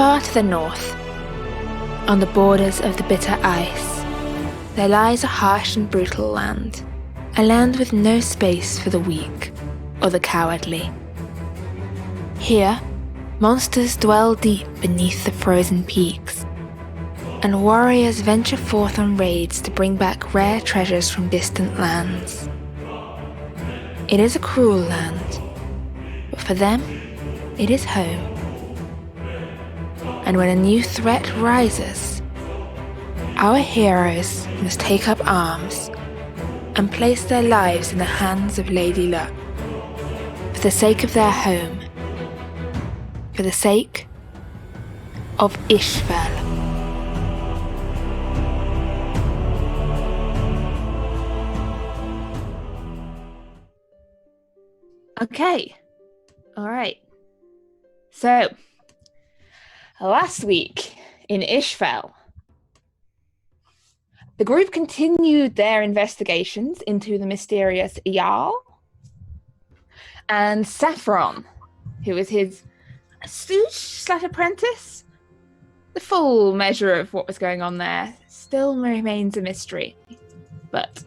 Far to the north, on the borders of the bitter ice, there lies a harsh and brutal land, a land with no space for the weak or the cowardly. Here, monsters dwell deep beneath the frozen peaks, and warriors venture forth on raids to bring back rare treasures from distant lands. It is a cruel land, but for them, it is home. And when a new threat rises, our heroes must take up arms and place their lives in the hands of Lady Luck, for the sake of their home, for the sake of Isfjell. Okay, all right. So, last week in Isfjell, the group continued their investigations into the mysterious Uriell, and Saffron, who was his stooge/apprentice. The full measure of what was going on there still remains a mystery. But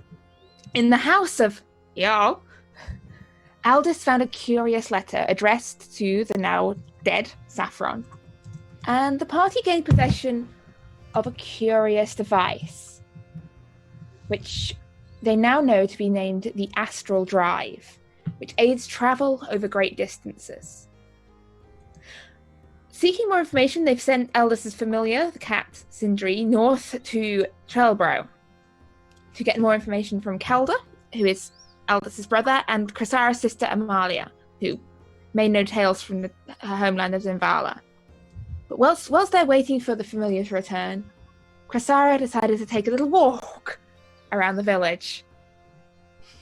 in the house of Uriell, Aldous found a curious letter addressed to the now dead Saffron, and the party gained possession of a curious device, which they now know to be named the Astral Drive, which aids travel over great distances. Seeking more information, they've sent Aldous' familiar, the cat Sindri, north to Trellbro to get more information from Kelda, who is Aldous' brother, and Krasara's sister Emalia, who may know tales from her homeland of Zimvala. But whilst they're waiting for the familiar to return, Krasara decided to take a little walk around the village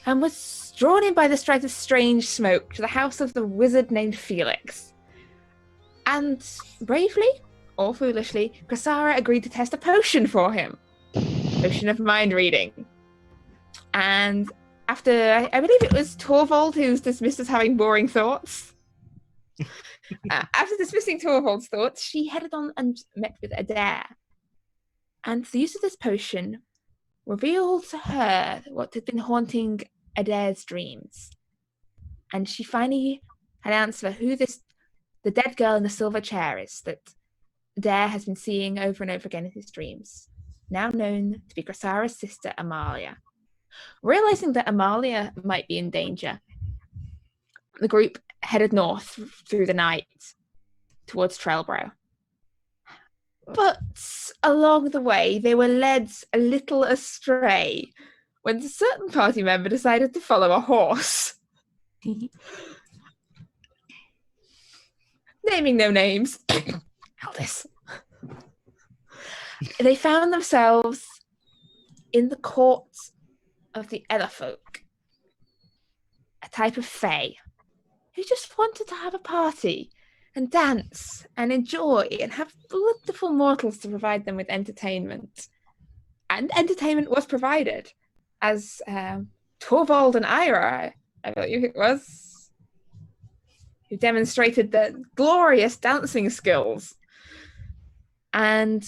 and was drawn in by the sight of strange smoke to the house of the wizard named Felix. And bravely, or foolishly, Krasara agreed to test a potion for him. Potion of mind reading. And after, I believe it was Torvald who's dismissed as having boring thoughts. After dismissing Torvald's thoughts, she headed on and met with Actaea. And the use of this potion revealed to her what had been haunting Actaea's dreams. And she finally had an answer for who the dead girl in the silver chair is that Actaea has been seeing over and over again in his dreams, now known to be Krasara's sister Emalia. Realizing that Emalia might be in danger, the group headed north through the night towards Trellbro. But along the way, they were led a little astray when a certain party member decided to follow a horse. Naming no names. Aldous. They found themselves in the court of the Elderfolk, a type of fae who just wanted to have a party and dance and enjoy and have wonderful mortals to provide them with entertainment. And entertainment was provided, as Torvald and Ira, I believe it was, who demonstrated their glorious dancing skills. And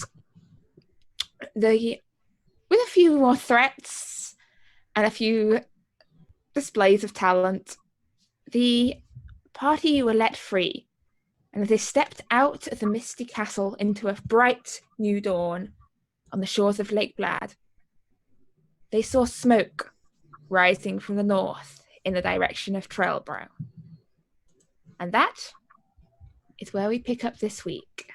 with a few more threats and a few displays of talent, the party were let free, and as they stepped out of the misty castle into a bright new dawn on the shores of Lake Blad, they saw smoke rising from the north in the direction of Trellbro. And that is where we pick up this week.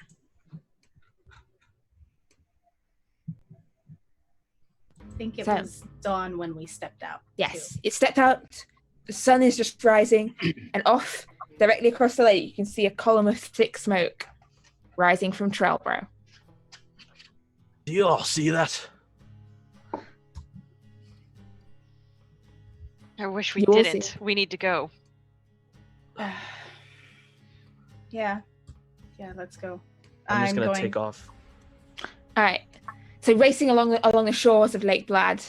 I think it was dawn when we stepped out. Yes, it stepped out. The sun is just rising, and off, directly across the lake, you can see a column of thick smoke rising from Trellbro. Do you all see that? I wish we didn't. We need to go. Yeah, let's go. I'm just gonna take off. All right. So racing along the shores of Lake Blad,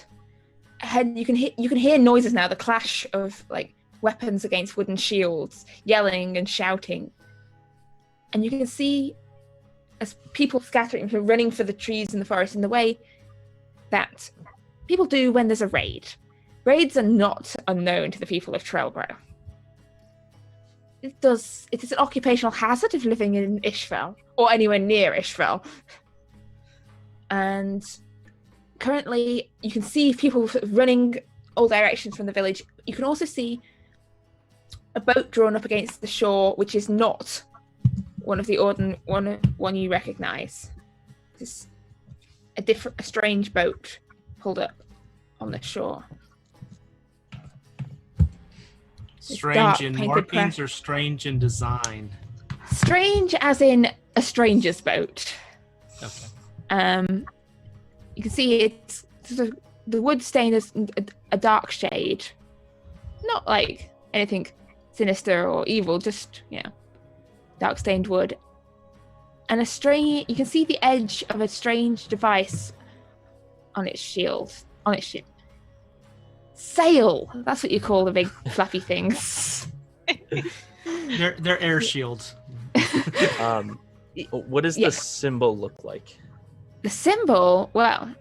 you can hear noises now. The clash of like weapons against wooden shields, yelling and shouting, and you can see as people scattering, running for the trees in the forest in the way that people do when there's a raid. Raids are not unknown to the people of Trellbro. It is an occupational hazard of living in Isfjell, or anywhere near Isfjell. And currently, you can see people running all directions from the village. You can also see a boat drawn up against the shore, which is not one of the one you recognise. It's a strange boat pulled up on the shore. Strange in markings or strange in design? Strange as in a stranger's boat. Okay. You can see it's sort of, the wood stain is a dark shade. Not like anything sinister or evil, just, dark stained wood. And you can see the edge of a strange device on its shield. On its ship. Sail! That's what you call the big fluffy things. They're air shields. What does the symbol look like? The symbol, well,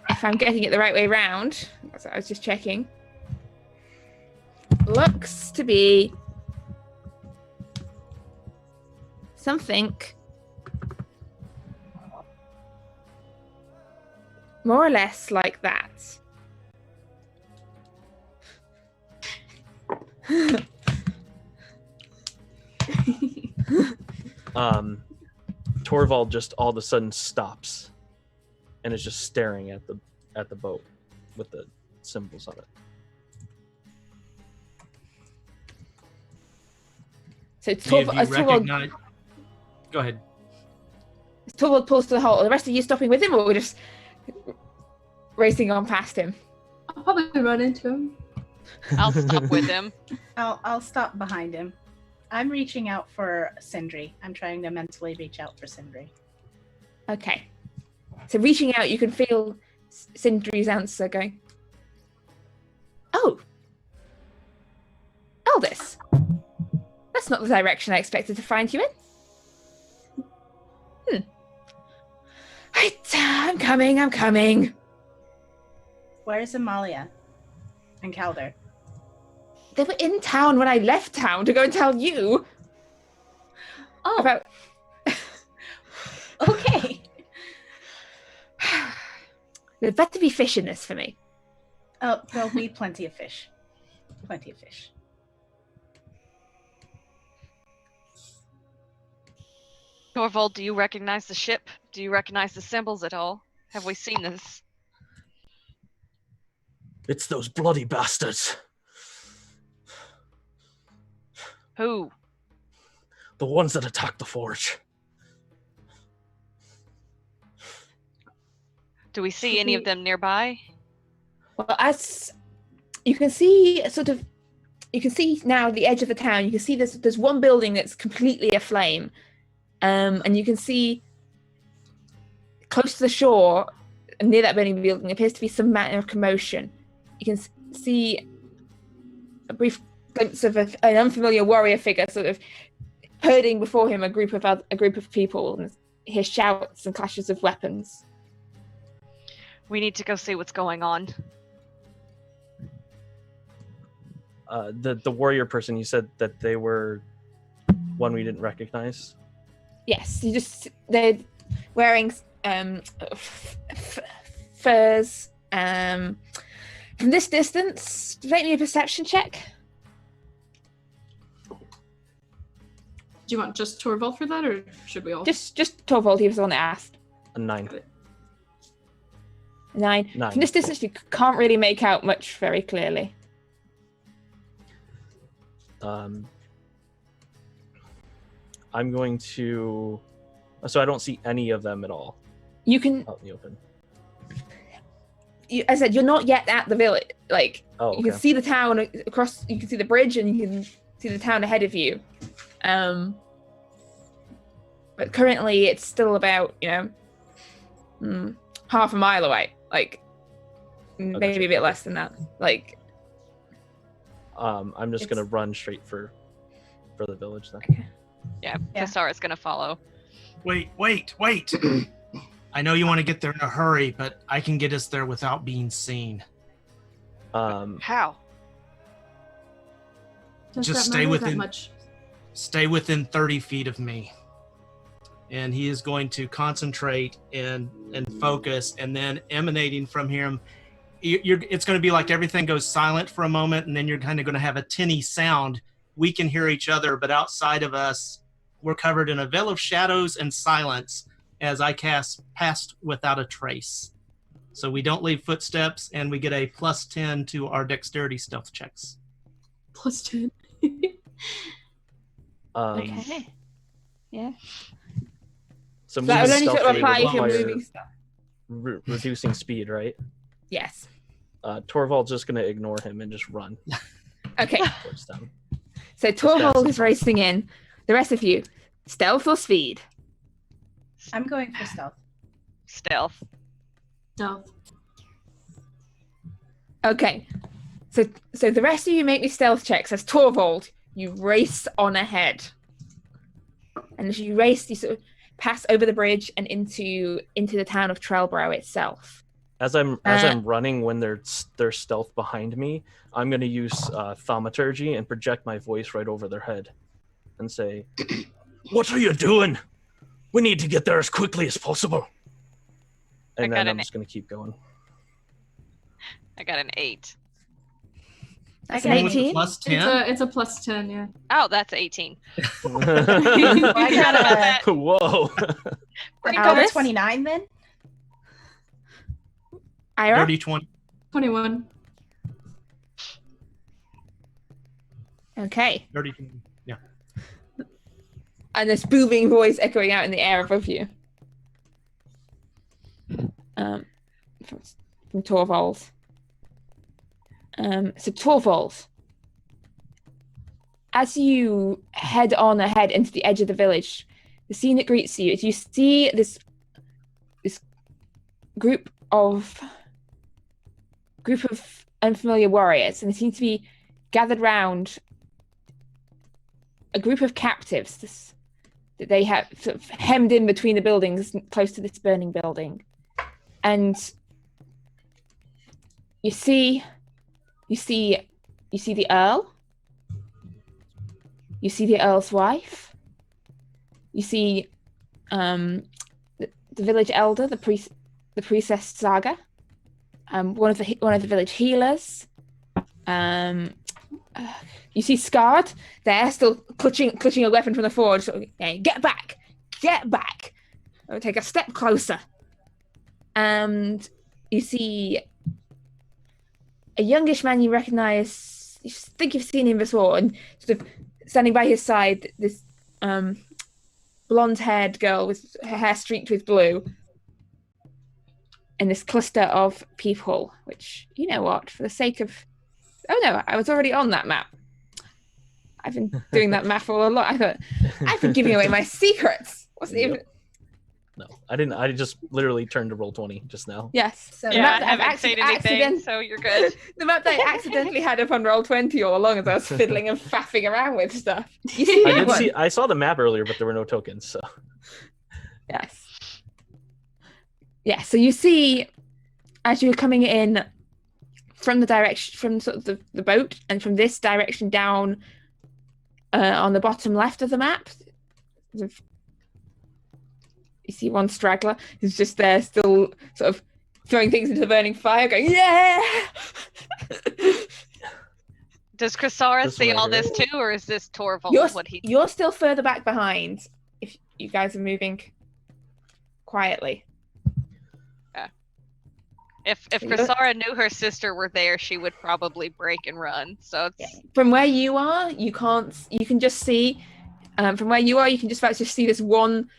if I'm getting it the right way around, I was just checking, looks to be something more or less like that. Torvald just all of a sudden stops and is just staring at the boat with the symbols on it. So Torvald, go ahead. Torvald pulls to the hole. Are the rest of you stopping with him, or we're just racing on past him? I'll probably run into him. I'll stop with him. I'll stop behind him. I'm reaching out for Sindri. I'm trying to mentally reach out for Sindri. Okay. So reaching out, you can feel Sindri's answer going, "Oh, Aldous. That's not the direction I expected to find you in. Right, I'm coming. Where's Emalia and Calder? They were in town when I left town to go and tell you. Oh. About... Okay. There'd better be fish in this for me. Oh, there'll be plenty of fish. Plenty of fish. Torvald, do you recognize the ship? Do you recognize the symbols at all? Have we seen this? It's those bloody bastards. Who? The ones that attacked the forge. Do we see any of them nearby? Well, as you can see, you can see now the edge of the town. You can see there's one building that's completely aflame, and you can see close to the shore, near that burning building, appears to be some manner of commotion. You can see a brief glimpse of an unfamiliar warrior figure, sort of herding before him a group of people, and hear shouts and clashes of weapons. We need to go see what's going on. The warrior person, you said that they were one we didn't recognize? Yes, they're wearing furs. From this distance, make me a perception check. Do you want just Torvald for that, or should we all? Just Torvald, he was the one that asked. A 9. 9. 9. From this distance, you can't really make out much very clearly. I'm going to... So I don't see any of them at all. You can... Out in the open. As I said, you're not yet at the village. Like, okay. You can see the town across... You can see the bridge, and you can see the town ahead of you. But currently, it's still about, half a mile away. Like, maybe a bit less than that. Like... I'm just gonna run straight for the village then. Okay. Yeah, Kasara's gonna follow. Wait. I know you want to get there in a hurry, but I can get us there without being seen. How? Does Just that stay matter within- that much? Stay within 30 feet of me. And he is going to concentrate and focus, and then emanating from him, it's going to be like everything goes silent for a moment, and then you're kind of going to have a tinny sound. We can hear each other, but outside of us, we're covered in a veil of shadows and silence as I cast Past Without a Trace. So we don't leave footsteps, and we get a +10 to our dexterity stealth checks. +10. Okay. Yeah. So That would only stealth sort of aid apply would if you're require moving stuff. reducing speed, right? Yes. Torvald's just going to ignore him and just run Okay. towards them. So fast Torvald as is racing in. The rest of you, stealth or speed? I'm going for stealth. Stealth. No. Okay. So the rest of you make me stealth checks. As Torvald, you race on ahead. And as you race, you sort of pass over the bridge and into the town of Trellbro itself. As I'm running, when there's stealth behind me, I'm going to use thaumaturgy and project my voice right over their head and say, "What are you doing? We need to get there as quickly as possible." And then I'm just going to keep going. I got an 8. That's Okay. an 18. +10? It's a +10, yeah. Oh, that's 18. I got a, Whoa. I got a Alice? 29 then. Ira? Dirty 20. 21. Okay. Dirty 20. Yeah. And this booming voice echoing out in the air above you. From Torvald. So Torvald, as you head on ahead into the edge of the village, the scene that greets you is you see this group of unfamiliar warriors, and they seem to be gathered round a group of captives that they have sort of hemmed in between the buildings close to this burning building. And you see the Earl. You see the Earl's wife. You see the village elder, the priestess Saga. One of the village healers. You see Scarred there, still clutching a weapon from the forge. Sort of, hey, get back! I'll take a step closer. And you see a youngish man you recognize. You think you've seen him before, and sort of standing by his side, this blonde-haired girl with her hair streaked with blue, and this cluster of people. Which, you know what, for the sake of, oh no, I was already on that map. I've been doing that map all along. I thought I've been giving away my secrets. Wasn't even. No, I didn't. I just literally turned to roll 20 just now. Yes. So The Yeah, map I that I've haven't said anything, so you're good. The map that I accidentally had up on roll 20 all along as I was fiddling and faffing around with stuff. You see that one? I saw the map earlier, but there were no tokens. So Yes. Yeah. So you see, as you're coming in from the direction, from sort of the boat, and from this direction down on the bottom left of the map, you see one straggler who's just there, still sort of throwing things into the burning fire, going, "Yeah!" Does Chrysara This see one all right this too, or is this Torvald? You're still further back behind. If you guys are moving quietly. If Chrysara knew her sister were there, she would probably break and run. So it's From where you are, you can't. You can just see. From where you are, you can just about see this one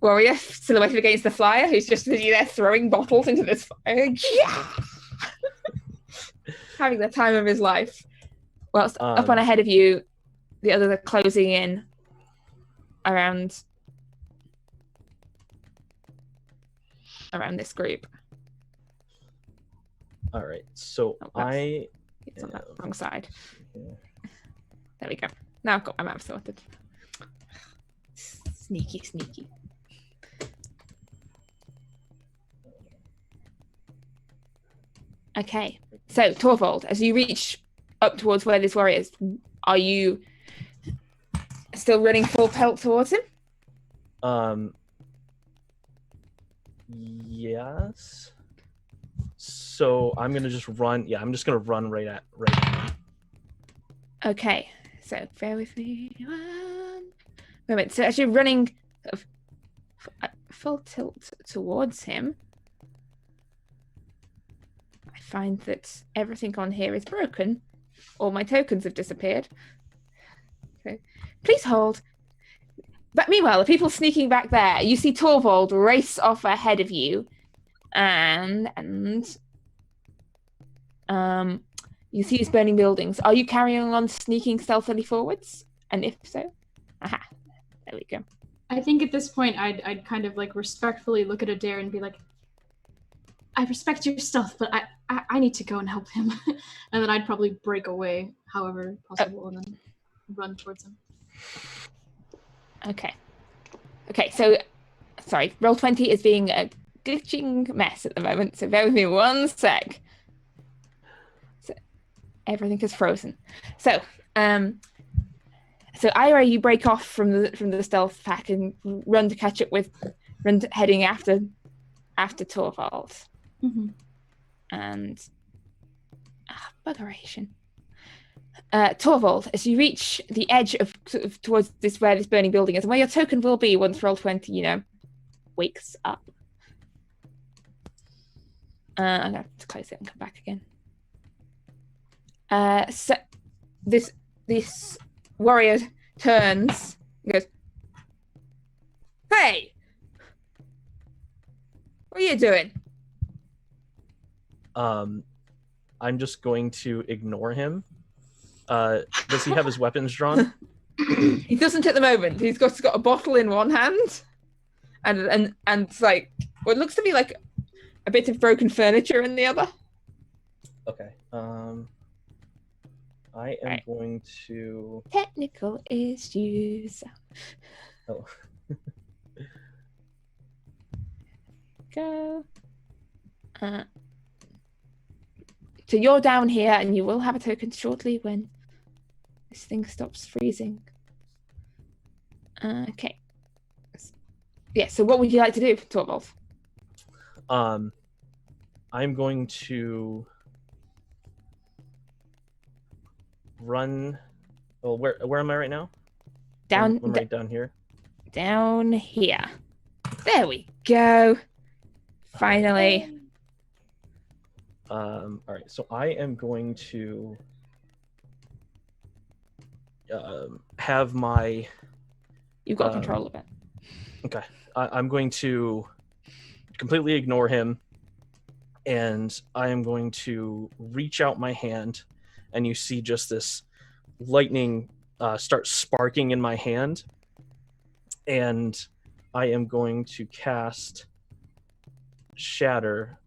warrior silhouetted against the flyer, who's just busy there throwing bottles into this fire. Yeah! Having the time of his life. Whilst up on ahead of you, the others are closing in around this group. all right. So It's on that wrong side. There we go. Now I've got my map sorted. Sneaky, sneaky. Okay, so Torvald, as you reach up towards where this warrior is, are you still running full pelt towards him? Yes. So I'm gonna just run. Yeah, I'm just gonna run right at him. Okay, so bear with me one moment. So as you're running full tilt towards him, I find that everything on here is broken. All my tokens have disappeared. So please hold. But meanwhile, the people sneaking back there, you see Torvald race off ahead of you, and you see his burning buildings. Are you carrying on sneaking stealthily forwards? And if so, aha, there we go. I think at this point, I'd kind of like respectfully look at Adair and be like, I respect your stealth, but I need to go and help him. And then I'd probably break away however possible and then run towards him. Okay, so, sorry, Roll20 is being a glitching mess at the moment, so bear with me one sec. So, everything is frozen. So, Ira, you break off from the stealth pack and run to catch up with, heading after Torvald. Mm-hmm. And, buggeration. Torvald, as you reach the edge of towards where this burning building is, and where your token will be once Roll20, wakes up. I'm gonna have to close it and come back again. So this warrior turns and goes, "Hey, what are you doing?" I'm just going to ignore him. Does he have his weapons drawn? He doesn't at the moment. He's got a bottle in one hand, and it's like what looks to be like a bit of broken furniture in the other. Okay. I am going to technical issues. Oh. Go. So you're down here, and you will have a token shortly when this thing stops freezing. Okay. Yeah, so what would you like to do, Torvald? I'm going to run. Well, where am I right now? Down. I'm right down here. Down here. There we go. Finally. All right, so I am going to have my... You've got control of it. Okay. I'm going to completely ignore him, and I am going to reach out my hand, and you see just this lightning start sparking in my hand, and I am going to cast Shatter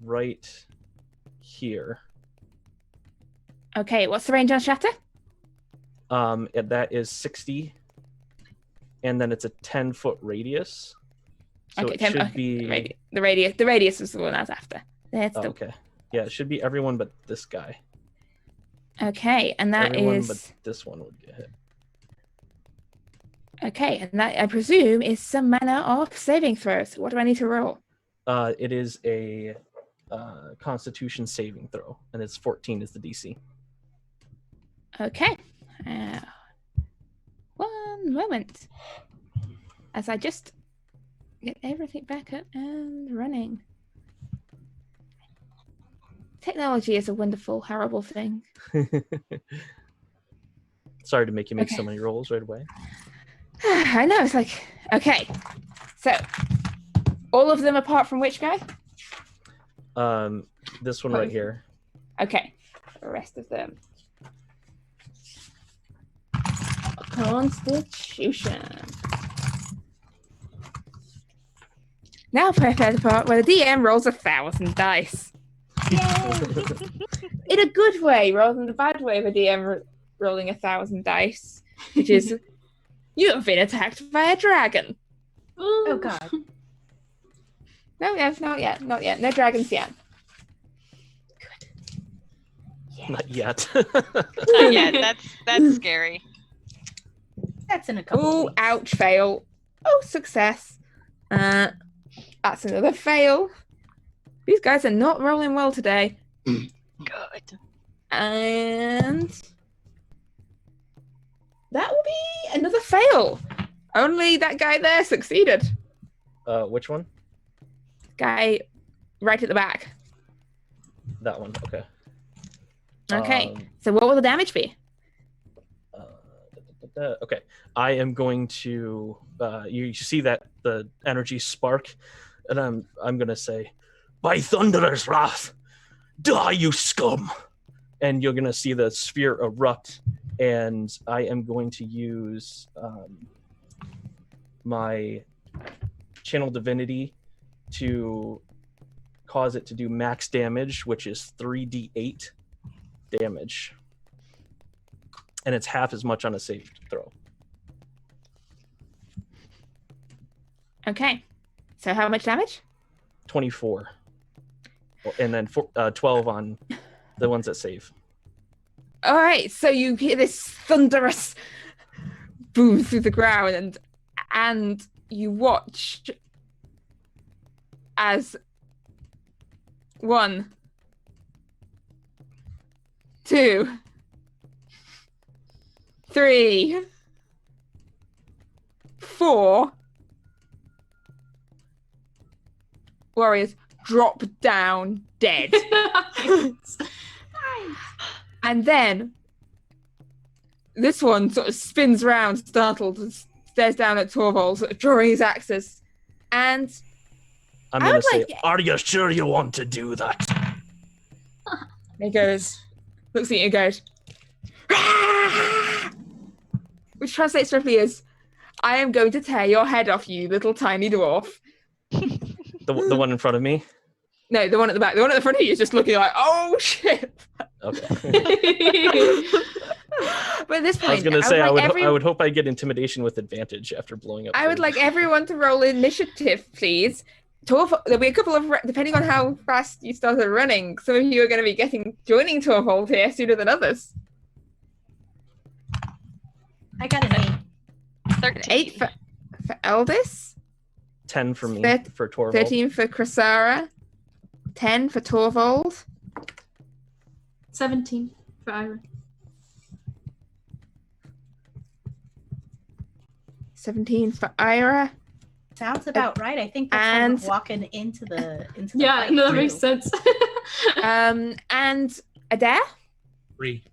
right here. Okay, what's the range on Shatter? That is 60, and then it's a 10-foot radius. So okay, it should be the radius is the one I was after. Okay, yeah, it should be everyone but this guy. Okay, and that everyone is but this one would get hit. Okay, and that I presume is some manner of saving throws. What do I need to roll? It is a Constitution saving throw, and it's 14 is the DC. Okay. One moment. As I just get everything back up and running. Technology is a wonderful, horrible thing. Sorry to make you make so many rolls right away. I know, it's like, okay. So, all of them apart from which guy? This one right here. Okay. The rest of them. Constitution. Now prepare the part where the DM rolls 1,000 dice. Yay! In a good way, rather than the bad way of a DM rolling 1,000 dice, which is You have been attacked by a dragon. Oh god. No, not yet. No dragons yet. Not yet. Not yet. That's scary. That's in a couple Oh, weeks. ouch, fail. Oh, success. That's another fail. These guys are not rolling well today. Good. And that will be another fail. Only that guy there succeeded. Which one? Guy right at the back. That one. Okay. Okay. So what will the damage be? Okay. I am going to. You see that the energy spark, and I'm gonna say, "By Thunderer's wrath, die, you scum!" And you're gonna see the sphere erupt, and I am going to use my channel divinity to cause it to do max damage, which is 3d8 damage, and it's half as much on a save throw. Okay. So how much damage? 24, and then 12 on the ones that save. All right. So you hear this thunderous boom through the ground, and you watch as 1, 2, 3, 4 warriors drop down dead. And then this one sort of spins round, startled, and stares down at Torvald, sort of drawing his axes. And I'm I gonna would say, like- "Are you sure you want to do that?" he goes, looks at you and goes, "Ah!" Which translates roughly as, "I am going to tear your head off, you little tiny dwarf." The one in front of me. No, the one at the back. The one at the front of you is just looking like, "Oh shit!" Okay. But at this point, I was gonna say, like I would hope I get intimidation with advantage after blowing up. I would like everyone to roll initiative, please. There'll be a couple of, depending on how fast you started running, some of you are going to be joining Torvald here sooner than others. I got an 13. 8 for Eldis, 10 for me Thir- for Torvald. 13 for Crisara, 10 for Torvald, 17 for Ira. 17 for Ira, Sounds about right. I think that's how And- we're walking into the Yeah, fight, no, that too. makes sense. and Adair. 3.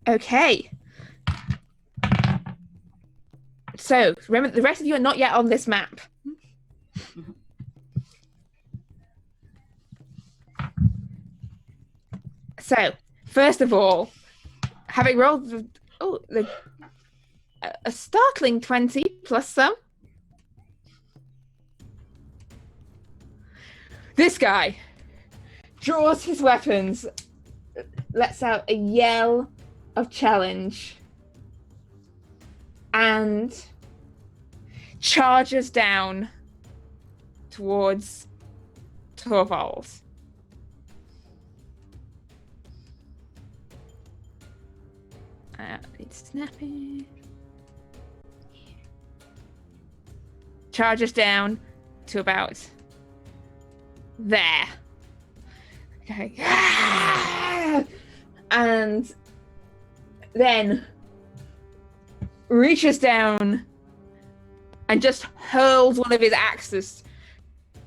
Okay. So, remember, the rest of you are not yet on this map. So, first of all, having rolled a startling 20 plus some, this guy draws his weapons, lets out a yell of challenge, and charges down towards Torvald. It's snapping. Charges down to about there. Okay. And then reaches down and just hurls one of his axes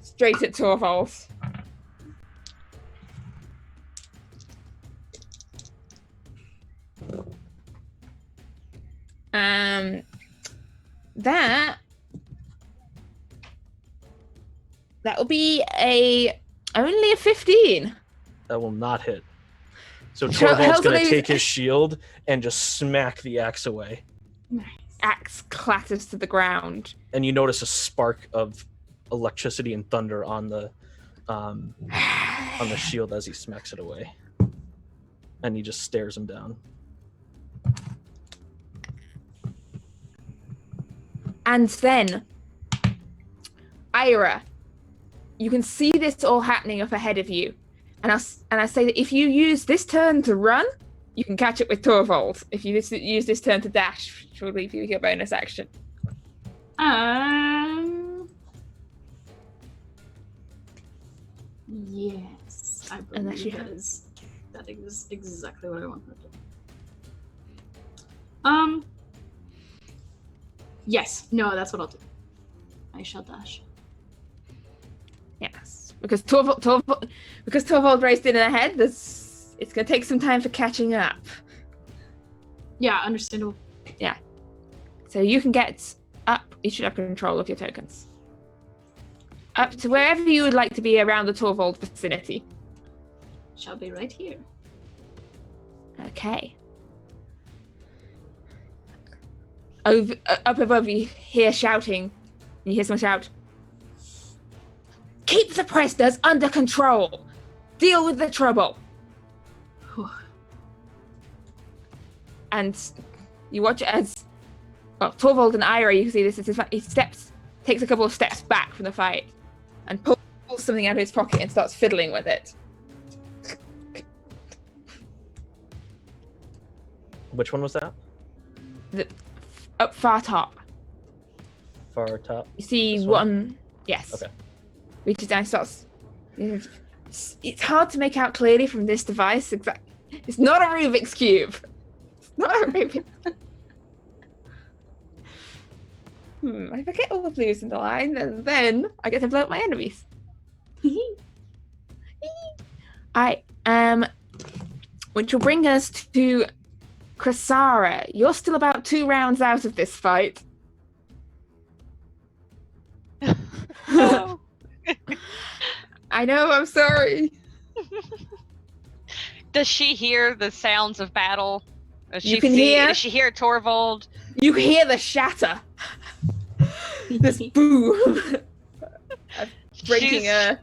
straight at Torvald. That will be only a 15. That will not hit. So So Torvald's how's going it- to take his shield and just smack the axe away. Axe clatters to the ground. And you notice a spark of electricity and thunder on the on the shield as he smacks it away. And he just stares him down. And then, Ira, you can see this all happening up ahead of you. And I say that if you use this turn to run, you can catch up with Torvald. If you use this turn to dash, which will leave you with your bonus action. Yes, I Unless you believe have- that is exactly what I want to do. Yes, no, that's what I'll do. I shall dash. Yes, because Torvald raced in ahead. It's going to take some time for catching up. Yeah, understandable. So you can get up. You should have control of your tokens. Up to wherever you would like to be around the Torvald vicinity. Shall be right here. Okay. Up above, you hear shouting. You hear someone shout, "Keep the prisoners under control! Deal with the trouble!" And you watch it as Torvald and Ira, you can see this, he takes a couple of steps back from the fight and pulls something out of his pocket and starts fiddling with it. Which one was that? Up far top. Far top? You see This one, yes. Okay. Reaches down, starts. It's hard to make out clearly from this device. It's not a Rubik's Cube. It's not a Rubik's. If I get all the blues in the line, then I get to blow up my enemies. Which will bring us to Krasara. You're still about 2 rounds out of this fight. No. I know, I'm sorry. Does she hear the sounds of battle? Does You can hear- Does she hear Torvald? You hear the shatter. This boom. Breaking She's-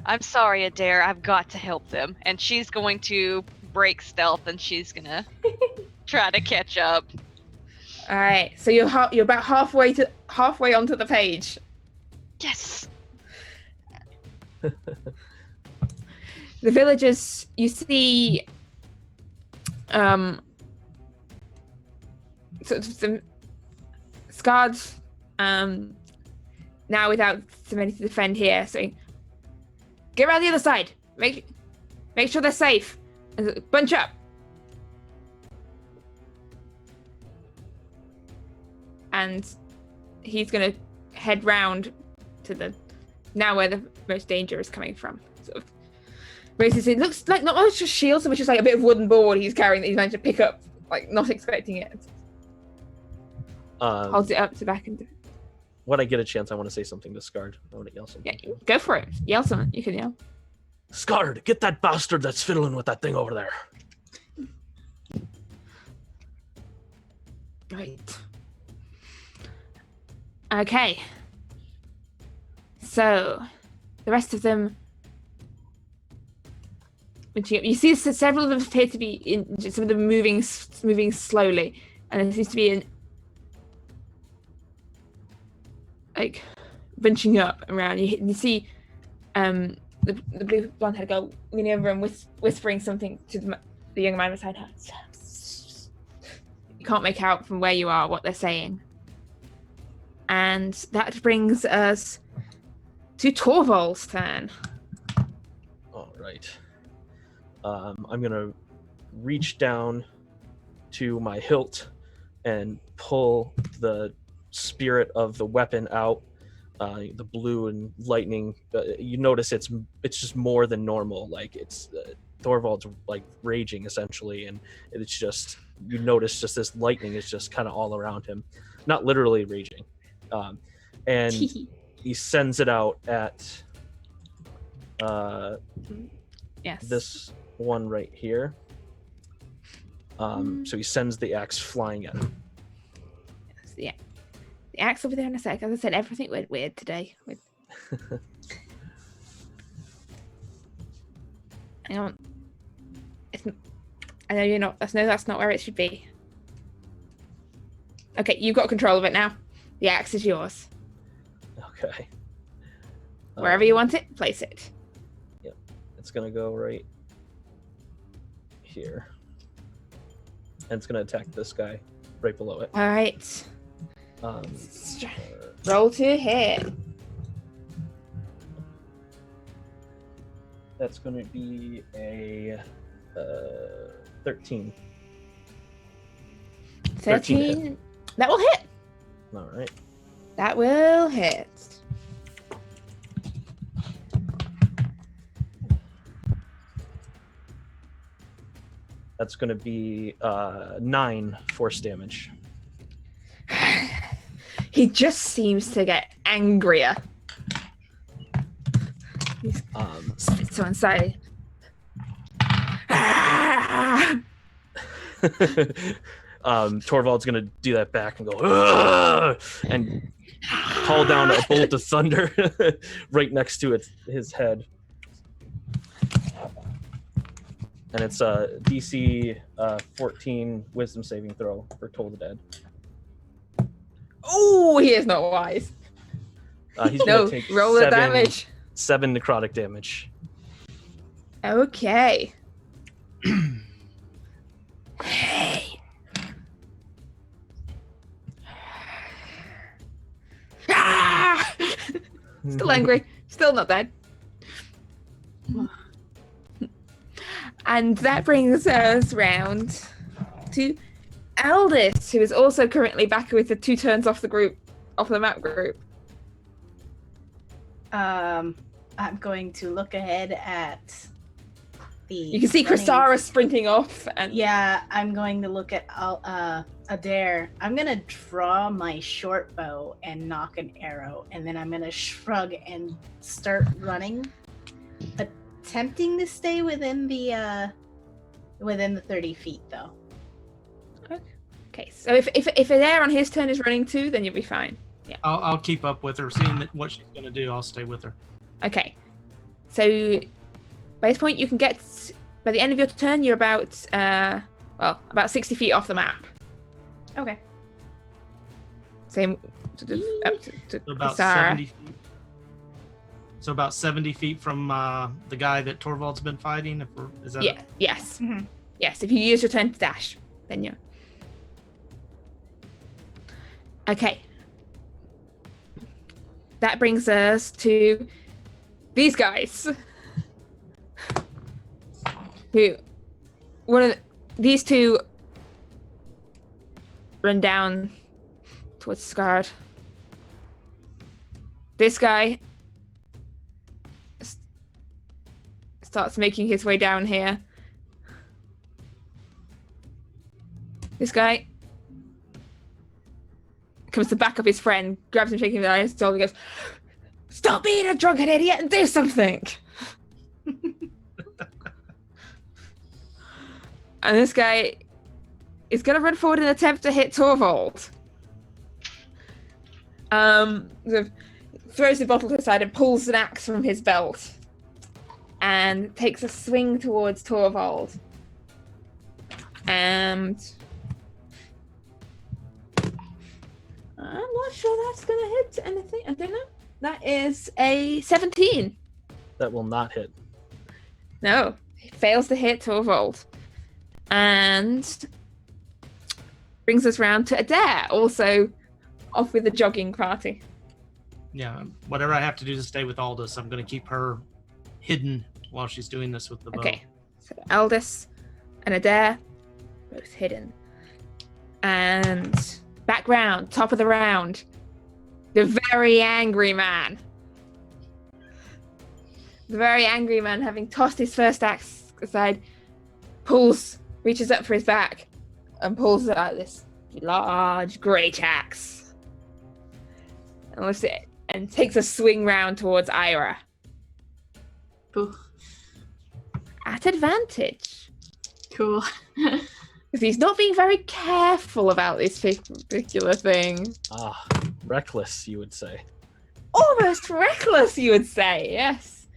I'm sorry, Adair. I've got to help them. And she's going to break stealth and she's going to try to catch up. All right, so you're about halfway onto the page. Yes. The villagers, you see, sort of some scarred, now without so many to defend here, saying, "Get around the other side. Make sure they're safe. Bunch up." And he's gonna head round to now where the most danger is coming from. Sort of raises it. Looks like not much just shield, so much just like a bit of wooden board he's carrying that he's managed to pick up, like not expecting it. Holds it up to back and. When I get a chance, I want to say something to Scarred. I want to yell something. Yeah, go for it. Yell something. You can yell. Scarred, get that bastard that's fiddling with that thing over there. Right. Okay. So, the rest of them. You see several of them appear to be some of them moving slowly, and there seems to be like bunching up around. You see the blue blonde head go leaning over and whispering something to the young man beside her. You can't make out from where you are what they're saying. And that brings us to Torvald's turn. All right. I'm gonna reach down to my hilt and pull the spirit of the weapon out. The blue and lightning. You notice it's just more than normal. Like it's Torvald's like raging essentially, and it's just you notice just this lightning is just kind of all around him, not literally raging. And he sends it out at Yes. this one right here. So he sends the axe flying at him. Yeah. The axe over there in a sec. As I said, everything went weird today. Hang on. I know you're not. That's not where it should be. Okay, you've got control of it now. The axe is yours. Okay. Wherever you want it, place it. Yep. It's gonna go right here. And it's gonna attack this guy right below it. All right. Um, Roll to hit. That's gonna be a 13. 13. That will hit. All right. That will hit. That's gonna be 9 force damage. He just seems to get angrier. He's spits on side. Torvald's gonna do that back and go "Ugh!" and call down a bolt of thunder right next to his head. And it's a DC 14 Wisdom saving throw for Toll the Dead. Oh, he is not wise. He's gonna take roll the damage. 7 necrotic damage. Okay. Hey. Ah! Still angry. Still not dead. And that brings us round to Aldous, who is also currently back with the 2 turns off the map group. I'm going to look ahead at the. You can see running- Chrysara sprinting off, and Yeah, I'm going to look at Adair. I'm gonna draw my short bow and knock an arrow, and then I'm gonna shrug and start running, attempting to stay within the 30 feet though. Okay, so if Adair on his turn is running too, then you'll be fine. Yeah. I'll keep up with her, seeing what she's gonna do. I'll stay with her. Okay. So by this point, you can get by the end of your turn, you're about 60 feet off the map. Okay. Same up to So about Sarah. 70 feet. So about 70 feet from the guy that Torvald's been fighting. Is that Yeah. Yes. Mhm. Yes. If you use your turn to dash, then you. Okay. That brings us to these guys. These two run down towards Scarred. This guy starts making his way down here. This guy comes to back up his friend, grabs him, shaking him by his shoulder, and goes, "Stop being a drunken idiot and do something!" And this guy is going to run forward and attempt to hit Torvald. Sort of throws the bottle to the side and pulls an axe from his belt and takes a swing towards Torvald. And I'm not sure that's going to hit anything. I don't know. That is a 17. That will not hit. No, he fails to hit Torvald. And brings us round to Adair, also off with the jogging party. Yeah, whatever I have to do to stay with Aldous, I'm going to keep her hidden while she's doing this with the bow. Okay, so Aldous and Adair, both hidden. And back round, top of the round, the very angry man. The very angry man, having tossed his first axe aside, reaches up for his back and pulls out this large great axe. And lifts it and takes a swing round towards Ira. Cool. At advantage. Cool. Because he's not being very careful about this particular thing. Reckless, you would say. Almost reckless, you would say, yes.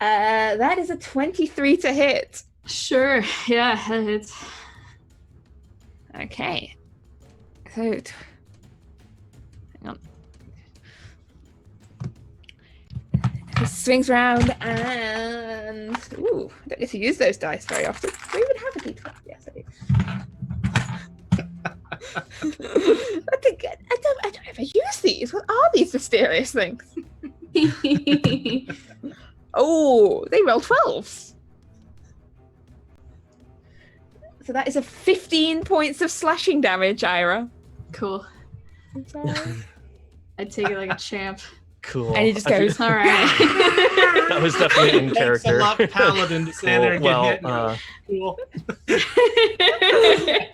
That is a 23 to hit. Sure. Yeah, it's Okay. So, hang on. He swings around and ooh, I don't get to use those dice very often. Do we even have a d20? Yes, I do. I don't ever use these. What are these mysterious things? Oh, they roll 12s. So that is a 15 points of slashing damage, Ira. cool. I'd take it like a champ. Cool. And he just goes, All right. That was definitely in Thanks character. a lot, Paladin, to stand there and Well, get hit. Cool.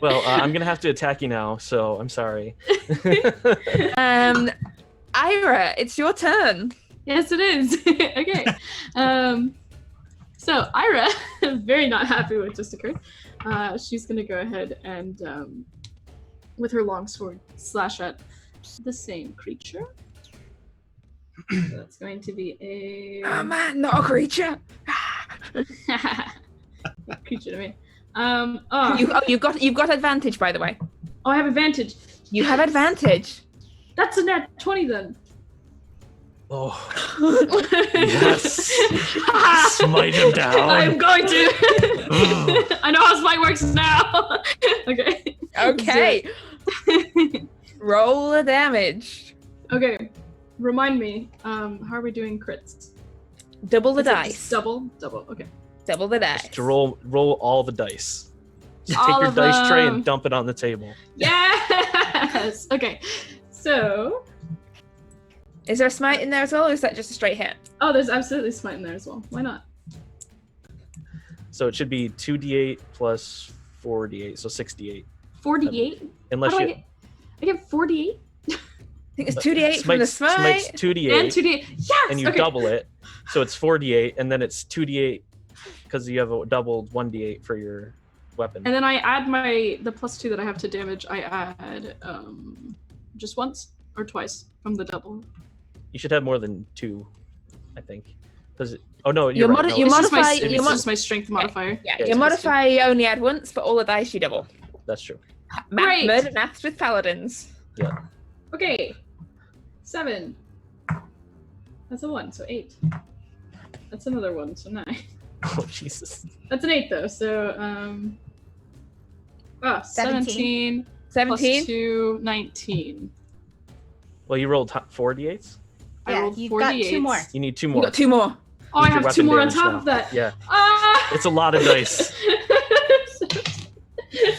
Well, I'm gonna have to attack you now, so I'm sorry. Ira, it's your turn. Yes, it is. Okay. So Ira, very not happy with what just occurred. She's gonna go ahead and, with her longsword, slash at the same creature. So that's going to be a Oh man, not a creature. creature to me. You've got advantage, by the way. Oh, I have advantage. You have advantage. That's a nat 20 then. Oh, yes. Smite him down. I'm going to. I know how smite works now. Okay. Okay. Roll the damage. Okay. Remind me, how are we doing crits? Double the Is it dice. just double? Double, okay. Double the dice. Just roll all the dice. Just All take your of dice tray them. and dump it on the table. Yes! Okay. So, Is there a smite in there as well, or is that just a straight hit? oh, there's absolutely smite in there as well. Why not? So it should be 2d8 plus 4d8, so 6d8. 48? Unless How do you I get 48? I think it's 2d8 from the smite. Smite's 2d8, And 2d8. Yes! and you Okay. double it, so it's 4d8, and then it's 2d8 because you have a doubled 1d8 for your weapon. And then I add the +2 that I have to damage. I add just once or twice from the double. You should have more than 2, I think. Oh no, You you're right. modi- No, you it's It's just modify- my, you it's mod- just my strength modifier. Yeah, Yeah, your it's modifier you only add once, but all the dice you double. That's true. Great. Murder maths with paladins. Okay. 7. That's a 1, so 8. That's another 1, so 9. Oh Jesus. That's an 8 though, so 17 17. plus 2, 19. Well, you rolled 4d8s. I Yeah, rolled you've 48. got 2 more. You need 2 You more. got 2 more. Oh, I Use your have 2 weapon more on damage top now. of that. Yeah, Ah! it's a lot of dice.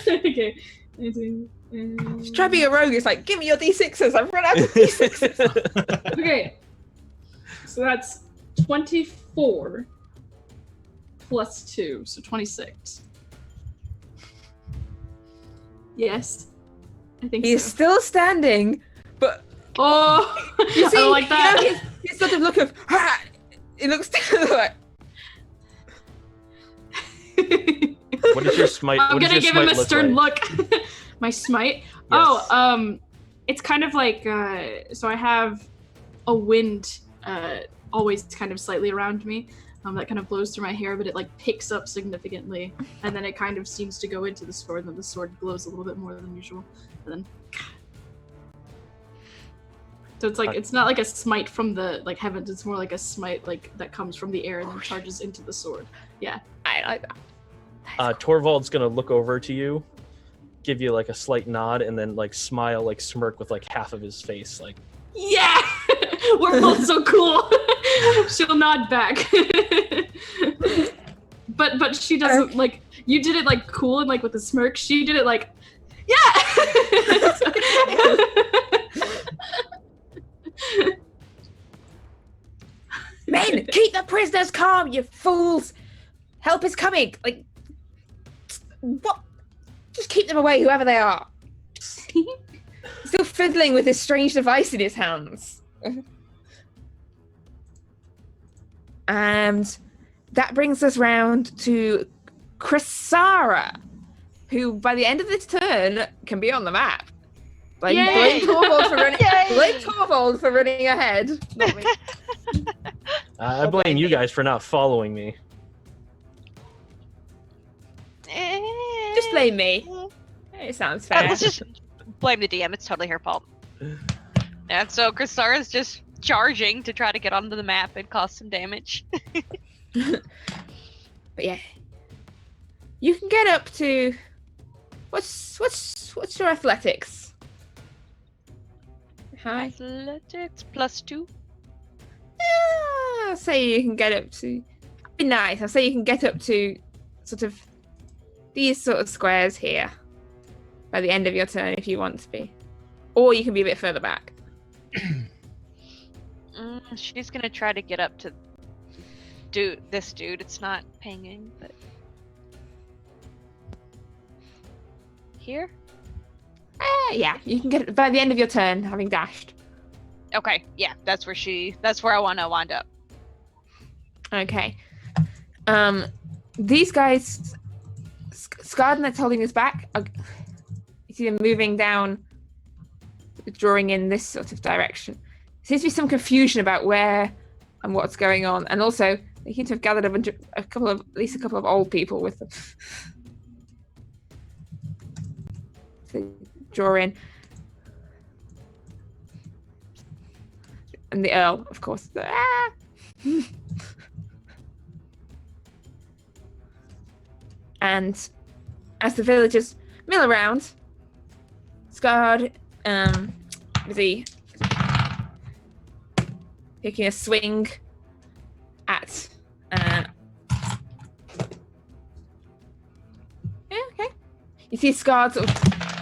Okay. Just try being a rogue. It's like, give me your d6s. I've run out of d6s. Okay. So that's 24 plus 2, so 26. Yes. I think He's so. still standing, but Oh! you see, I don't like that. You know, his sort of look of, ha! It looks like, What is your smite? I'm what does gonna your give him smite a look stern like? look. My smite? Yes. Oh, it's kind of like, so I have a wind always kind of slightly around me that kind of blows through my hair, but it like picks up significantly, and then it kind of seems to go into the sword, and then the sword glows a little bit more than usual, and then. So it's like, it's not like a smite from the like heavens, it's more like a smite like that comes from the air and then charges into the sword. Yeah. I like that. Torvald's gonna look over to you, give you like a slight nod, and then like smile, like smirk with like half of his face, like. Yeah! We're both so cool. She'll nod back. but she doesn't like, you did it like cool and like with a smirk. She did it like, yeah! Men, keep the prisoners calm, you fools! Help is coming! Like, what? Just keep them away, whoever they are. Still fiddling with this strange device in his hands. And that brings us round to Chrysara, who by the end of this turn can be on the map. Like, Yay! blame Torvald for running. Yay! Blame Torvald for running ahead. Not me. I blame you guys for not following me. Just blame me. It sounds fair. Let's just blame the DM. It's totally her fault. And so Kristara's just charging to try to get onto the map and cause some damage. But yeah, you can get up to what's your athletics? Hi. Athletics +2. I'll say you can get up to. Be nice. I'll say you can get up to sort of these sort of squares here by the end of your turn if you want to be, or you can be a bit further back. She's gonna try to get up to this dude. It's not pinging, but here. Yeah, you can get it by the end of your turn, having dashed. Okay, yeah, that's where I want to wind up. Okay. These guys, Scarden that's holding us back, you see them moving down, drawing in this sort of direction. Seems to be some confusion about where and what's going on, and also they seem to have gathered at least a couple of old people with them. So draw in, and the Earl, of course. And as the villagers mill around, Scard, busy taking a swing at. Yeah, okay. You see Scard sort of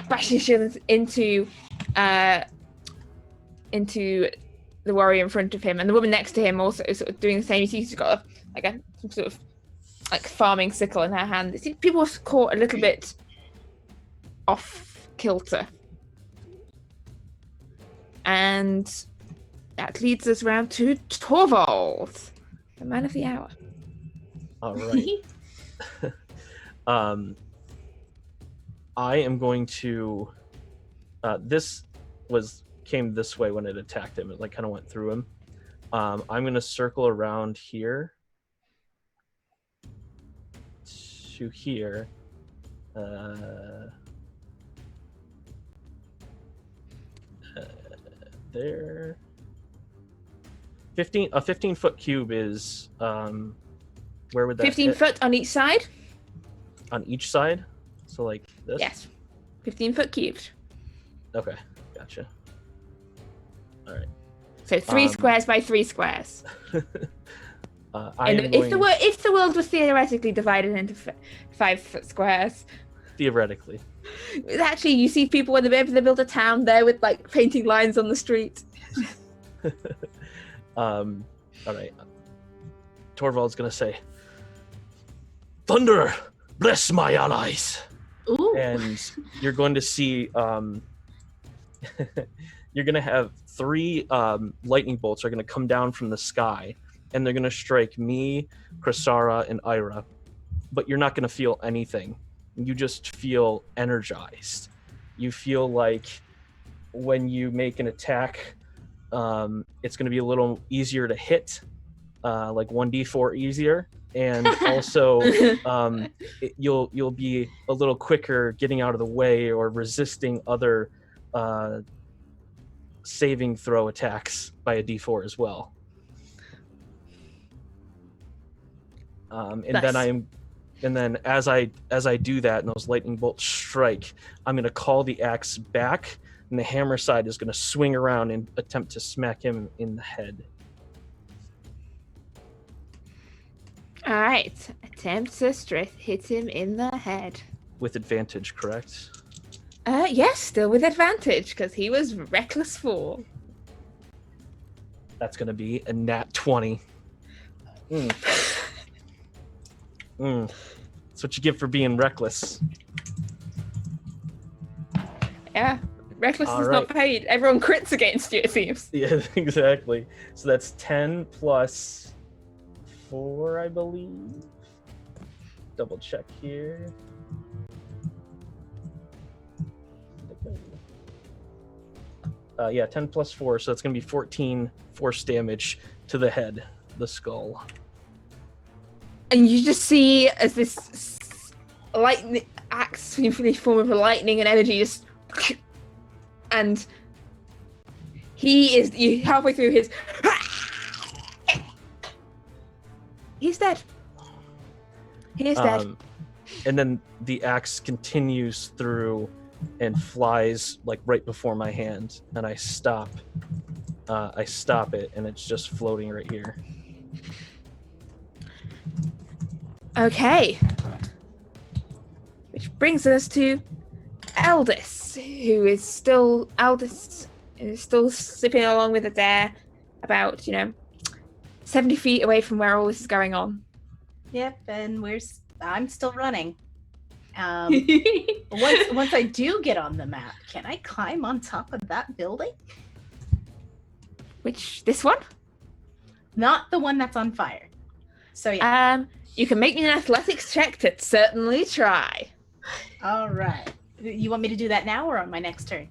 bashing his shield into the warrior in front of him, and the woman next to him also is sort of doing the same. You see she's got some sort of farming sickle in her hand. People are caught a little bit off kilter. And that leads us round to Torvald, the man of the hour. All right. I am going to. This came this way when it attacked him. It kind of went through him. I'm going to circle around here to here. There. 15-foot cube is where would that 15 hit? foot on each side? On each side? So like this? Yes. 15-foot cubed. Okay, gotcha. All right. So 3 squares by 3 squares. If the world was theoretically divided into 5-foot squares. Theoretically. Actually, you see people when they build a town there with painting lines on the street. All right. Torvald's gonna say, "Thunder, bless my allies." Ooh. And you're going to see, you're gonna have 3 lightning bolts are gonna come down from the sky, and they're gonna strike me, Kristara, and Ira. But you're not gonna feel anything. You just feel energized. You feel like when you make an attack, it's going to be a little easier to hit, like 1d4 easier, and also you'll be a little quicker getting out of the way or resisting other saving throw attacks by a d4 as well. Nice. And then as I do that and those lightning bolts strike, I'm going to call the axe back, and the hammer side is going to swing around and attempt to smack him in the head. All right. Attempt to hit him in the head. With advantage, correct? Yes, still with advantage, because he was reckless fool. That's going to be a nat 20. That's what you get for being reckless. Yeah, reckless All is right. not paid. Everyone crits against you, it seems. Yeah, exactly. So that's 10 plus 4, I believe. Double check here. Yeah, 10 plus 4, so that's going to be 14 force damage to the head. the skull. And you just see as this lightning axe in the form of a lightning and energy just, and you halfway through his, he's dead. He is dead. And then the axe continues through and flies like right before my hand, and I stop it, and it's just floating right here. Okay. Which brings us to Aldous, who is still slipping along with Adair, about 70 feet away from where all this is going on. Yep, and I'm still running. Once I do get on the map, can I climb on top of that building? This one? Not the one that's on fire. So yeah. You can make me an athletics check to certainly try. All right. You want me to do that now or on my next turn?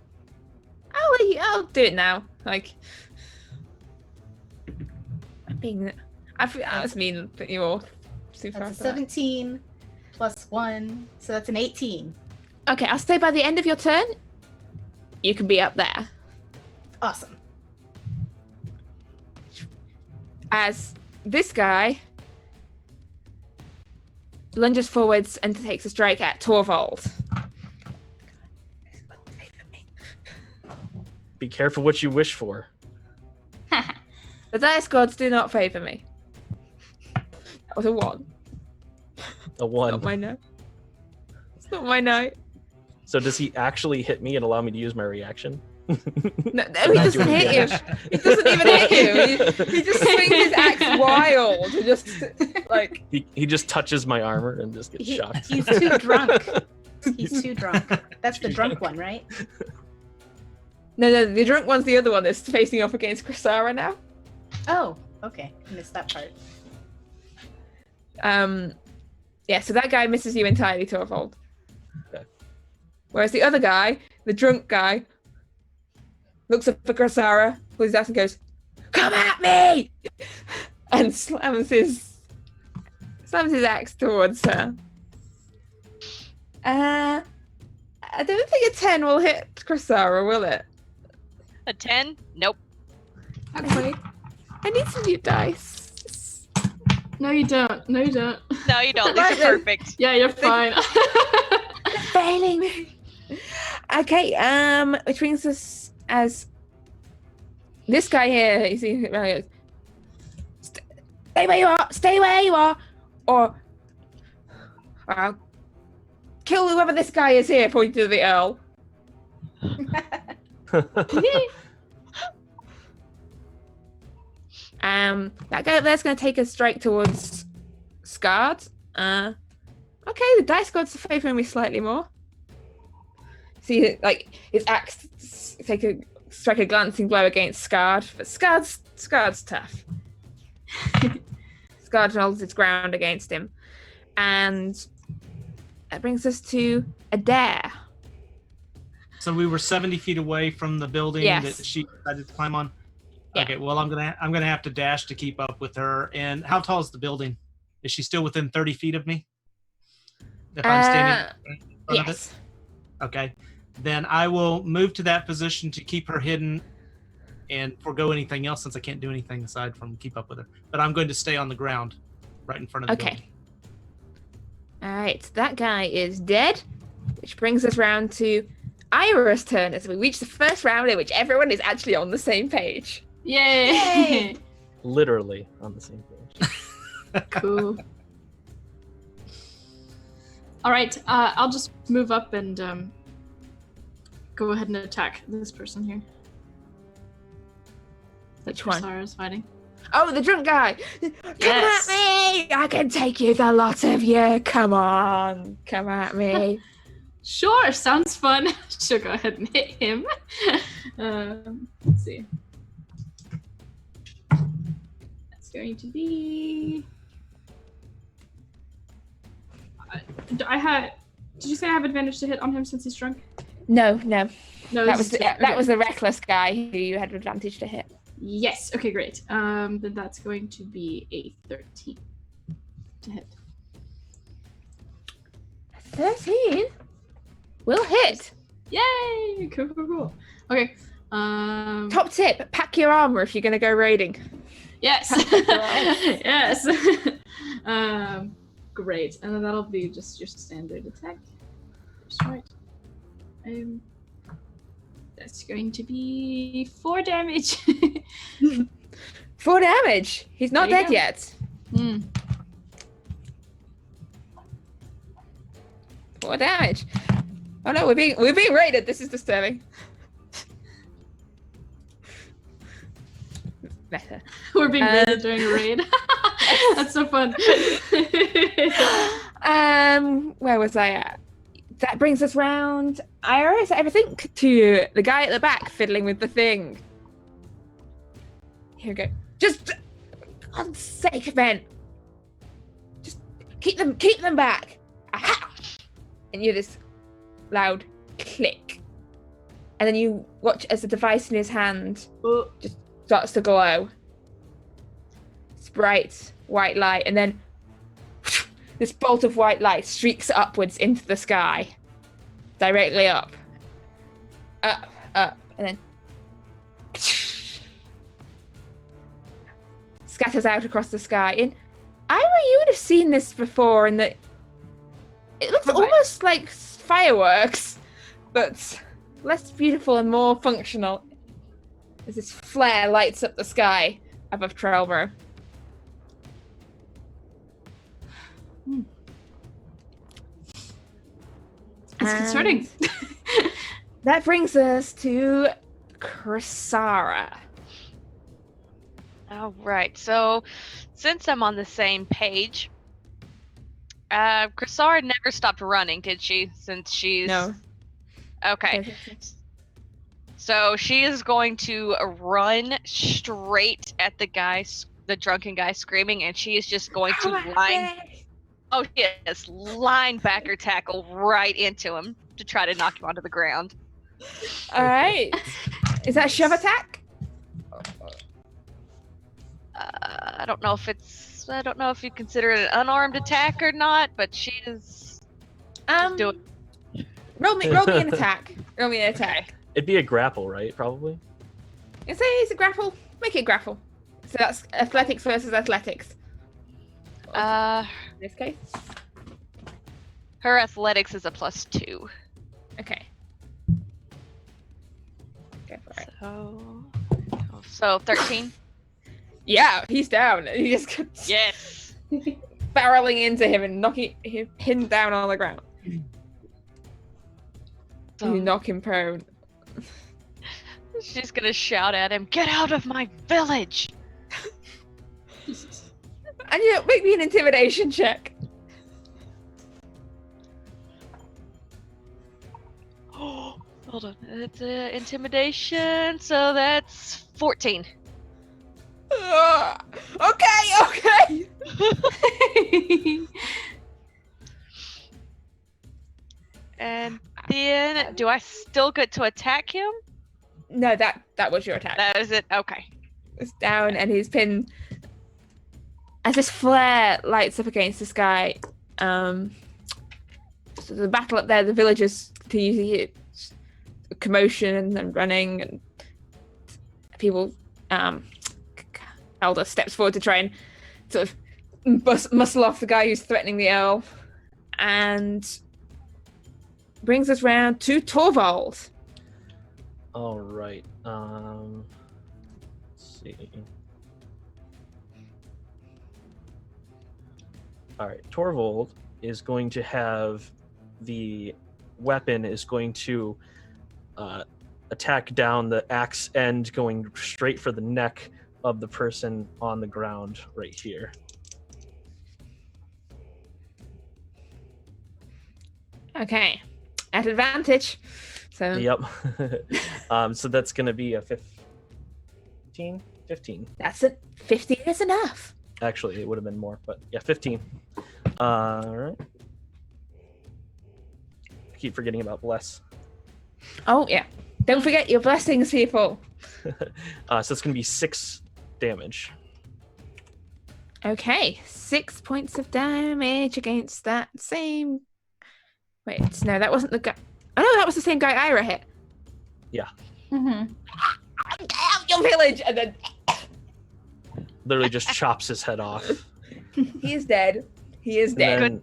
I'll do it now. Like, I was mean that you're super. That's a 17 plus 1, so that's an 18. Okay, I'll say by the end of your turn, you can be up there. Awesome. As this guy lunges forwards and takes a strike at Torvald. Be careful what you wish for. The dice gods do not favor me. That was a 1. A 1. Not my night. It's not my night. So does he actually hit me and allow me to use my reaction? No, he doesn't hit you. He doesn't even hit you. He just swings his axe wild. And just like he just touches my armor and just gets shocked. He's too drunk. He's too drunk. That's the drunk one, right? No, the drunk one's the other one that's facing off against Chrysara now. Oh, okay. I missed that part. Yeah, so that guy misses you entirely, Torvald. Okay. Whereas the other guy, the drunk guy, looks up at Chrysara, pulls his axe and goes, "Come at me!" and slams his axe towards her. I don't think a 10 will hit Chrysara, will it? A 10? Nope. Okay. I need some new dice. No, you don't. No, you don't. No, you don't. These Right are then. perfect. Yeah, you're fine. You're failing me. Okay, which brings us as this guy here. You see, stay where you are. Stay where you are, or I'll kill whoever this guy is here. Pointing to the Earl. That guy there's going to take a strike towards Scarred. Okay, the dice gods are favoring me slightly more. See, like his axe strike a glancing blow against Scarred, but Scarred's tough. Scarred holds its ground against him, and that brings us to Adair. So we were 70 feet away from the building Yes. that she decided to climb on. Yeah. Okay, well I'm gonna have to dash to keep up with her. And how tall is the building? Is she still within 30 feet of me? If I'm standing in front of Yes. it? Okay. Then I will move to that position to keep her hidden and forego anything else since I can't do anything aside from keep up with her. But I'm going to stay on the ground right in front of the building. Okay. All right, that guy is dead, which brings us round to Ira's turn as we reach the first round in which everyone is actually on the same page. Yay! Literally on the same page. Cool. All right, I'll just move up and go ahead and attack this person here. Which one? Sarah's fighting. Oh, the drunk guy! Come Yes. at me! I can take you, the lot of you! Come on! Come at me! Sure, sounds fun. She'll go ahead and hit him. Let's see. That's going to be. Did you say I have advantage to hit on him since he's drunk? No. No, That this was is- that was the reckless guy who you had advantage to hit. Yes. Okay, great. Then that's going to be a 13 to hit. 13 will hit. Yay! Cool. Okay. Top tip: pack your armor if you're going to go raiding. Yes. Yes. Great. And then that'll be just your standard attack. That's right. That's going to be 4 damage. 4 damage. He's not There you dead go. yet. 4 damage. Oh no, we're being raided. This is disturbing. Better. We're being raided during a raid. That's so fun. Where was I at? That brings us round. Ira, is that everything? To the guy at the back fiddling with the thing. Here we go. Just, for God's sake, man. Just keep them back. Aha! And you hear this loud click. And then you watch as the device in his hand just starts to glow. It's bright white light, and then this bolt of white light streaks upwards into the sky. Directly up. Up, and then scatters out across the sky. And Ira, you would have seen this before in that it looks almost like fireworks, but less beautiful and more functional. As this flare lights up the sky above Trellbro. It's concerning. That brings us to Chrysara. All right. So, since I'm on the same page, Chrysara never stopped running, did she? Since she's No. Okay. So she is going to run straight at the drunken guy screaming, and she is just going to linebacker tackle right into him to try to knock him onto the ground. All right. Is that a shove attack? I don't know if you consider it an unarmed attack or not, but she is. Do it. Roll me an attack. Roll me an attack. It'd be a grapple, right? Probably. Say it's a grapple. Make it grapple. So that's athletics versus athletics. In this case. Her athletics is a +2. Okay. Go for it. So 13. Yeah, he's down. He just Yes. barreling into him and knocking him pinned down on the ground. You knock him prone. She's gonna shout at him, "Get out of my village!" And make me an intimidation check. Hold on, it's intimidation, so that's 14. Okay. And then, do I still get to attack him? No, that was your attack. That is it. Okay. It's down and he's pinned. As this flare lights up against the sky, so the battle up there, the villagers continue to hear commotion and running, and people. Elder steps forward to try and sort of muscle off the guy who's threatening the Earl, and brings us round to Torvald. All right. Let's see. All right. Torvald is going to have the weapon is going to attack down the axe end, going straight for the neck of the person on the ground right here. Okay, at advantage. So Yep. So that's going to be a 15. That's it. 15 is enough. Actually, it would have been more, but yeah, 15. All right. I keep forgetting about bless. Oh yeah, don't forget your blessings, people. So it's going to be 6 damage. Okay, 6 points of damage against that same. Wait, no, that wasn't the guy. Oh no, that was the same guy Ira hit. Mm-hmm. Get out your village, and then Literally just chops his head off. he is dead. He is And dead. then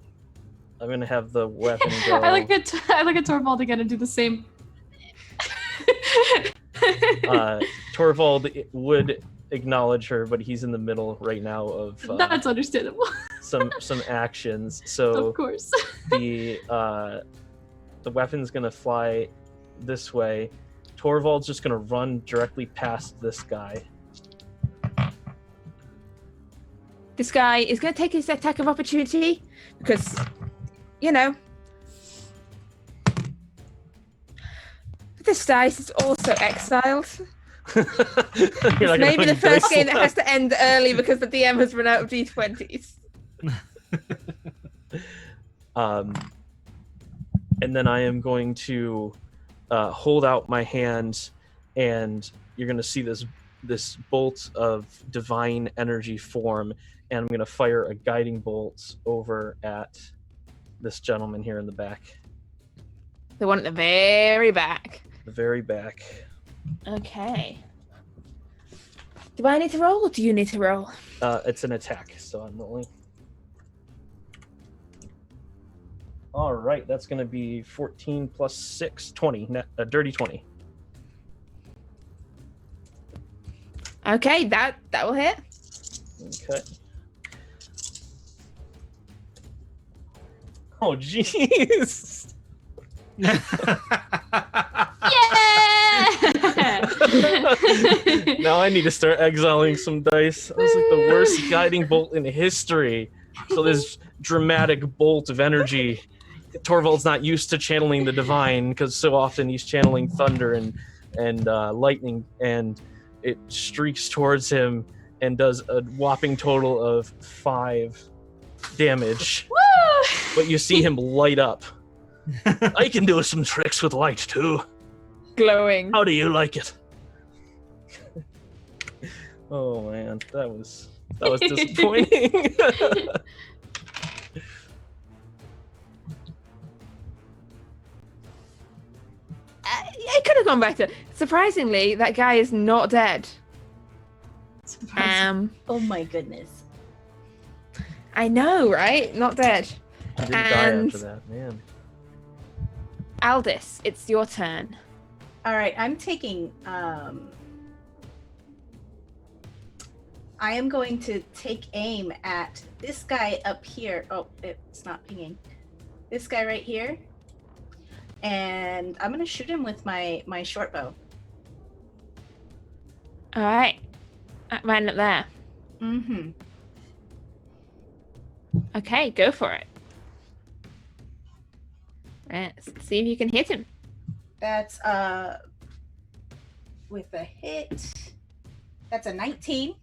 I'm going to have the weapon go. I like it. I like it. Torvald again and do the same. Torvald would acknowledge her, but he's in the middle right now of That's understandable. some actions. So Of course. the weapon's gonna fly this way. Torvald's just gonna run directly past this guy. This guy is going to take his attack of opportunity because, you know, this dice is also exiled. You're not gonna Maybe put the first dice game that has left. to end early because the DM has run out of d20s. And then I am going to hold out my hand, and you're going to see this bolt of divine energy form, and I'm going to fire a guiding bolt over at this gentleman here in the back, The one at the very back. the very back. Okay. Do I need to roll or do you need to roll? It's an attack, so I'm rolling. All right, that's going to be 14 plus 6, 20, a dirty 20. Okay, that will hit. Okay. Oh, jeez. Yeah. Now I need to start exiling some dice. That was like the worst guiding bolt in history. So this dramatic bolt of energy. Torvald's not used to channeling the divine because so often he's channeling thunder and lightning, and it streaks towards him and does a whopping total of 5 damage. Woo! But you see him light up. I can do some tricks with light too. Glowing. How do you like it? Oh man, that was disappointing. I could have gone better. Surprisingly, that guy is not dead. Oh my goodness. I know, right? Not dead. He didn't die And- after that, man. Aldous, it's your turn. All right, I'm taking. I am going to take aim at this guy up here. Oh, it's not pinging. This guy right here, and I'm gonna shoot him with my short bow. All right. Right up there. Mm-hmm. Okay, go for it. Let's see if you can hit him. That's with a hit. That's a 19.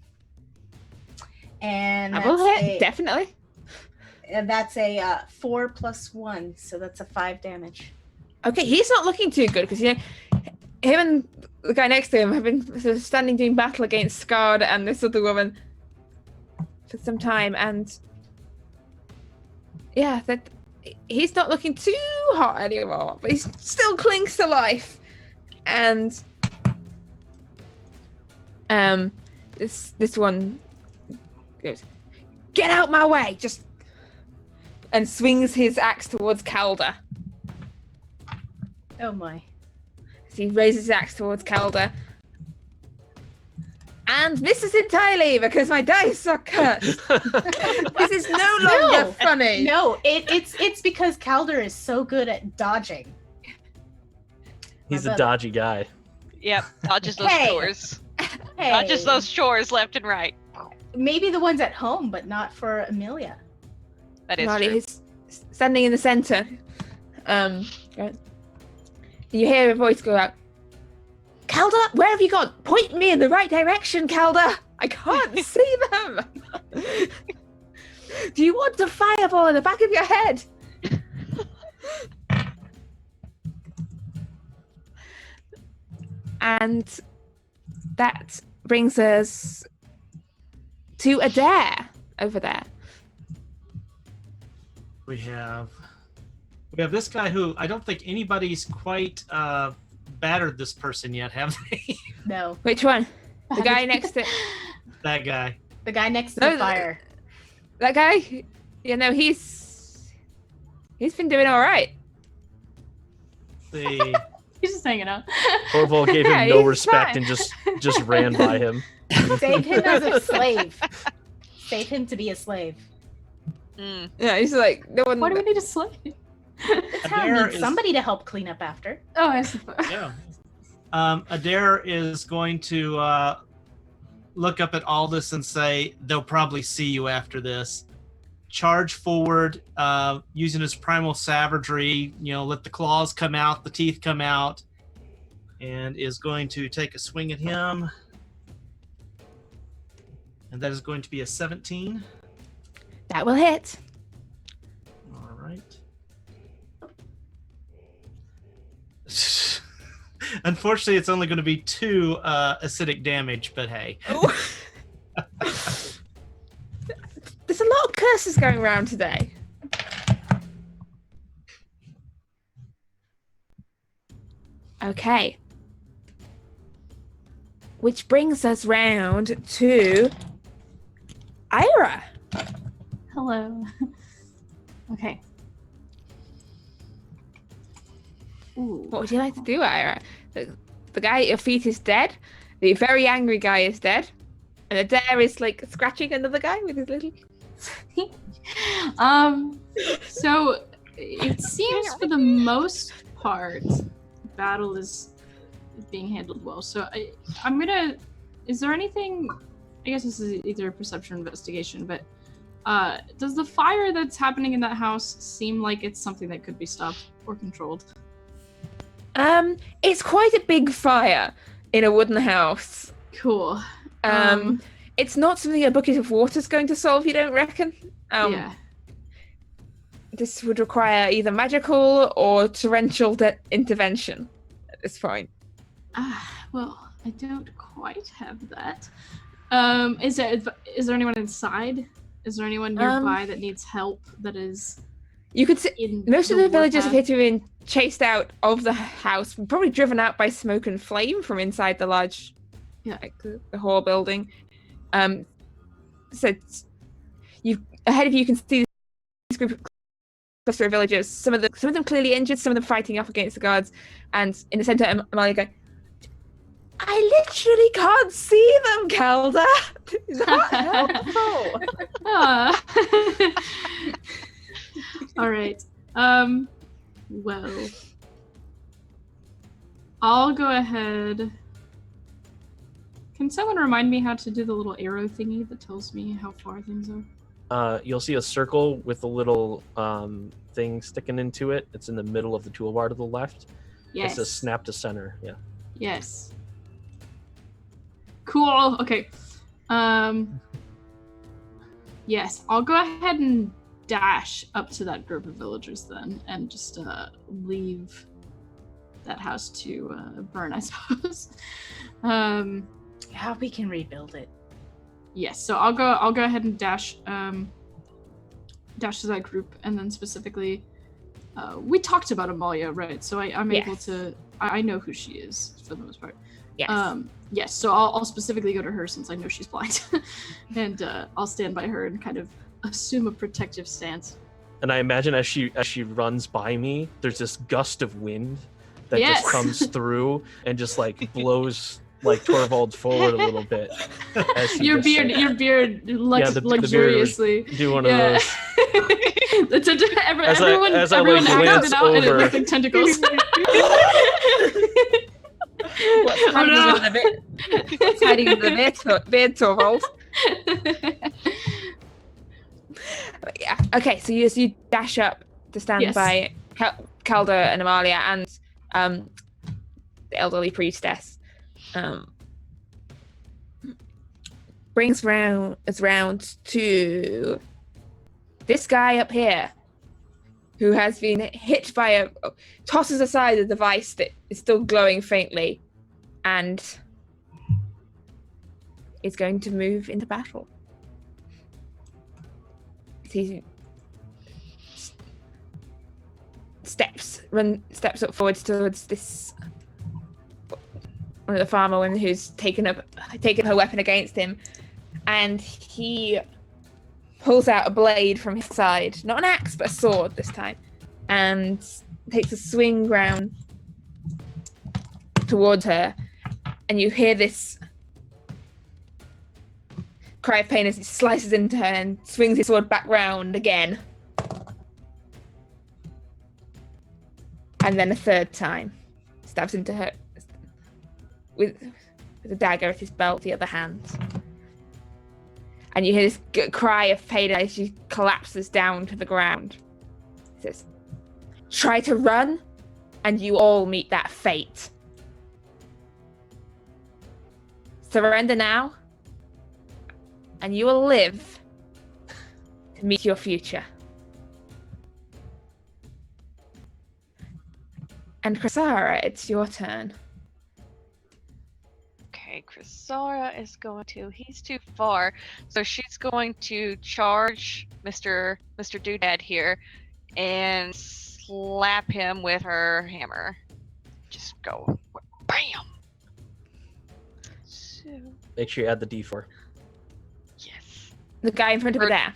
And I will that's hit, definitely. and that's a 4 plus 1, so that's a 5 damage. Okay, he's not looking too good because, you know, him and the guy next to him have been sort of standing doing battle against Scarred and this other woman for some time, and yeah, that he's not looking too hot anymore, but he still clings to life. And this one goes, "Get out my way!" Just and swings his axe towards Calder. Oh my. So he raises his axe towards Calder. And misses entirely because my dice are cursed. This is no longer funny. No, it's because Calder is so good at dodging. He's My a dodgy guy. Yep, dodges those Hey. chores. Hey, Dodges those chores left and right. maybe the ones at home, but not for Emilia. That is Right, true. he's standing in the center. Right. You hear a voice go out. Calder, where have you gone? Point me in the right direction, Calder. I can't see them. Do you want a fireball in the back of your head? And that brings us to Adair over there. We have this guy who I don't think anybody's quite battered this person yet, have they? No, Which one? The guy next to That guy. the guy next to No, the fire. that guy. You know, he's been doing all right. The He's just hanging out. Torvald gave Yeah, him no he's respect fine. and just ran by him. Save him as a slave. Save him to be a slave. Mm. Yeah, he's like no one. Why do we need a slave? The town Adair needs is- somebody to help clean up after. Oh, I suppose. Yeah. Adair is going to look up at Aldous and say, they'll probably see you after this. Charge forward, using his primal savagery, let the claws come out, the teeth come out, and is going to take a swing at him. And that is going to be a 17. That will hit. All right. Unfortunately, it's only going to be 2 acidic damage, but hey. There's a lot of curses going around today. Okay. Which brings us round to Ira. Hello. Okay. Ooh. What would you like to do, Ira? The guy at your feet is dead. The very angry guy is dead. And Adair is like scratching another guy with his little. So it seems for the most part, battle is being handled well. So I'm gonna. Is there anything? I guess this is either a perception or investigation, but does the fire that's happening in that house seem like it's something that could be stopped or controlled? It's quite a big fire in a wooden house. Cool. It's not something a bucket of water is going to solve, you don't reckon? Yeah. This would require either magical or torrential intervention at this point. Well, I don't quite have that. Is there anyone inside? Is there anyone nearby that needs help that is You could see in most of the villagers warpath? appear to have been chased out of the house, probably driven out by smoke and flame from inside the large, like the hall building. So ahead of you can see this group of cluster of villagers. Some of them clearly injured, some of them fighting off against the guards, and in the center, Emalia going, "I literally can't see them, Calder. Is that helpful?" All right. Well, I'll go ahead. Can someone remind me how to do the little arrow thingy that tells me how far things are? You'll see a circle with a little thing sticking into it. It's in the middle of the toolbar to the left. Yes. It says snap to center. Yeah. Yes. Cool. Okay. Yes, I'll go ahead and dash up to that group of villagers then, and just leave that house to burn, I suppose. Yeah, we can rebuild it. Yes, so I'll go ahead and dash to that group, and then specifically, we talked about Emalia, right? So I'm able to. I know who she is for the most part. Yes. Yes. So I'll specifically go to her since I know she's blind, and I'll stand by her and kind of assume a protective stance. And I imagine as she runs by me, there's this gust of wind that Yes. just comes through and just like blows like Torvald forward a little bit. As she Your just, beard, like, your beard, the beard would luxuriously. do one of those. Everyone as I, everyone like, acted glance it out, and it over. looked like tentacles. What's hiding under the bit? What's hiding under the beard, Torvald? Yeah. Okay. So you dash up to stand Yes. by Calder and Emalia and the elderly priestess. Brings us round to this guy up here, who has been hit by tosses aside a device that is still glowing faintly, and is going to move into battle. He steps up forwards towards this one of the farmer women who's taken her weapon against him, and he pulls out a blade from his side, not an axe but a sword this time, and takes a swing round towards her, and you hear this cry of pain as he slices into her and swings his sword back round again. And then a third time. Stabs into her with a dagger at his belt, the other hand. And you hear this cry of pain as she collapses down to the ground. He says, "Try to run, and you all meet that fate. Surrender now, and you will live to meet your future." And Chrysara, it's your turn. Okay, Chrysara is going to. He's too far, so she's going to charge Mr. Doodad here and slap him with her hammer. Just go, bam. So, Make sure you add the D4. yes. The guy in front of her there,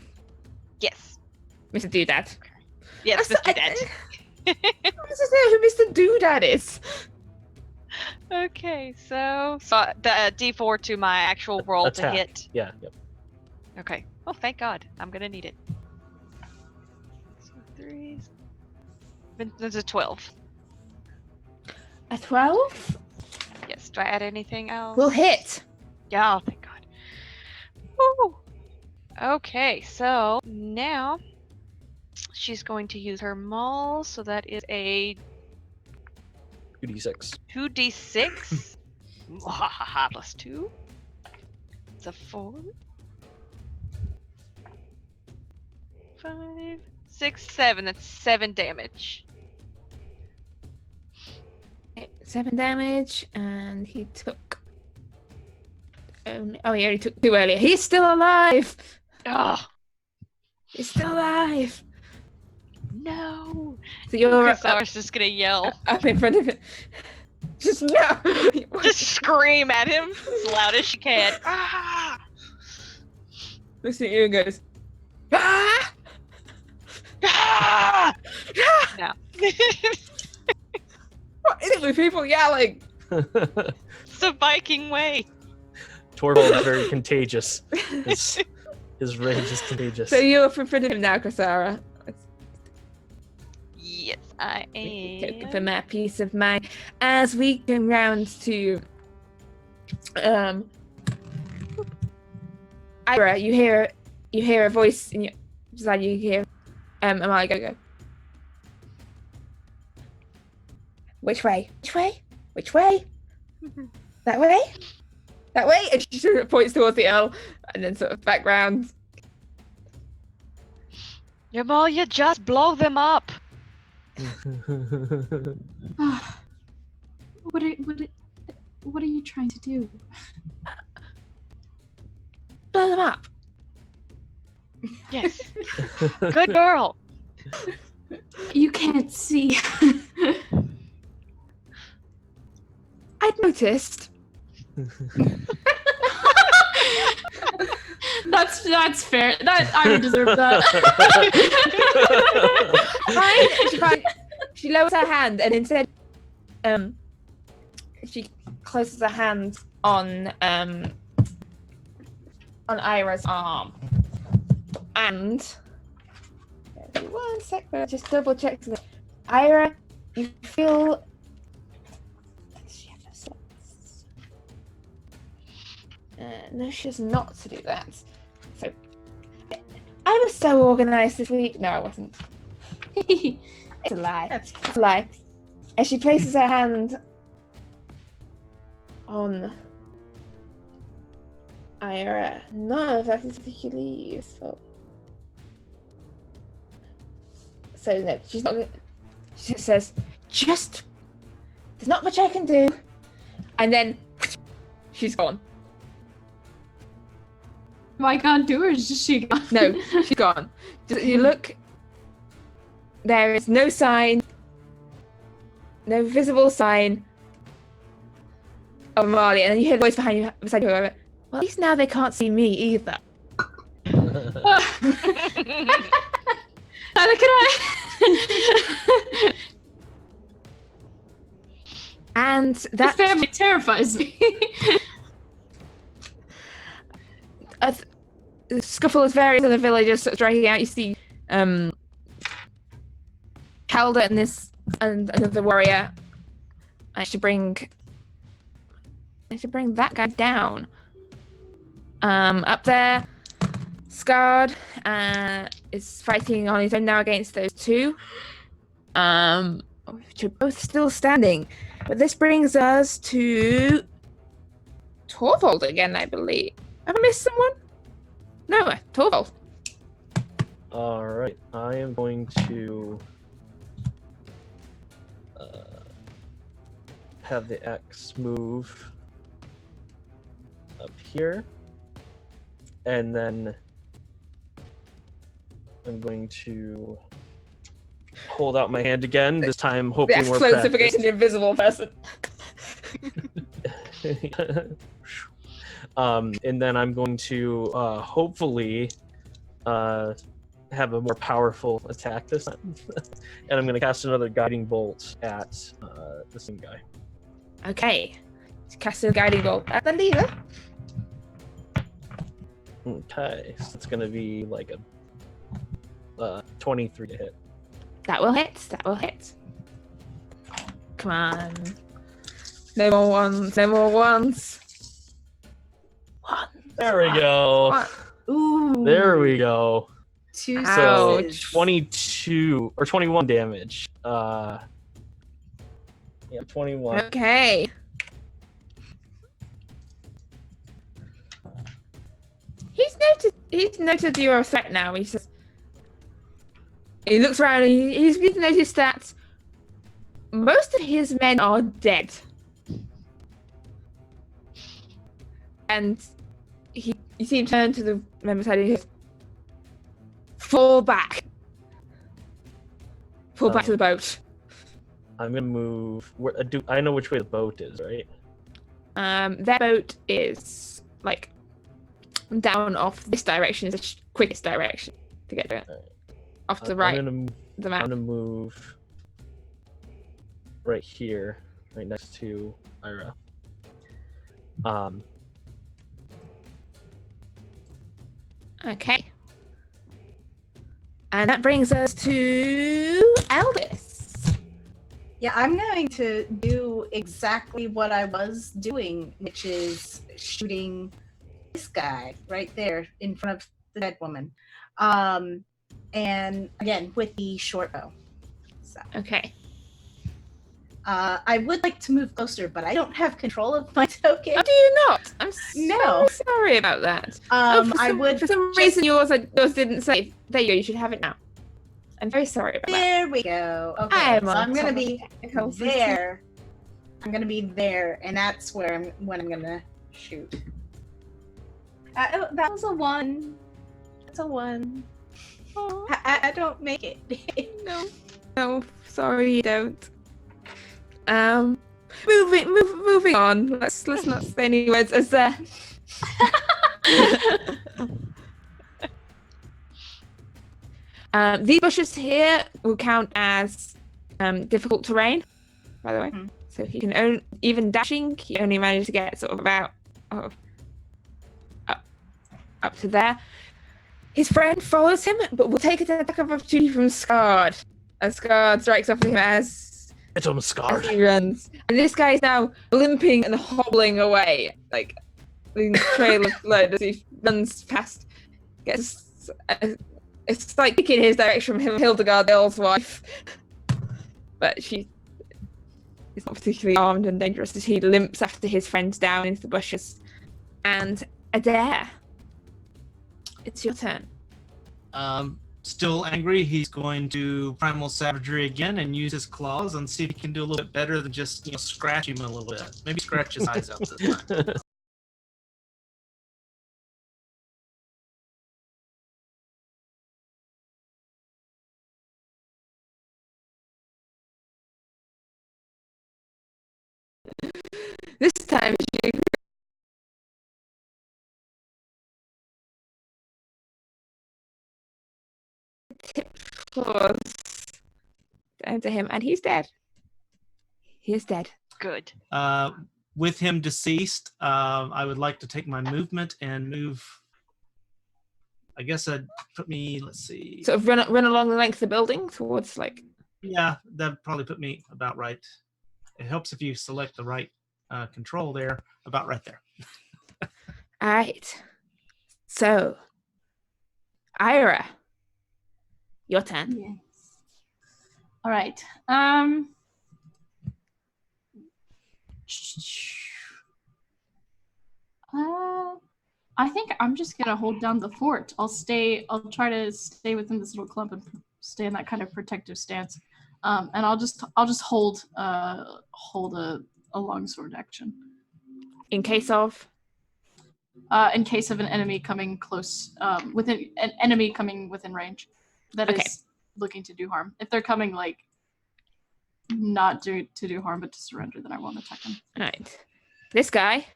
Yes. Mr. Doodad. Yes, Mr. Doodad. I was just saying who Mr. Doodad is. Okay, so the D4 to my actual roll Attack. to hit. Yeah, yep. Okay. Oh, thank God. I'm gonna need it. So 3. There's a 12. A 12 Yes. Do I add anything else? will hit. Yeah. Oh, thank God. Woo. Okay. So now she's going to use her maul. So that is a 2d6. 2d6. Mwahaha, plus 2. It's a 4. 5, 6, 7. That's 7 damage. 7 damage, and he took. Oh, he only took 2 earlier. He's still alive. Oh He's still alive. no! So you're Chrysara's just gonna yell. up in front of him. Just no. Just scream at him as loud as she can. Ah! Looks at you and goes, "Ah! Ah! Ah!" No. What is it with people yelling? It's the Viking way. Torvald is very contagious. His rage is contagious. So you're up in front of him now, Chrysara. Yes, I Took am. for my peace of mind. As we go round to Ira, you hear a voice in your side. You hear Emalia go. Which way? Which way? Which way? That way? That way? And she sort of points towards the L, and then sort of back round. Emalia, just blow them up. What are you trying to do? Blow them up. Yes. Good girl. You can't see. I'd noticed. That's fair. That I would deserve that. Fine. She lowers her hand, and instead, she closes her hand on Ira's arm, and one sec, but just double check something. Ira, you feel. Does she have no slots? No, she does not to do that. So, I was so organised this week. No, I wasn't. It's a lie. That's It's a lie. As she places her hand on Ira, none of that is particularly useful. So no, she's not. She just says, "Just there's not much I can do," and then she's gone. I can't do her. Is she gone? No, she's gone. You look. There is no sign, no visible sign of Emalia, and then you hear the voice behind you, beside you. Well, at least now they can't see me either. Neither can I. And This that family terrifies me. the scuffle is various other villagers sort of dragging out. You see, Calder and another warrior. I should bring that guy down. Up there, Scarred is fighting on his own now against those two. Which are both still standing. But this brings us to Torvald again, I believe. Have I missed someone? No, Torvald. All right, I am going to have the X move up here, and then I'm going to hold out my hand again. This time, The hoping X we're floats up against practiced. an invisible person. And then I'm going to hopefully have a more powerful attack this time. And I'm going to cast another guiding bolt at the same guy. Okay. Cast a guiding bolt at the leader. Okay, so it's going to be like a 23 to hit. That will hit. That will hit. Come on. No more ones. No more ones. One. There we go. One. Ooh. There we go. 2 So sixes. 22 or 21 damage. Yeah, 21. Okay. He's noted you're a threat now. He says. He looks around and he's noticed that most of his men are dead. And you see him turn to the member side and he goes, fall back. Fall back to the boat. I'm gonna move. I know which way the boat is, right? Their boat is like down off this direction is the quickest direction to get to it. Alright. Off to the right, I'm the map. gonna move right here, right next to Ira. Okay. And that brings us to Elvis. Yeah, I'm going to do exactly what I was doing, which is shooting this guy right there in front of the dead woman. And again, with the short bow. So, Okay. I would like to move closer, but I don't have control of my token. Oh, do you not? I'm No. so sorry about that. For some just- reason yours didn't save. There you go. You should have it now. I'm very sorry about that. There we go. Okay, I'm so on I'm gonna top of be technicals. there. I'm gonna be there, and that's where I'm gonna shoot. That was a 1. That's a 1. Oh, I don't make it. no, sorry, you don't. Moving on. Let's not say any words. As these bushes here will count as difficult terrain, by the way. Mhm. So he can even dashing, he only managed to get sort of about up to there. His friend follows him, but will take an attack of opportunity from Scarred. And Scarred strikes off at him as It's almost scarred. he runs. And this guy is now limping and hobbling away, like leaving a trail of blood as he runs past. Gets a slight kick in his direction from Hildegard, the Earl's wife. But she is not particularly armed and dangerous as he limps after his friends down into the bushes. And Adair, it's your turn. Still angry, he's going to primal savagery again and use his claws and see if he can do a little bit better than just scratch him a little bit. Maybe scratch his eyes out this time. This time she tipped claws down to him, and he's dead. He is dead. Good. With him deceased, I would like to take my movement and move. I guess I'd put me. Let's see. Sort of run along the length of the building towards like. Yeah, that'd probably put me about right. It helps if you select the right control there, about right there. All right. So, Ira, your turn. Yes. All right. I think I'm just gonna hold down the fort. I'll try to stay within this little clump and stay in that kind of protective stance. And I'll just hold a longsword action. In case of an enemy coming close, within an enemy coming within range, that is looking to do harm. If they're coming like not to do harm but to surrender, then I won't attack them. all right. This guy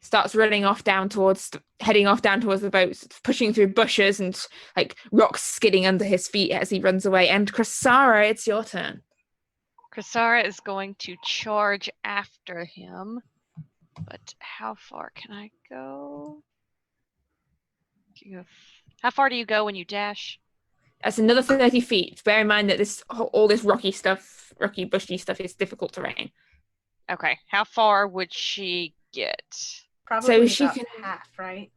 starts heading off down towards the boat, pushing through bushes and like rocks skidding under his feet as he runs away. And Krasara, it's your turn. Krasara is going to charge after him, but how far can I go? How far do you go when you dash? That's another 30 feet. Bear in mind that all this rocky, bushy stuff is difficult terrain. Okay, how far would she get? Probably she about can- half, right?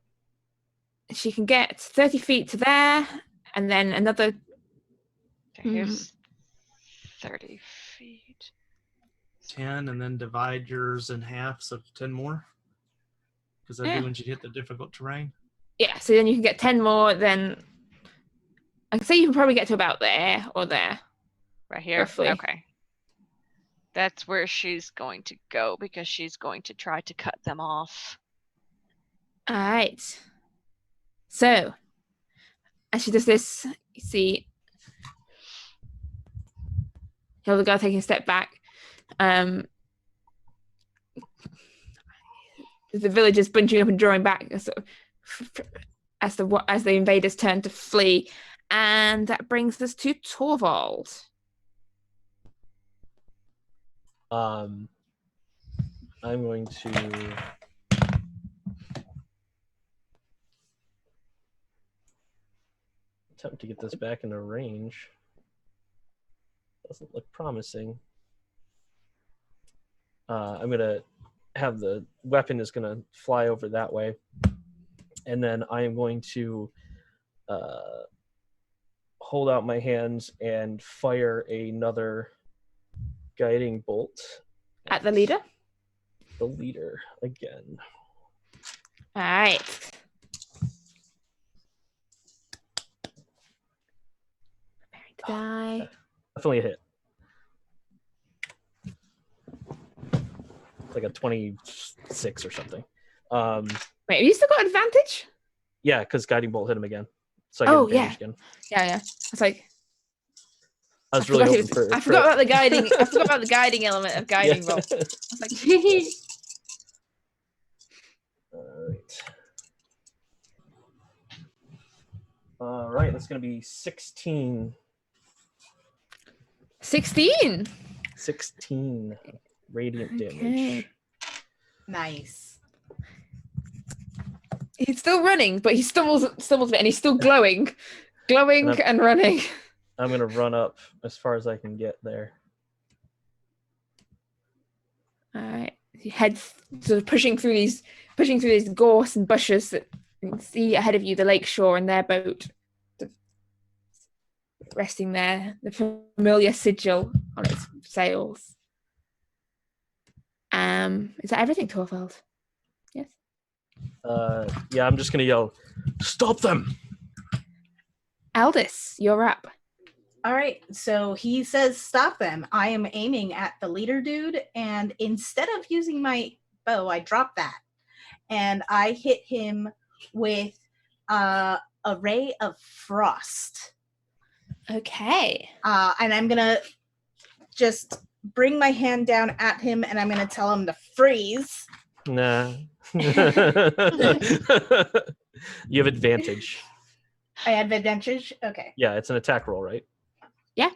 She can get 30 feet to there, and then another. Okay, here's 30 feet. 10, and then divide yours in half, so 10 more. Because that'd be when you hit the difficult terrain. Yeah, so then you can get 10 more. Then I'd say you can probably get to about there or there. Right here? Roughly. Okay. That's where she's going to go because she's going to try to cut them off. All right. So, as she does this, you see Hildegard taking a step back. The villagers bunching up and drawing back as the invaders turn to flee, and that brings us to Torvald. I'm going to attempt to get this back into range. Doesn't look promising. I'm gonna have the weapon is gonna fly over that way, and then I am going to hold out my hands and fire another guiding bolt At the leader? The leader again. All right. Preparing to die. Definitely a hit. It's like a 26 or something. Wait, have you still got advantage? Yeah, because guiding bolt hit him again. So I get advantage again. Yeah. It's like I was really hoping for. I forgot about the guiding. I forgot about the guiding element of guiding bolt. I was like, All right, that's going to be 16. 16. 16 radiant damage. Okay. Nice. He's still running, but he stumbles a bit, and he's still glowing and running. I'm going to run up as far as I can get there. All right. He heads sort of pushing through these gorse and bushes that you can see ahead of you, the lake shore and their boat resting there, the familiar sigil on its sails. Is that everything, Torvald? Yes. Yeah, I'm just gonna yell, "Stop them!" Aldous, you're up. All right, so he says stop them. I am aiming at the leader dude, and instead of using my bow, I drop that. And I hit him with a ray of frost. Okay. And I'm gonna just bring my hand down at him, and I'm going to tell him to freeze. Nah. You have advantage. I have advantage? Okay. Yeah, it's an attack roll, right? Yeah.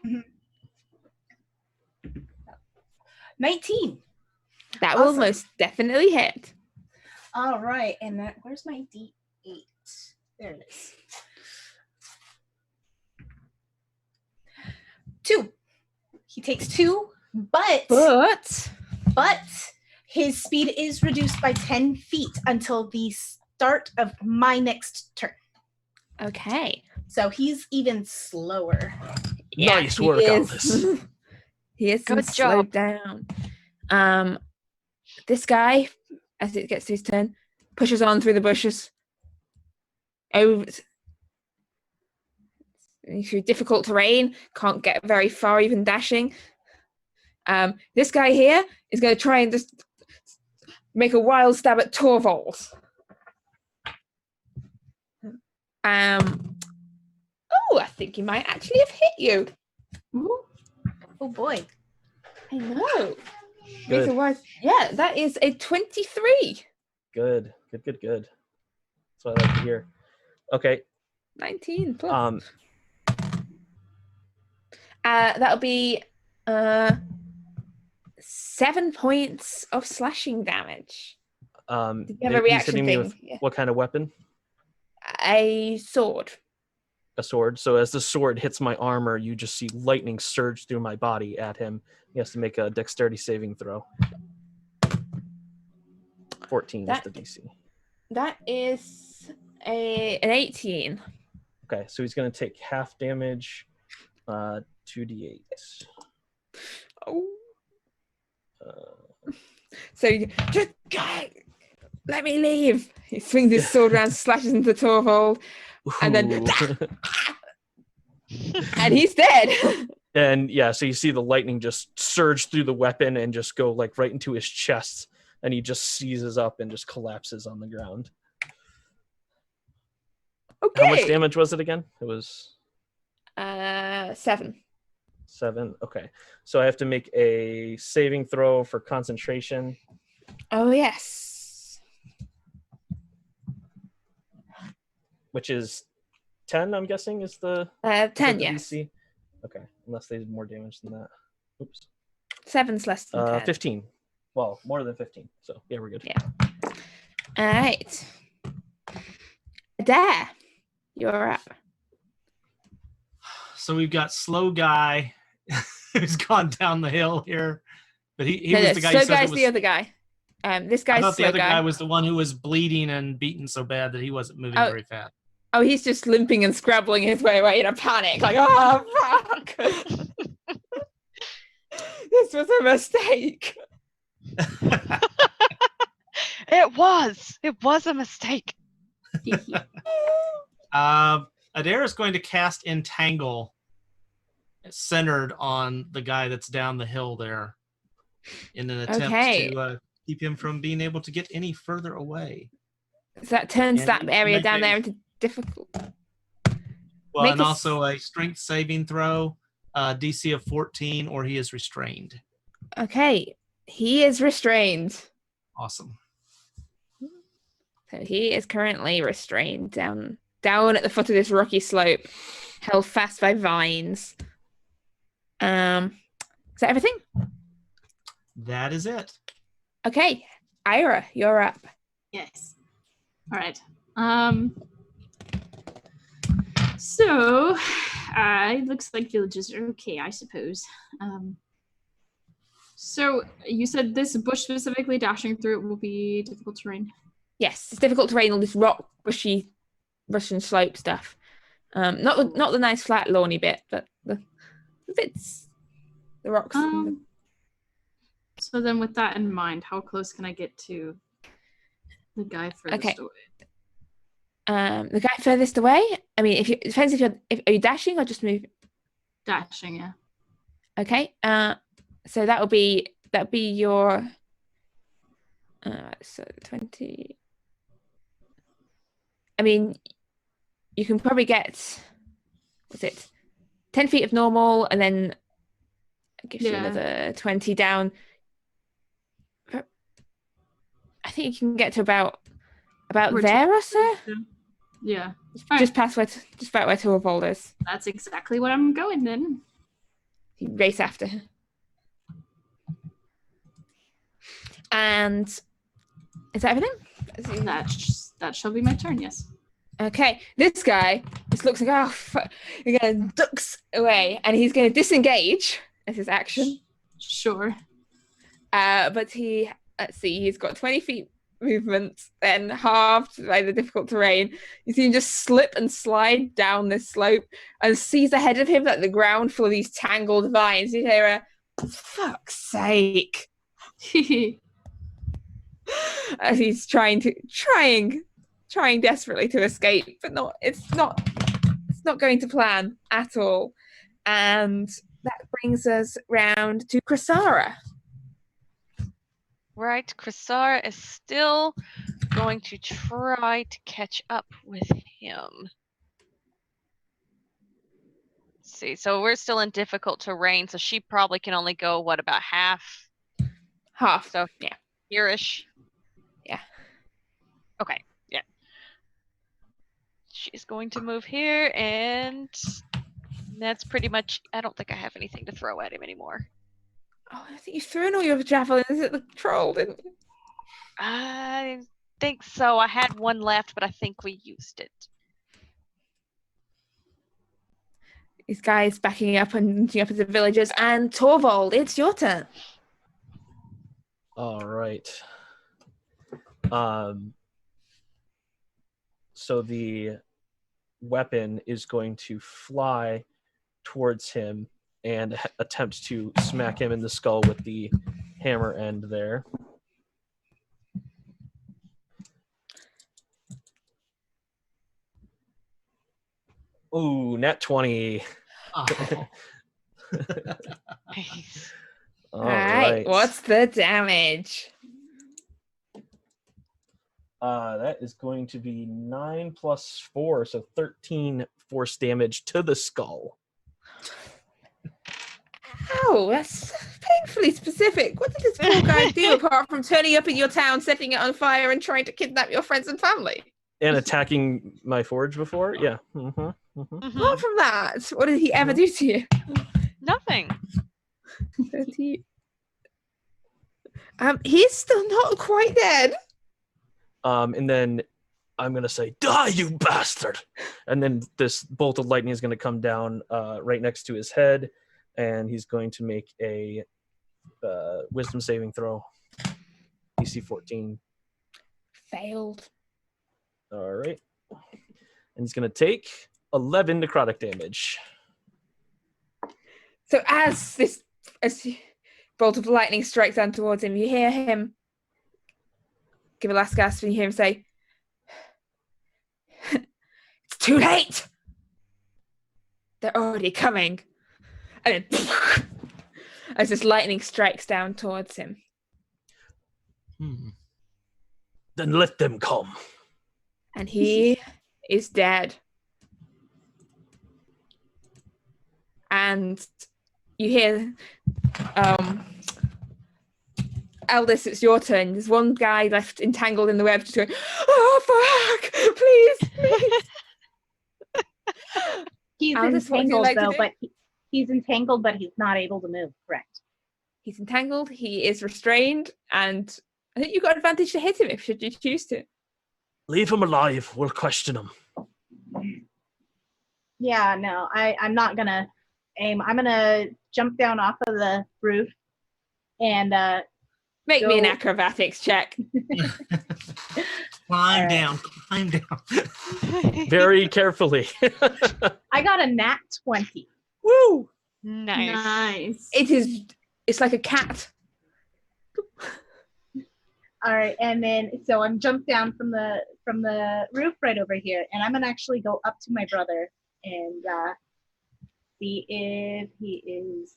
19. That will Awesome. most definitely hit. All right, and that, where's my D8? There it is. 2. He takes 2, but his speed is reduced by 10 feet until the start of my next turn. Okay. So he's even slower. Nice work, Alice. He is Good slowed job. down. This guy, as it gets to his turn, pushes on through the bushes. Over through difficult terrain, can't get very far, even dashing. This guy here is going to try and just make a wild stab at Torvald. Oh, I think he might actually have hit you. Ooh. Oh boy. I know. Good. Yeah, that is a 23. Good. That's what I like to hear. Okay. 19 plus. That'll be 7 points of slashing damage. Did you have a he's reaction hitting me thing? with Yeah. what kind of weapon? A sword. A sword. So as the sword hits my armor, you just see lightning surge through my body at him. He has to make a dexterity saving throw. 14 is the DC. That is an 18. Okay, so he's going to take half damage, 2d8. Oh. So you just let me leave. He swings his sword around, slashes into Torvald, and then and he's dead. And yeah, so you see the lightning just surge through the weapon and just go like right into his chest, and he just seizes up and just collapses on the ground. Okay. How much damage was it again? It was 7. 7. Okay, so I have to make a saving throw for concentration. Oh yes. Which is 10, I'm guessing, is the 10, the yes. DC? Okay, unless they did more damage than that. Oops. 7's less than 10. 15. Well, more than 15. So yeah, we're good. Yeah. All right. There. You're up. So we've got slow guy who's gone down the hill here, but he No, was the guy. Slow who said guy's it was, the other guy. This I guy's thought the slow other guy. guy was the one who was bleeding and beaten so bad that he wasn't moving very fast. Oh, he's just limping and scrabbling his way away in a panic, like, oh, fuck! This was a mistake. It was a mistake. Adair is going to cast Entangle, centered on the guy that's down the hill there, in an attempt to keep him from being able to get any further away. So that turns And that area down make there into difficult. Well, and also a strength saving throw, DC of 14, or he is restrained. Okay, he is restrained. Awesome. So he is currently restrained down at the foot of this rocky slope, held fast by vines. Is that everything? That is it. Okay, Ira, you're up. Yes. All right. So, it looks like villages are okay, I suppose. So you said this bush specifically, dashing through it will be difficult terrain. Yes, it's difficult terrain, all this rock, bushy, Russian slope stuff. Not the nice flat lawny bit, but the bits, the rocks. So then, with that in mind, how close can I get to the guy furthest away? The guy furthest away. I mean, it depends if are you dashing or just moving? Dashing, yeah. Okay. So that'll be your. So 20. I mean, you can probably get, what's it, 10 feet of normal, and then gives you another 20 down. I think you can get to about there or so. Yeah. Just past just about where Torvald is. That's exactly what I'm going then. You race after her. And is that everything? That shall be my turn, yes. Okay, this guy just looks like, oh, fuck. He's going to ducks away, and he's going to disengage as his action. Sure. But let's see, he's got 20 feet movement, then halved by the difficult terrain. You see him just slip and slide down this slope and sees ahead of him like the ground full of these tangled vines. You hear a, fuck's sake. As he's trying desperately to escape, but it's not going to plan at all. And that brings us round to Chrysara. Right, Chrysara is still going to try to catch up with him. Let's see, so we're still in difficult terrain, so she probably can only go, what, about half? Half. So, yeah. Here-ish. Yeah. Okay, yeah. She's going to move here, and that's pretty much... I don't think I have anything to throw at him anymore. Oh, I think you've thrown all your javelins at the troll, didn't you? I think so. I had one left, but I think we used it. These guys backing up and looking up at the villagers. And Torvald, it's your turn. All right. So the weapon is going to fly towards him and attempt to smack him in the skull with the hammer end there. Ooh, nat 20. Oh. Nice. All right, what's the damage? That is going to be 9 plus 4, so 13 force damage to the skull. Ow, that's painfully specific. What did this poor guy do apart from turning up in your town, setting it on fire, and trying to kidnap your friends and family? And attacking my forge before? Yeah. Apart from that, what did he ever do to you? Nothing. He's still not quite dead. And then I'm going to say, die, you bastard! And then this bolt of lightning is going to come down right next to his head, and he's going to make a wisdom saving throw. DC 14. Failed. All right. And he's going to take 11 necrotic damage. So as bolt of lightning strikes down towards him, you hear him give a last gasp, and you hear him say, "It's too late! They're already coming." And then as this lightning strikes down towards him. Then let them come. And he is dead. And you hear, Aldous, it's your turn. There's one guy left entangled in the web just going, "Oh, fuck! Please!" He's Aldous, what would you entangled, like to though, do? but he's entangled, but he's not able to move, correct? He's entangled, he is restrained, and I think you've got advantage to hit him if should you choose to. Leave him alive. We'll question him. Yeah, no, I'm not gonna aim. I'm gonna jump down off of the roof and Make me an acrobatics check. Climb down. Very carefully. I got a nat 20. Woo! Nice. It's like a cat. All right, and then so I'm jumped down from the roof right over here, and I'm gonna actually go up to my brother and see if he is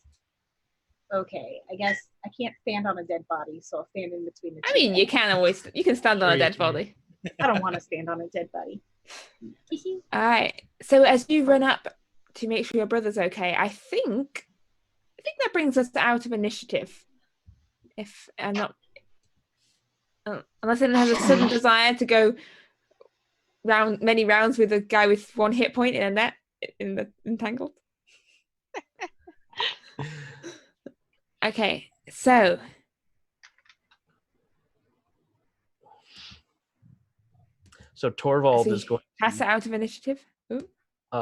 okay. I guess I can't stand on a dead body, so I'll stand in between the two. I mean, you can stand on a dead body. I don't want to stand on a dead body. All right. So as you run up to make sure your brother's okay, I think think that brings us out of initiative. If I'm not, unless it has a sudden desire to go many rounds with a guy with 1 hit point in a net in the entangled. Okay, so Torvald is going to pass it out of initiative. Ooh.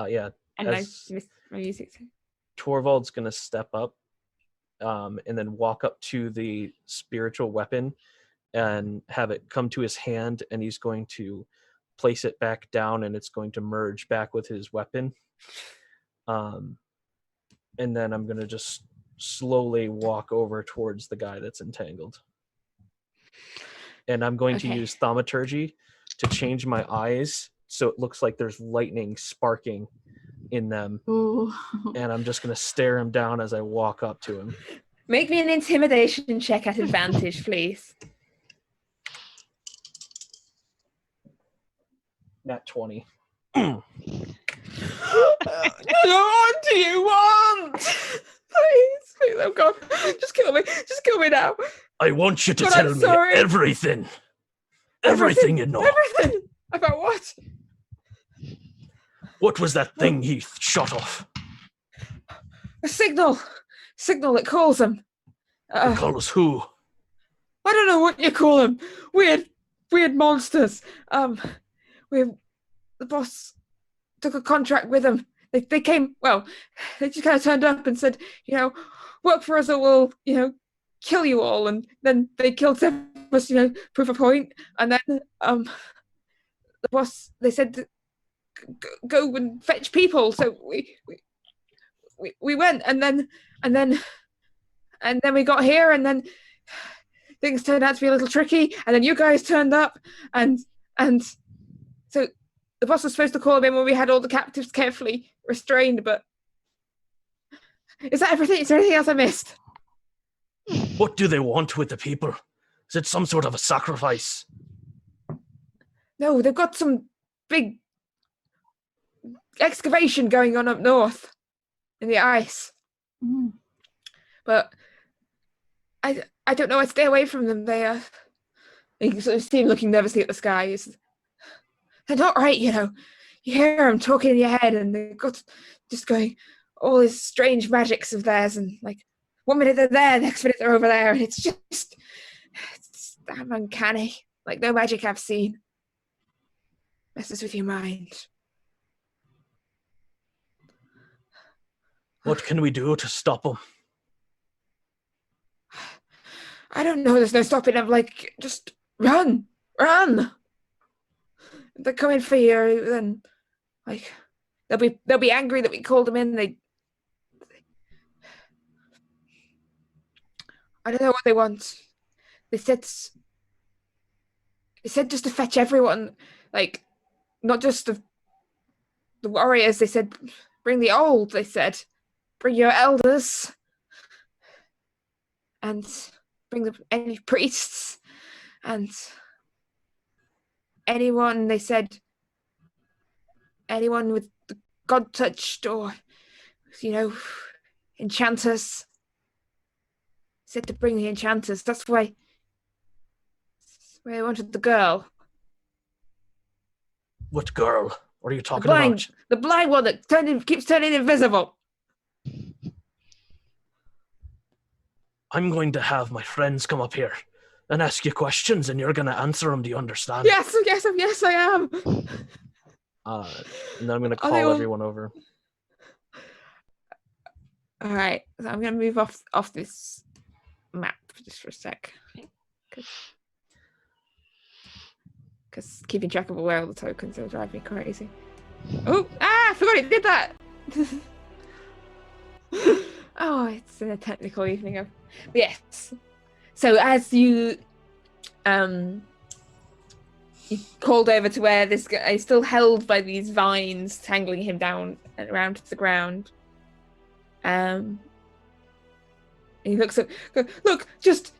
Yeah. And I missed my music. Torvald's going to step up and then walk up to the spiritual weapon and have it come to his hand, and he's going to place it back down, and it's going to merge back with his weapon. And then I'm going to just slowly walk over towards the guy that's entangled. And I'm going to use thaumaturgy to change my eyes so it looks like there's lightning sparking in them. Ooh. And I'm just going to stare him down as I walk up to him. Make me an intimidation check at advantage, please. Nat 20. What do you want? Please, oh God, just kill me. Just kill me now. I want you to tell me everything. Everything you know. Everything? About what? What was that thing he shot off? A signal. Signal that calls him. It calls who? I don't know what you call them. Weird monsters. The boss took a contract with them. They came, well, they just kind of turned up and said, work for us or we'll, kill you all. And then they killed seven of us, prove a point. And then the boss, they said, go and fetch people. So we went, and then we got here, and then things turned out to be a little tricky, and then you guys turned up, and so the boss was supposed to call him in when we had all the captives carefully restrained, but is that everything? Is there anything else I missed? What do they want with the people? Is it some sort of a sacrifice? No, they've got some big excavation going on up north in the ice. Mm. But I don't know. I stay away from them. They sort of seem looking nervously at the sky. They're not right, You hear them talking in your head, and they've got just going all these strange magics of theirs, and like 1 minute they're there, next minute they're over there, and it's damn uncanny. Like no magic I've seen. Messes with your mind. What can we do to stop them? I don't know. There's no stopping them. Like, just run. They're coming for you. Then, like, they'll be angry that we called them in. I don't know what they want. They said just to fetch everyone. Like, not just the warriors. They said bring the old. They said bring your elders. And bring any priests and anyone, they said, anyone with the god touched or, enchanters. Said to bring the enchanters. That's why I wanted the girl. What girl? What are you talking about? The blind one that keeps turning invisible. I'm going to have my friends come up here and ask you questions, and you're going to answer them. Do you understand? Yes, I am. And then I'm going to call everyone over. All right, so I'm going to move off this map just for a sec. Because keeping track of where all the tokens will drive me crazy. Oh, I forgot it did that. Oh, it's a technical evening of yes. So as you called over to where this guy is still held by these vines tangling him down and around to the ground. And he looks up. Look, just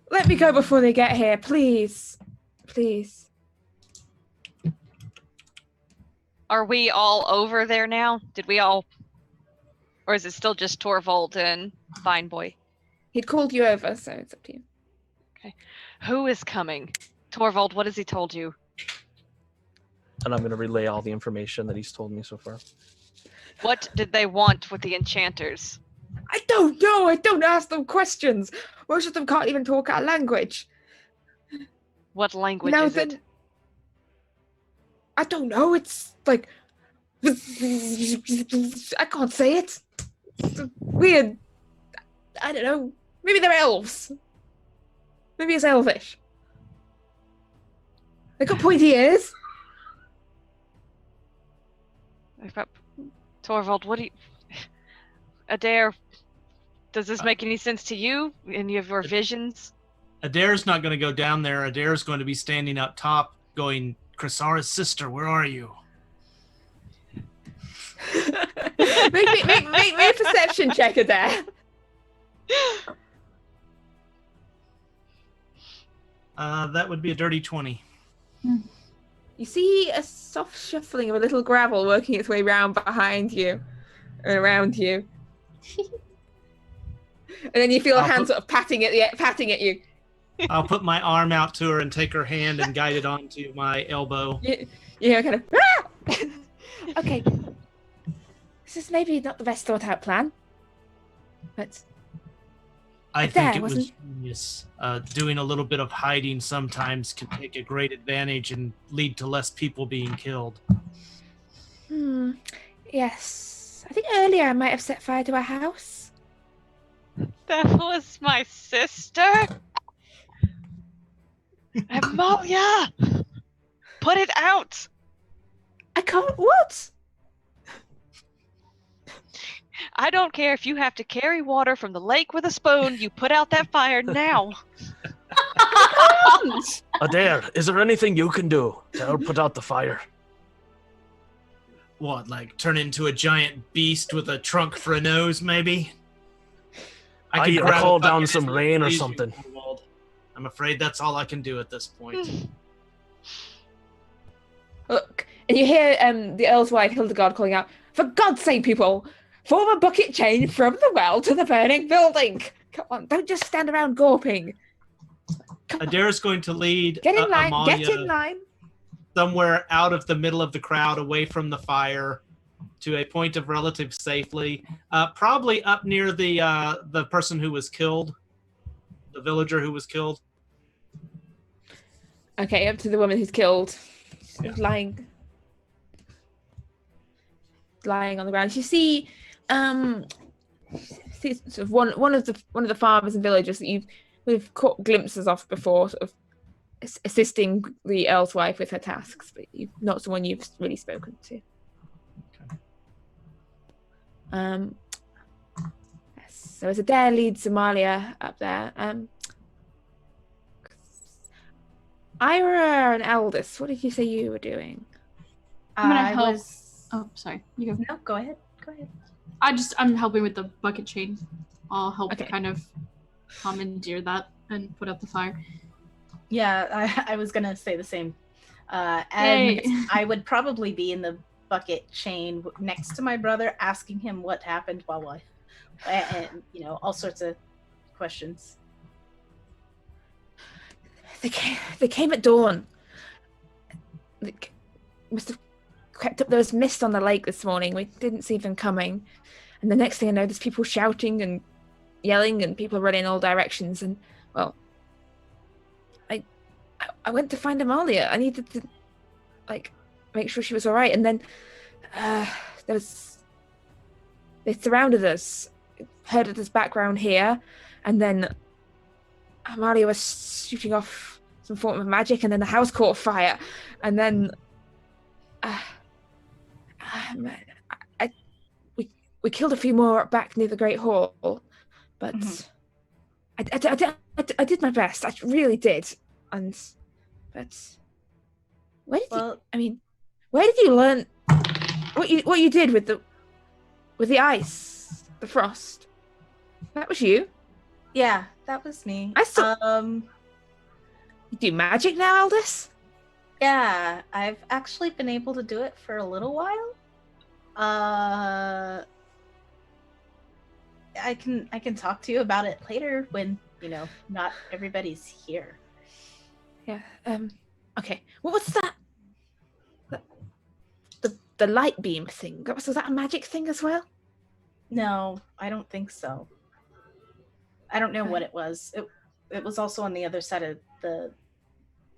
let me go before they get here, please. Are we all over there now? Did we all Or is it still just Torvald and Vine Boy? He'd called you over, so it's up to you. Who is coming? Torvald, what has he told you? And I'm going to relay all the information that he's told me so far. What did they want with the enchanters? I don't know. I don't ask them questions. Most of them can't even talk our language. What language is it? I don't know. It's like I can't say it. It's weird. I don't know. Maybe they're elves. Maybe it's elvish. They got pointy ears. Torvald, what do you... Adair, does this make any sense to you? Any of your visions? Adair's not going to go down there. Adair's going to be standing up top going, Chrysara's sister, where are you? make me a perception check, Adair. That would be a dirty 20. You see a soft shuffling of a little gravel working its way round behind you and around you. And then you feel a hand sort of patting at you. I'll put my arm out to her and take her hand and guide it onto my elbow. You kind of... Ah! Okay. This is maybe not the best thought out plan. But... I think it was genius. Doing a little bit of hiding sometimes can take a great advantage and lead to less people being killed. Yes. I think earlier I might have set fire to our house. That was my sister? Emalia! Put it out! I can't... What? I don't care if you have to carry water from the lake with a spoon. You put out that fire now. Adair, is there anything you can do to help put out the fire? What, like turn into a giant beast with a trunk for a nose, maybe? I call down some rain or something. I'm afraid that's all I can do at this point. Look, and you hear the Earl's wife, Hildegard, calling out, "For God's sake, people! Form a bucket chain from the well to the burning building! Come on, don't just stand around gawping. Adair's going to lead Get in line, Emalia get in line. somewhere out of the middle of the crowd, away from the fire, to a point of relative safety. Probably up near the person who was killed, the villager who was killed. Okay, up to the woman who's killed. Lying on the ground. You see sort of one of the farmers and villagers that we've caught glimpses of before, sort of assisting the Earl's wife with her tasks, but not someone you've really spoken to. Okay. Yes. So as Adair leads Emalia up there, Ira and Aldous, what did you say you were doing? I'm gonna help. Oh, sorry. You go. No, go ahead. Go ahead. I'm helping with the bucket chain. I'll help Okay. kind of commandeer that and put out the fire. Yeah, I was gonna say the same. And Hey. I would probably be in the bucket chain next to my brother, asking him what happened and all sorts of questions. They came at dawn. They must have crept up. There was mist on the lake this morning. We didn't see them coming. And the next thing I know, there's people shouting and yelling and people running in all directions. And, well, I went to find Emalia. I needed to, make sure she was all right. And then they surrounded us, herded us back round here. And then Emalia was shooting off some form of magic, and then the house caught fire, and then we killed a few more back near the Great Hall, but I did my best. I really did, but where did you learn what you did with the ice, the frost? That was you. Yeah, that was me. I saw. You do magic now, Aldous? Yeah, I've actually been able to do it for a little while. I can talk to you about it later when, not everybody's here. Yeah. Okay. What was that? The light beam thing. Was that a magic thing as well? No, I don't think so. I don't know what it was. It was also on the other side of the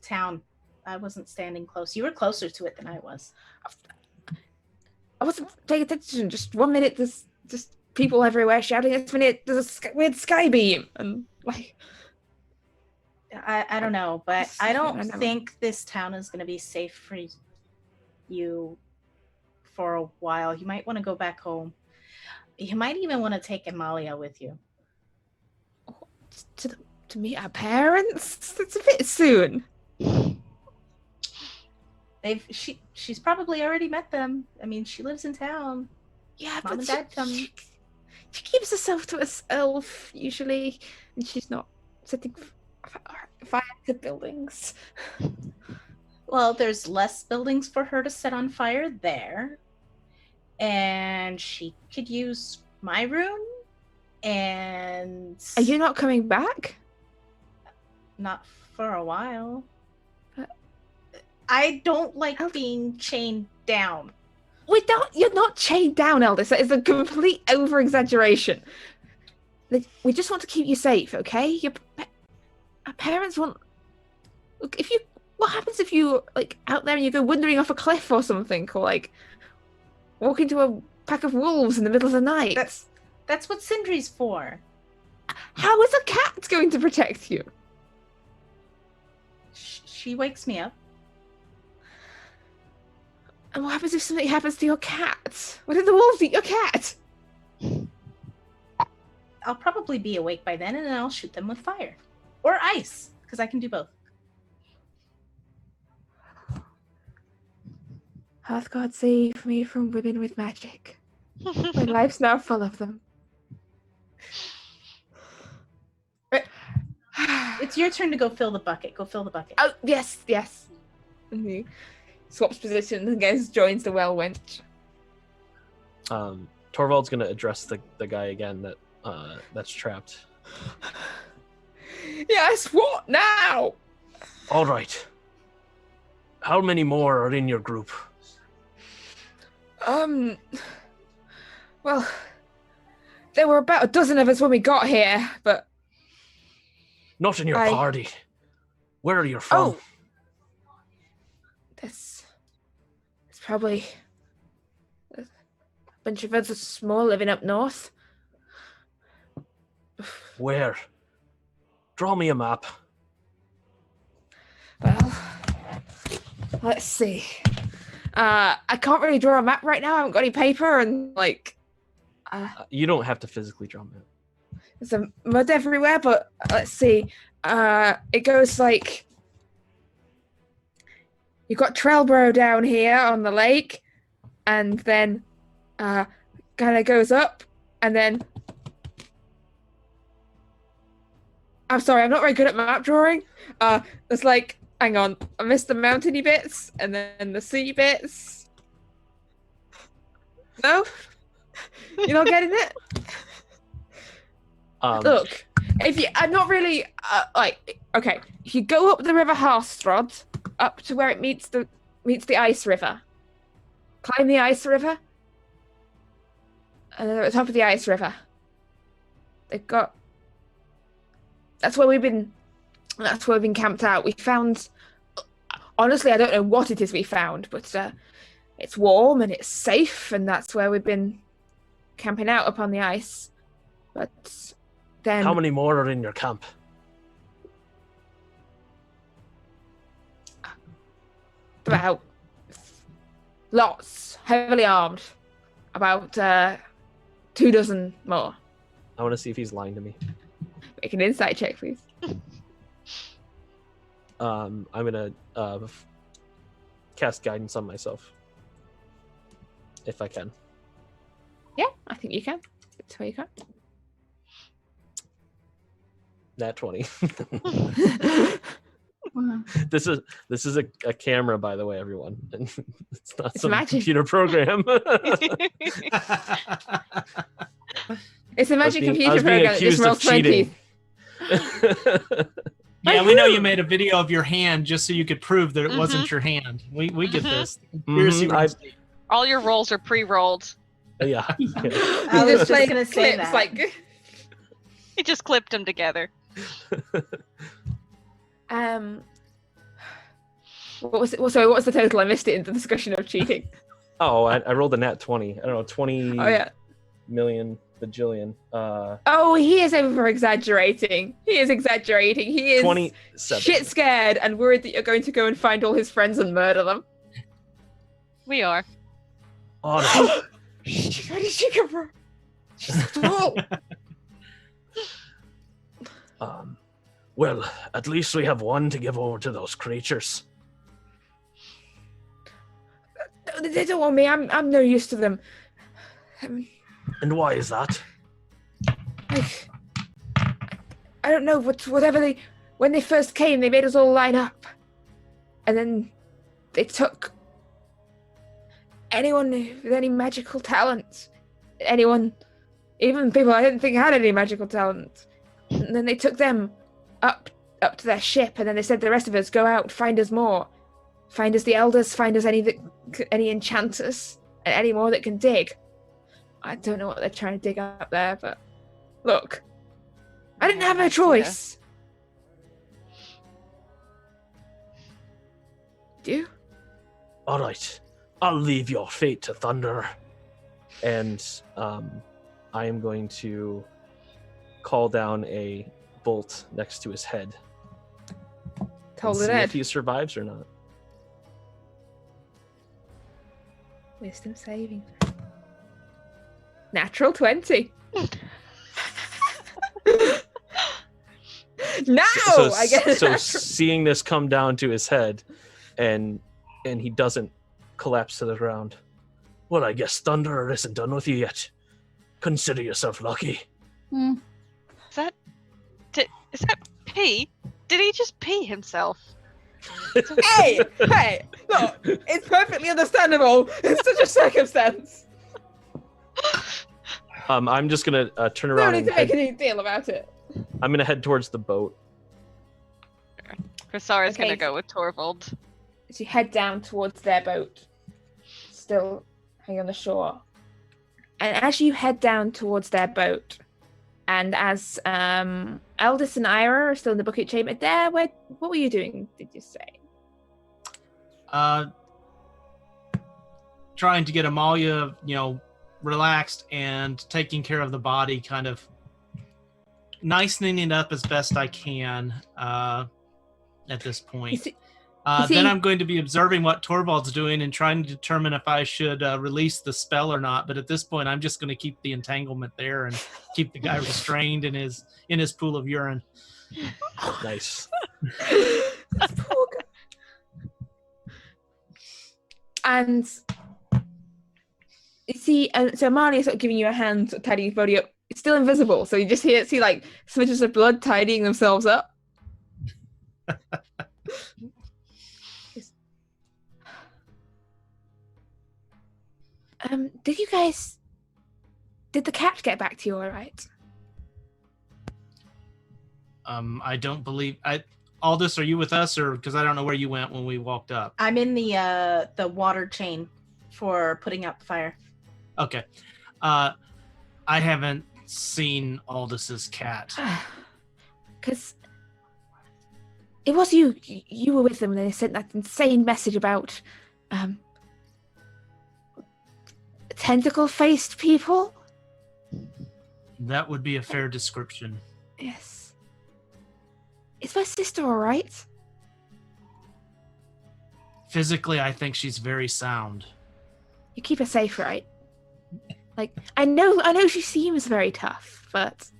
town. I wasn't standing close. You were closer to it than I was. I wasn't paying attention. Just 1 minute, there's just people everywhere shouting. Next minute, there's a weird sky beam, and like. I don't know, but I don't I know. think this town is going to be safe for you for a while. You might want to go back home. You might even want to take Emalia with you. To meet our parents? That's a bit soon. She's probably already met them. I mean, she lives in town. Yeah, Mom but and Dad come. she keeps herself to herself usually, and she's not setting fire to buildings. Well, there's less buildings for her to set on fire there. And she could use my room. And Are you not coming back? not for a while. I don't like being chained down. You're not chained down, Eldest. That is a complete over-exaggeration. We just want to keep you safe, okay? Our parents want... Look, what happens if you, out there and you go wandering off a cliff or something? Or, walk into a pack of wolves in the middle of the night? That's what Sindri's for. How is a cat going to protect you? She wakes me up. And what happens if something happens to your cat? What if the wolves eat your cat? I'll probably be awake by then, and then I'll shoot them with fire. Or ice, because I can do both. Hearthguard, save me from women with magic. My life's now full of them. It's your turn to go fill the bucket. Go fill the bucket. Oh, yes. And he swaps positions and joins the well wench. Torvald's gonna address the guy again that's trapped. Yes, what now? All right. How many more are in your group? Well, there were about a dozen of us when we got here, but... Not in your party. Where are you from? Oh! There's probably a bunch of us small living up north. Where? Draw me a map. Well, let's see. I can't really draw a map right now. I haven't got any paper and You don't have to physically draw a map. there's some mud everywhere, but let's see. It goes you've got Trellbro down here on the lake, and then kind of goes up, and then I'm sorry, I'm not very good at map drawing. There's hang on, I missed the mountainy bits and then the sea bits. No? You're not getting it? Look, I'm not really okay. If you go up the River Hearthrod, up to where it meets the Ice River, climb the Ice River, and then at the top of the Ice River, they've got. That's where we've been camped out. We found. Honestly, I don't know what it is we found, but it's warm and it's safe, and that's where we've been camping out upon the ice. But then... How many more are in your camp? About... Lots. Heavily armed. About 24 more. I want to see if he's lying to me. Make an insight check, please. I'm gonna cast guidance on myself. If I can. Yeah, I think you can. That's where you can. Nat 20. Wow. This is a camera, by the way, everyone. And it's not some magic. computer program. It's a magic I computer was being program that just accused rolls of cheating. 20s. Yeah, we know you made a video of your hand just so you could prove that it wasn't your hand. We get this. Conspiracy runs deep. All your rolls are pre-rolled. Yeah. I was just playing gonna say clips that. like. He just clipped them together. What was it? Sorry, what was the total? I missed it in the discussion of cheating. Oh, I rolled a nat 20. I don't know, 20 Oh yeah. million bajillion. Oh, he is over exaggerating. He is exaggerating. He is 27. shit scared and worried that you're going to go and find all his friends and murder them. We are. Oh, no. Where did she come from? She's small. Well, at least we have one to give over to those creatures. They don't want me. I'm no use to them. And why is that? I don't know. When they first came, they made us all line up, and then they took anyone with any magical talent. Anyone, even people I didn't think had any magical talent. And then they took them up to their ship, and then they said the rest of us go out, find us more. Find us the elders, find us any enchanters, and any more that can dig. I don't know what they're trying to dig up there, but look, I didn't have a choice. Do you? All right, I'll leave your fate to thunder. And I am going to call down a bolt next to his head. Told and it see Ed. if he survives or not. Wisdom saving. Natural 20. No, I guess. So seeing this come down to his head, and he doesn't collapse to the ground. Well, I guess Thunderer isn't done with you yet. Consider yourself lucky. Is that pee? Did he just pee himself? hey, look, it's perfectly understandable. It's such a circumstance. I'm just gonna turn No around need and to make any deal about it. I'm gonna head towards the boat. Krasara's Okay. gonna go with Torvald. So you head down towards their boat, still hanging on the shore. And as you head down towards their boat, and as Eldest and Ira are still in the bucket chamber, what were you doing, did you say? Trying to get Emalia, relaxed and taking care of the body, kind of nicening it up as best I can at this point. Then I'm going to be observing what Torvald's doing and trying to determine if I should release the spell or not. But at this point, I'm just going to keep the entanglement there and keep the guy restrained in his pool of urine. Nice. Poor guy. And you see, so Amalia's sort of giving you a hand, sort of tidying his body up. It's still invisible, so you just see like smidges of blood tidying themselves up. Did the cat get back to you all right? I don't believe Aldous, are you with us, or because I don't know where you went when we walked up? I'm in the water chain for putting out the fire. Okay. I haven't seen Aldous' cat. Because it was you were with them when they sent that insane message about tentacle-faced people. That would be a fair description. Yes. Is my sister all right? Physically, I think she's very sound. You keep her safe, right? Like, I know she seems very tough, but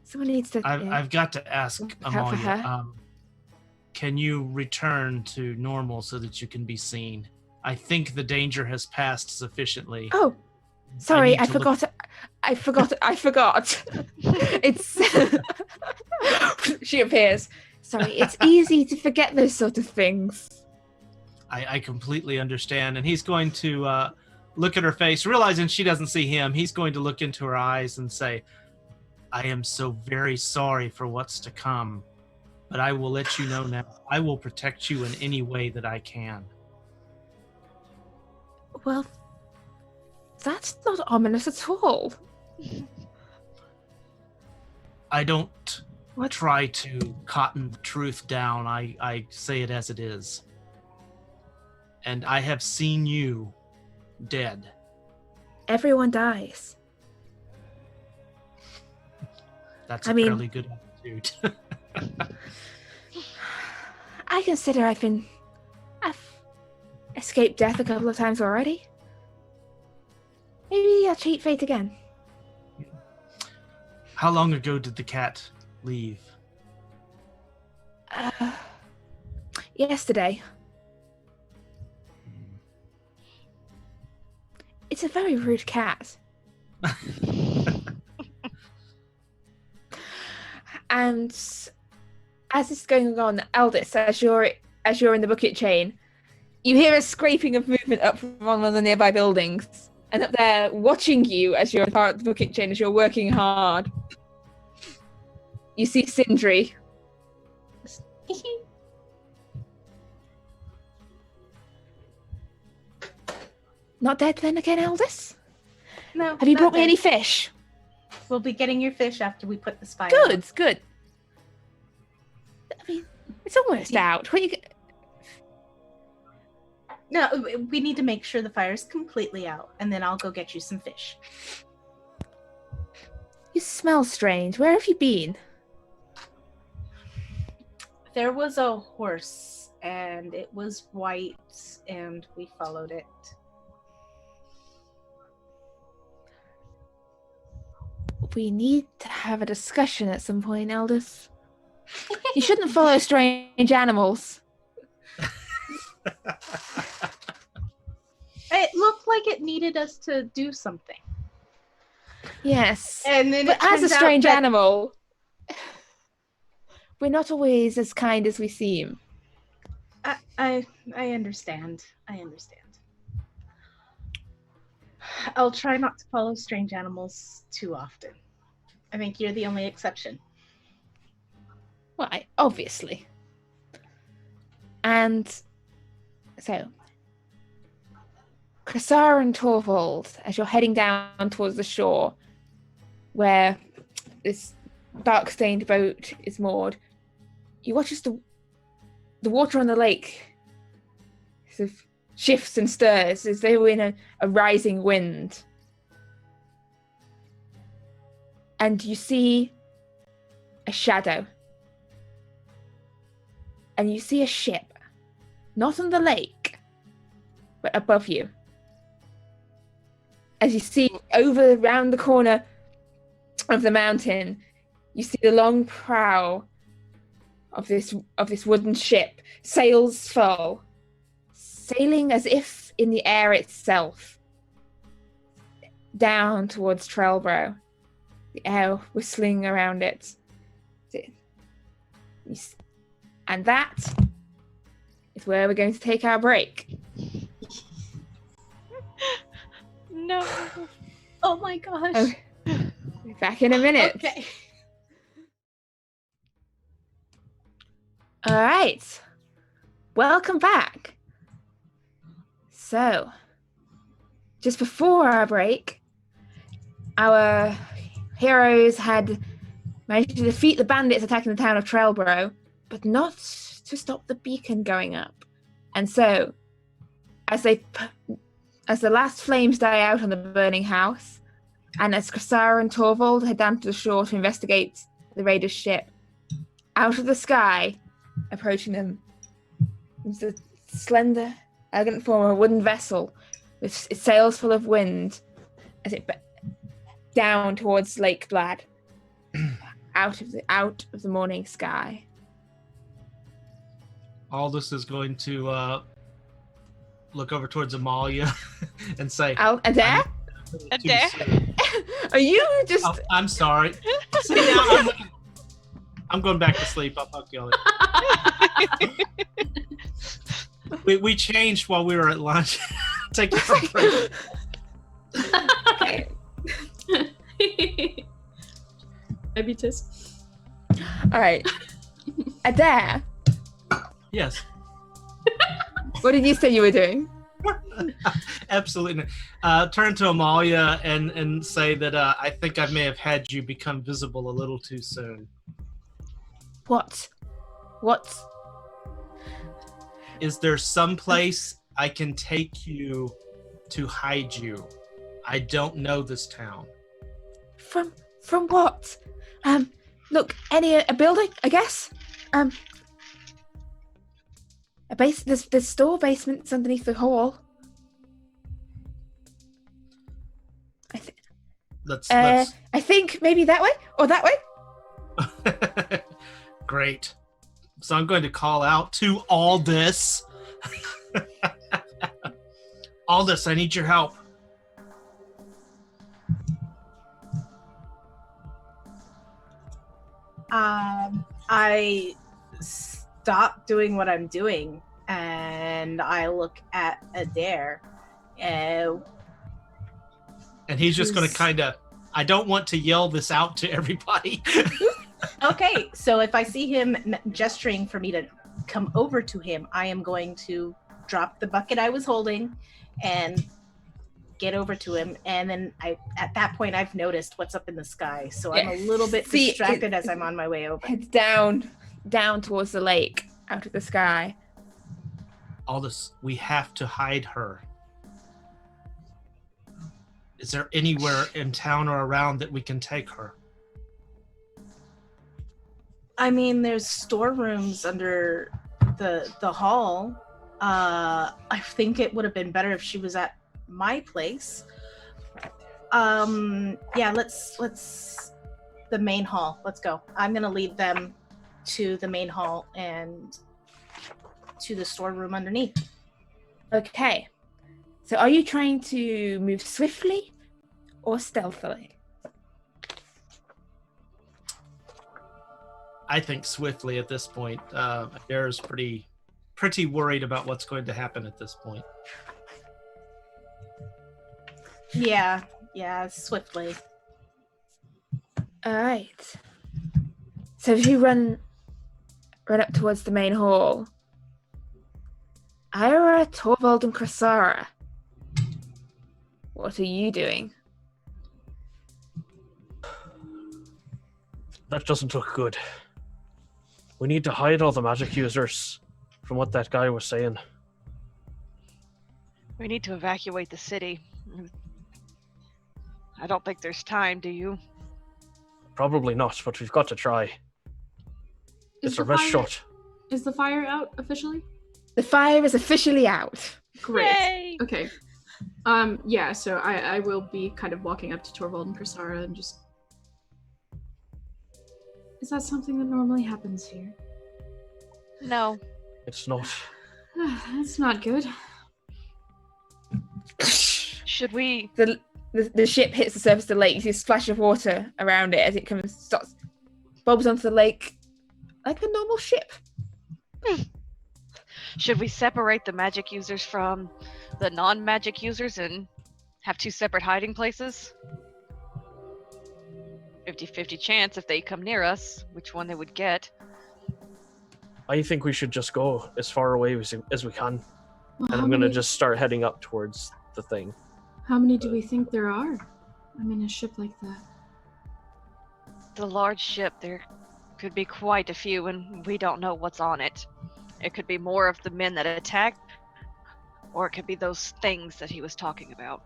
someone needs to. I've got to ask help for her. Emalia. Can you return to normal so that you can be seen? I think the danger has passed sufficiently. Oh, sorry, I need to forgot. I forgot. It's. She appears. Sorry, it's easy to forget those sort of things. I completely understand, and he's going to look at her face, realizing she doesn't see him. He's going to look into her eyes and say, I am so very sorry for what's to come, but I will let you know now. I will protect you in any way that I can. Well, that's not ominous at all. I don't try to cotton the truth down. I say it as it is. And I have seen you dead. Everyone dies. That's a fairly good attitude. I consider I've escaped death a couple of times already. Maybe I'll cheat fate again. How long ago did the cat leave? Yesterday. It's a very rude cat. And as this is going on, Aldous, as you're in the bucket chain, you hear a scraping of movement up from one of the nearby buildings. And up there, watching you as you're part of the bucket chain, as you're working hard, you see Sindri. Not dead then again, Aldous? No. Have you not brought me dead. any fish? We'll be getting your fish after we put the fire Good, out. good. I mean, it's almost out. What you? No, we need to make sure the fire's completely out, and then I'll go get you some fish. You smell strange. Where have you been? There was a horse, and it was white, and we followed it. We need to have a discussion at some point, Aldous. You shouldn't follow strange animals. It looked like it needed us to do something. Yes. And then But it as a turns out strange that- animal, we're not always as kind as we seem. I understand. I understand. I'll try not to follow strange animals too often. I think you're the only exception. Why? Obviously. And so, Krasara and Torvald, as you're heading down towards the shore, where this dark-stained boat is moored, you watch as the water on the lake sort of shifts and stirs as though in a rising wind. And you see a shadow. And you see a ship, not on the lake, but above you. As you see over round the corner of the mountain, you see the long prow of this wooden ship, sails full, sailing as if in the air itself, down towards Trellbro, the air whistling around it. And that is where we're going to take our break. No. Oh my gosh. Okay. Back in a minute. Okay. All right. Welcome back. So, just before our break, our heroes had managed to defeat the bandits attacking the town of Trellbro, but not to stop the beacon going up. And so, as the last flames die out on the burning house, and as Krasara and Torvald head down to the shore to investigate the raiders' ship, out of the sky, approaching them, is a slender, elegant form of a wooden vessel with its sails full of wind as it down towards Lake Blad, out of the morning sky. Aldous is going to look over towards Emalia and say, Adair? Adair? Are you just... Oh, I'm sorry. See, now I'm going back to sleep. I'll talk to y'all later. We changed while we were at lunch. Take a break. Okay. Ebitus. All right. Adair, Yes. what did you say you were doing? Absolutely. Turn to Emalia and say that I think I may have had you become visible a little too soon. What? What? Is there some place I can take you to hide you? I don't know this town. From what? Look, a building, I guess. A base. There's store basements underneath the hall. Let's I think maybe that way or that way. Great. So I'm going to call out to Aldous. Aldous, I need your help. I stop doing what I'm doing and I look at Adair. And he's just going to kind of, I don't want to yell this out to everybody. Okay, so if I see him gesturing for me to come over to him, I am going to drop the bucket I was holding and get over to him. And then at that point, I've noticed what's up in the sky. So I'm a little bit distracted as I'm on my way over. Heads down towards the lake, out of the sky. Aldous, we have to hide her. Is there anywhere in town or around that we can take her? I mean, there's storerooms under the hall. I think it would have been better if she was at my place. Yeah, let's the main hall. Let's go. I'm gonna lead them to the main hall and to the storeroom underneath. Okay. So are you trying to move swiftly or stealthily? I think swiftly at this point. Adair's pretty worried about what's going to happen at this point. Yeah, swiftly. All right. So if you run up towards the main hall, Ira, Torvald, and Krasara, what are you doing? That doesn't look good. We need to hide all the magic users from what that guy was saying. We need to evacuate the city. I don't think there's time, do you? Probably not, but we've got to try. It's our best shot. Is the fire out officially? The fire is officially out. Great. Yay! Okay. Yeah, so I will be kind of walking up to Torvald and Krasara and just... Is that something that normally happens here? No. It's not. That's not good. Should we... The ship hits the surface of the lake. You see a splash of water around it as it bobs onto the lake like a normal ship. Should we separate the magic users from the non-magic users and have two separate hiding places? 50-50 chance if they come near us, which one they would get. I think we should just go as far away as we can. Well, And I'm going to just start heading up towards the thing. How many do we think there are? I mean, a ship like that. The large ship, there could be quite a few, and we don't know what's on it. It could be more of the men that attacked, or it could be those things that he was talking about.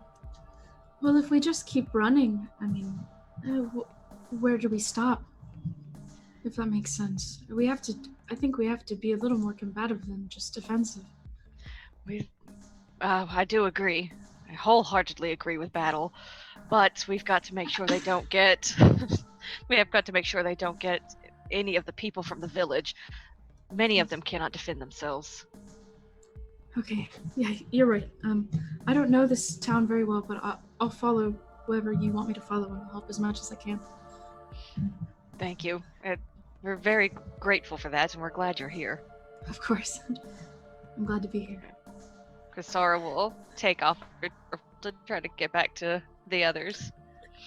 Well, if we just keep running, I mean, where do we stop? If that makes sense. I think we have to be a little more combative than just defensive. I do agree. I wholeheartedly agree with battle, but we've got to make sure they don't get... we have got to make sure they don't get any of the people from the village. Many of them cannot defend themselves. Okay, yeah, you're right. I don't know this town very well, but I'll follow whoever you want me to follow and I'll help as much as I can. Thank you. We're very grateful for that, and we're glad you're here. Of course. I'm glad to be here. Krasara will take off her to try to get back to the others.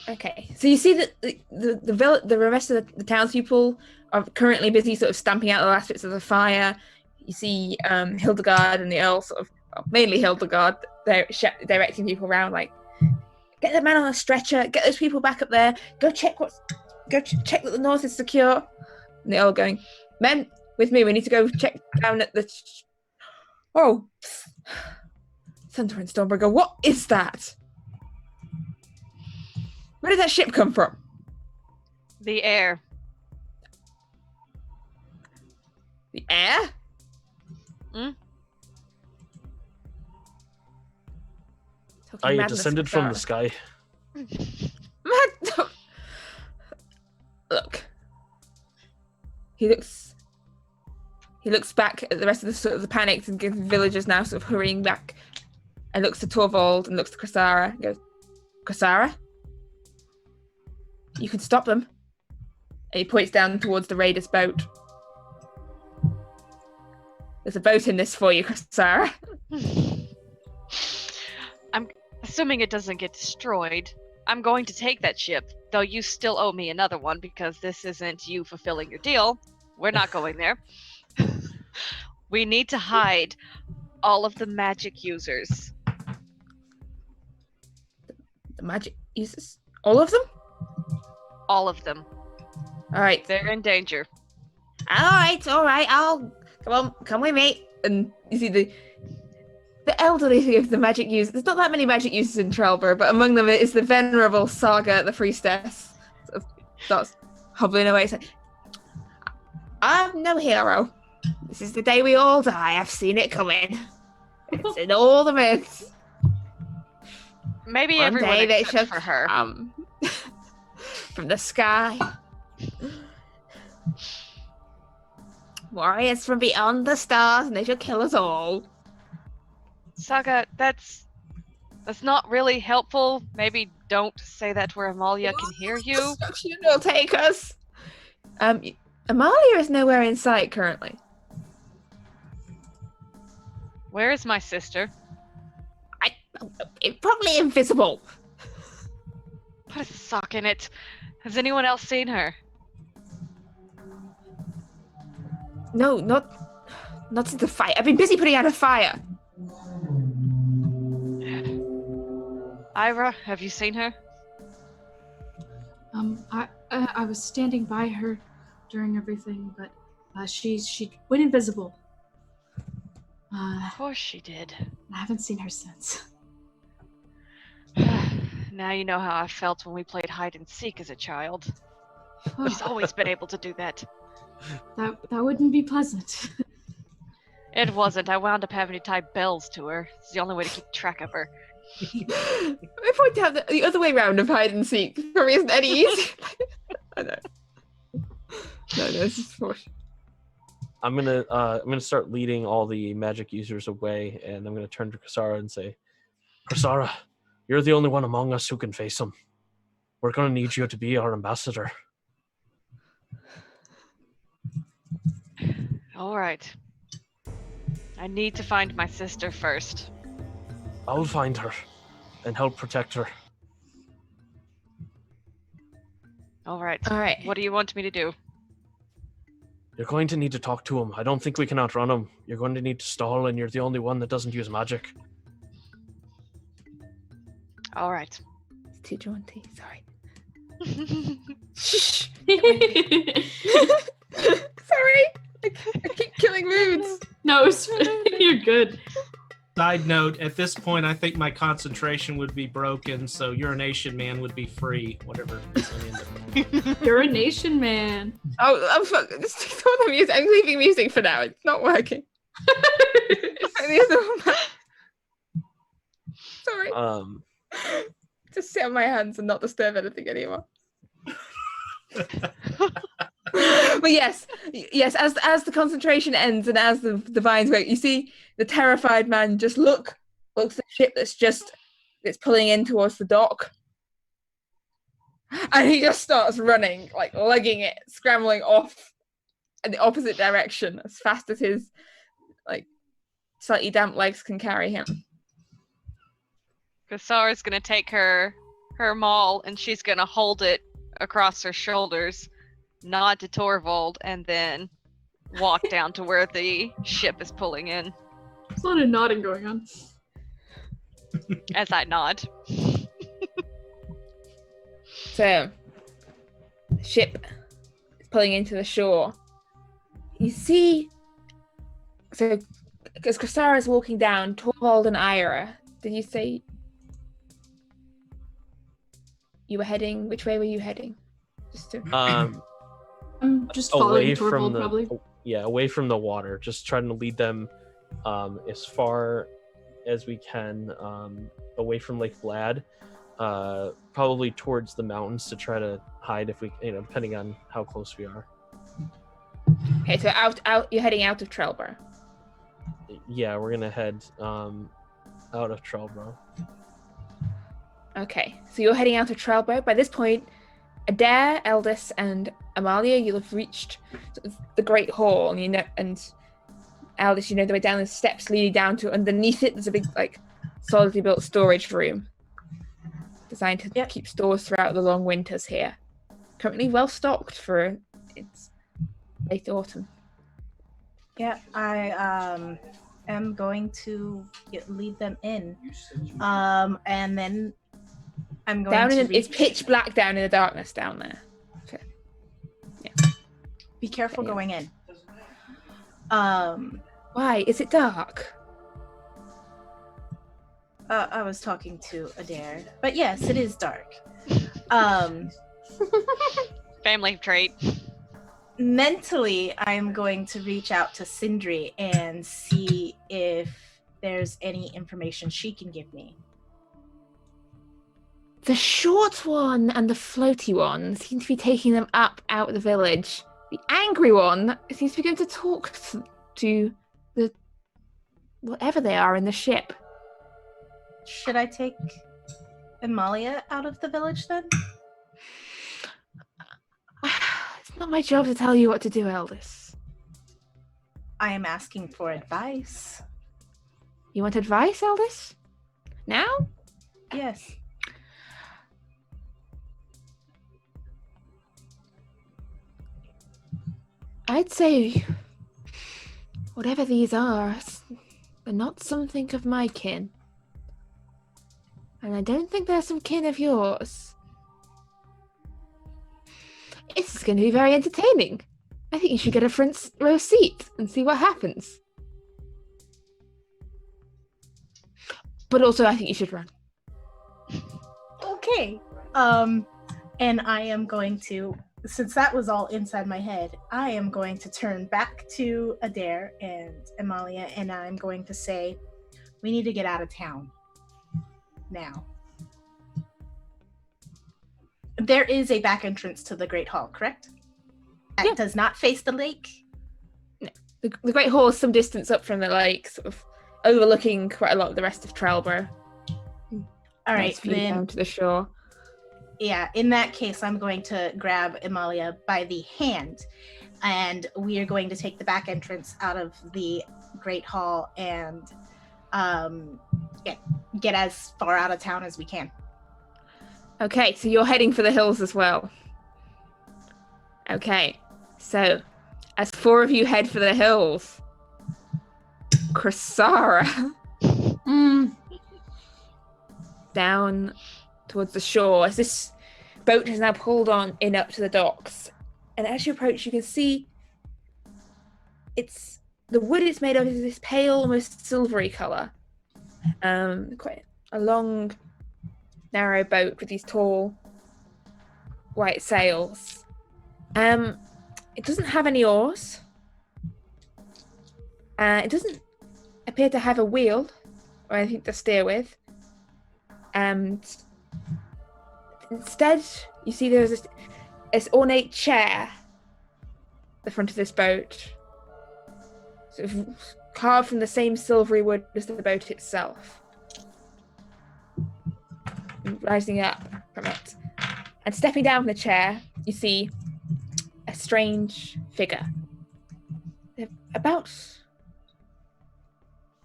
Okay, so you see that the rest of the townspeople are currently busy sort of stamping out the last bits of the fire. You see Hildegard and the Earl sort of, well, mainly Hildegard, they're directing people around, like, get the man on a stretcher, get those people back up there, go check check that the north is secure. And the Earl going, men, with me, we need to go check down at the... Oh, Thunder and Stormbringer, what is that? Where did that ship come from? The air. The air? Hmm? Talking I madness, descended from the Sarah. sky. Look. He looks back at the rest of the sort of the panicked and villagers now sort of hurrying back, and looks to Torvald and looks to Krasara and goes, Krasara? You can stop them. And he points down towards the raiders' boat. There's a boat in this for you, Krasara. I'm assuming it doesn't get destroyed. I'm going to take that ship, though you still owe me another one because this isn't you fulfilling your deal. We're not going there. We need to hide all of the magic users. The magic users? All of them? All of them. All right. They're in danger. All right. I'll come with me. And you see the elderly of the magic users. There's not that many magic users in Trellbro, but among them is the venerable Saga, the priestess. Sort of starts hobbling away. Saying, I'm no hero. This is the day we all die. I've seen it coming. It's in all the myths. Maybe One everyone day they except shall for her. From the sky. Warriors from beyond the stars, and they shall kill us all. Saga, that's not really helpful. Maybe don't say that where Emalia can hear you. Destruction will take us. Emalia is nowhere in sight currently. Where is my sister? Probably invisible. Put a sock in it. Has anyone else seen her? No, not since the fight. I've been busy putting out a fire. Ira, have you seen her? I was standing by her during everything, but she went invisible. Of course she did. I haven't seen her since. Now you know how I felt when we played hide and seek as a child. She's always been able to do that. That wouldn't be pleasant. It wasn't. I wound up having to tie bells to her. It's the only way to keep track of her. I point out that the other way round of hide and seek probably isn't any easier. I know. No, this is for. I'm gonna start leading all the magic users away, and I'm gonna turn to Krasara and say, Krasara, you're the only one among us who can face him. We're gonna need you to be our ambassador. All right. I need to find my sister first. I'll find her and help protect her. All right. All right. What do you want me to do? You're going to need to talk to him. I don't think we can outrun him. You're going to need to stall, and you're the only one that doesn't use magic. All right. It's too jaunty. Sorry. Shh. Sorry. I keep killing moods. No, you're good. Side note, at this point, I think my concentration would be broken, so Urination Man would be free, whatever. Urination Man. Oh, I'm just throw the music. I'm leaving music for now. It's not working. Sorry. Just sit on my hands and not disturb anything anymore. But yes, as the concentration ends and as the vines work, you see the terrified man just looks at the ship that's pulling in towards the dock, and he just starts running, like legging it, scrambling off in the opposite direction as fast as his like slightly damp legs can carry him. Kasara's gonna take her maul and she's gonna hold it across her shoulders, nod to Torvald, and then walk down to where the ship is pulling in. There's a lot of nodding going on. As I nod. So, the ship is pulling into the shore. You see, so as Kasara is walking down, Torvald and Ira, did you say you were heading? Which way were you heading? Just to... I'm just away following from Torvald, the probably. away from the water, just trying to lead them as far as we can away from Lake Vlad, probably towards the mountains to try to hide if we, depending on how close we are. Okay, so out you're heading out of Trellbro. Yeah, we're gonna head out of Trellbro. Okay, so you're heading out of Trellbro. By this point, Adair, Eldis, and Emalia, you'll have reached sort of the Great Hall, and Eldis, the way down the steps leading down to underneath it. There's a big, solidly built storage room designed to keep stores throughout the long winters here. Currently well stocked for its late autumn. Yeah, I am going to lead them in, and then I'm going to. It's pitch black down in the darkness down there. Okay. Yeah. Be careful going in. Why is it dark? I was talking to Adair, but yes, it is dark. Family trait. Mentally, I'm going to reach out to Sindri and see if there's any information she can give me. The short one and the floaty one seem to be taking them up out of the village. The angry one seems to be going to talk to the whatever they are in the ship. Should I take Emalia out of the village then? It's not my job to tell you what to do, Eldis. I am asking for advice. You want advice, Eldis? Now? Yes. I'd say whatever these are, they're not something of my kin. And I don't think they're some kin of yours. It's going to be very entertaining. I think you should get a front row seat and see what happens. But also, I think you should run. Okay. And I am going to, since that was all inside my head, I am going to turn back to Adair and Emalia, and I'm going to say, we need to get out of town. Now. There is a back entrance to the Great Hall, correct? That does not face the lake? No. The Great Hall is some distance up from the lake, sort of overlooking quite a lot of the rest of Trellbro. All right, nice view then. Down to the shore. Yeah, in that case, I'm going to grab Emalia by the hand, and we are going to take the back entrance out of the Great Hall and get as far out of town as we can. Okay, so you're heading for the hills as well. Okay, so as four of you head for the hills, Krasara down towards the shore as this boat has now pulled on in up to the docks. And as you approach, you can see the wood it's made of is this pale, almost silvery colour. Quite a long, narrow boat with these tall white sails. It doesn't have any oars. It doesn't appear to have a wheel or anything to steer with. And instead, you see there's this ornate chair at the front of this boat, sort of carved from the same silvery wood as the boat itself. Rising up from it. And stepping down from the chair, you see a strange figure. They're about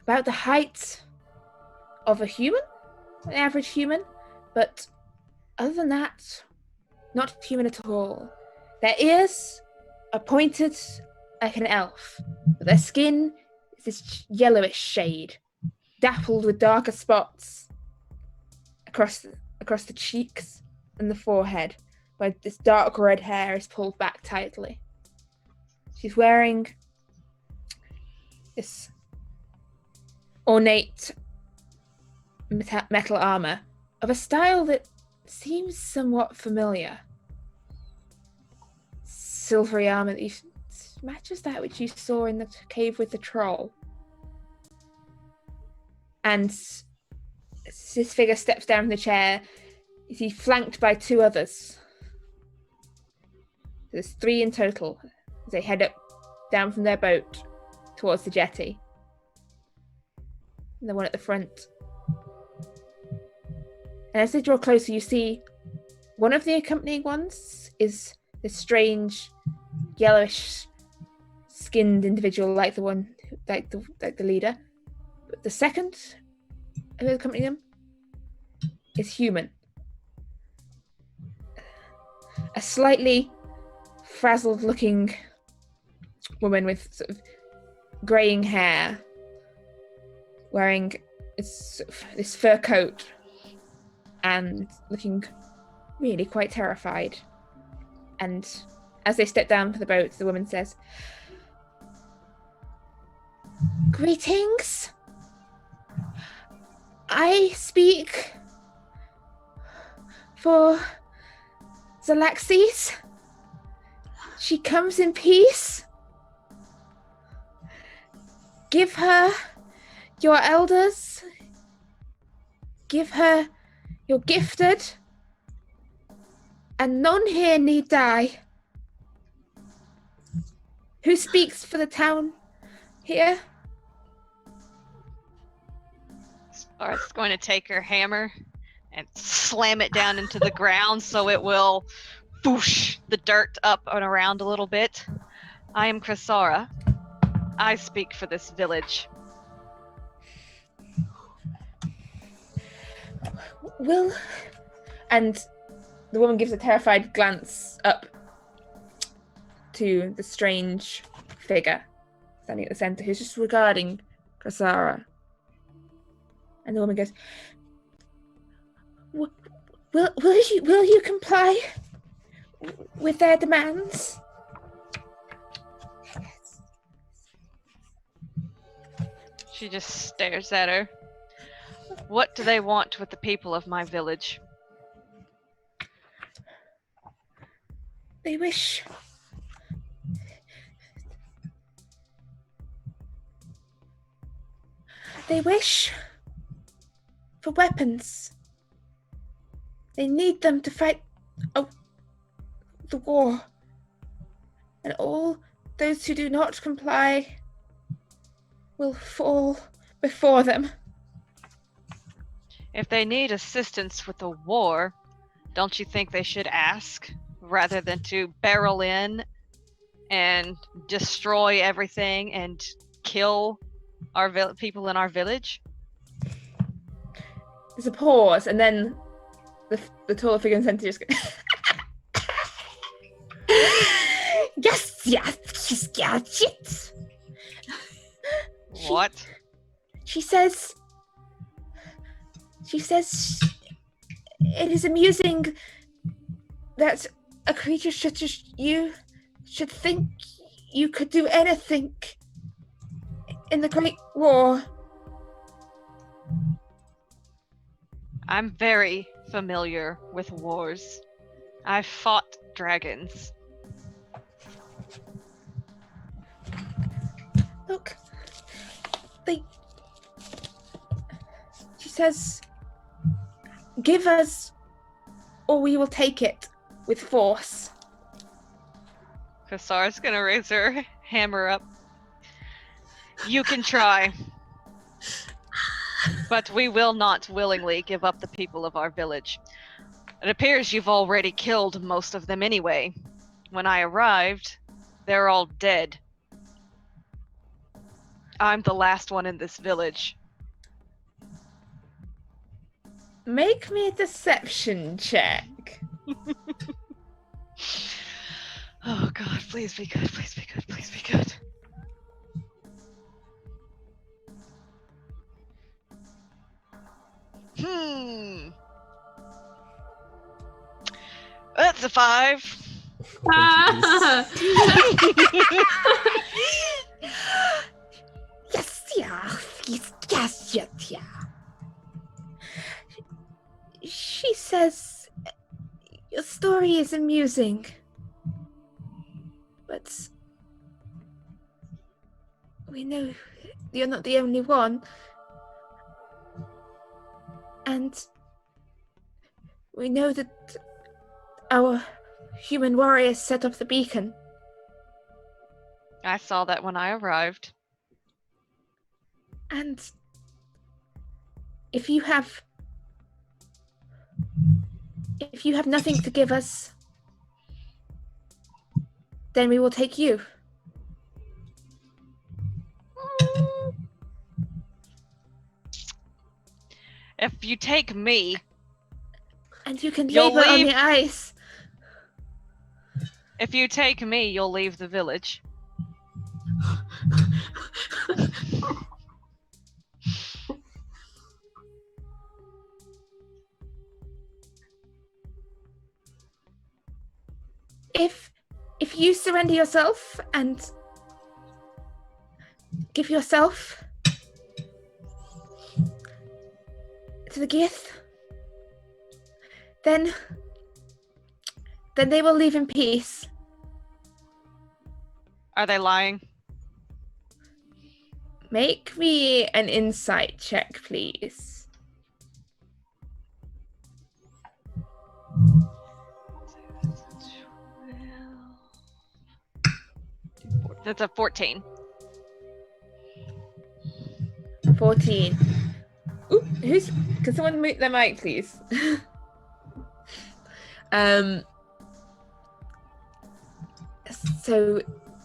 the height of a human, an average human, but other than that, not human at all. Their ears are pointed like an elf, but their skin is this yellowish shade, dappled with darker spots across the cheeks and the forehead, where this dark red hair is pulled back tightly. She's wearing this ornate metal armor of a style that seems somewhat familiar. Silvery armor that matches that which you saw in the cave with the troll. And as this figure steps down from the chair, is he flanked by two others. There's 3 in total as they head up down from their boat towards the jetty. And the one at the front. And as they draw closer, you see one of the accompanying ones is this strange, yellowish skinned individual like the one, like the leader. But the second who accompanying them is human. A slightly frazzled looking woman with sort of greying hair, wearing this fur coat and looking really quite terrified. And as they step down from the boat, the woman says, "Greetings. I speak for Zalaxis. She comes in peace. Give her your elders. Give her your gifted. And none here need die." Who speaks for the town here? Spar's going to take her hammer and slam it down into the ground so it will boosh the dirt up and around a little bit. I am Krasara. I speak for this village. Will... And the woman gives a terrified glance up to the strange figure standing at the center who's just regarding Krasara. And the woman goes, Will you comply with their demands?" She just stares at her. What do they want with the people of my village? They wish for weapons. They need them to fight the war. And all those who do not comply will fall before them. If they need assistance with the war, don't you think they should ask, rather than to barrel in and destroy everything and kill our people in our village? There's a pause, and then the taller figure in the center just goes, yes. What? She says it is amusing that a creature such as you should think you could do anything in the Great War. I'm very familiar with wars. I've fought dragons. Look, she says, give us, or we will take it with force. Kasar's gonna raise her hammer up. You can try. But we will not willingly give up the people of our village. It appears you've already killed most of them anyway. When I arrived, they're all dead. I'm the last one in this village. Make me a deception check. Oh God, please be good, please be good, please be good. That's a 5. Ah! Yes, yeah. Yes, yeah. She says your story is amusing, but we know you're not the only one. And we know that our human warriors set up the beacon. I saw that when I arrived. And if you have nothing to give us, then we will take you. If you take me, And you can You'll labor on leave- the ice. if you take me, you'll leave the village. If you surrender yourself and give yourself to the Gith, then they will leave in peace. Are they lying? Make me an insight check, please. That's a 14. 14. Ooh, can someone mute their mic, please? So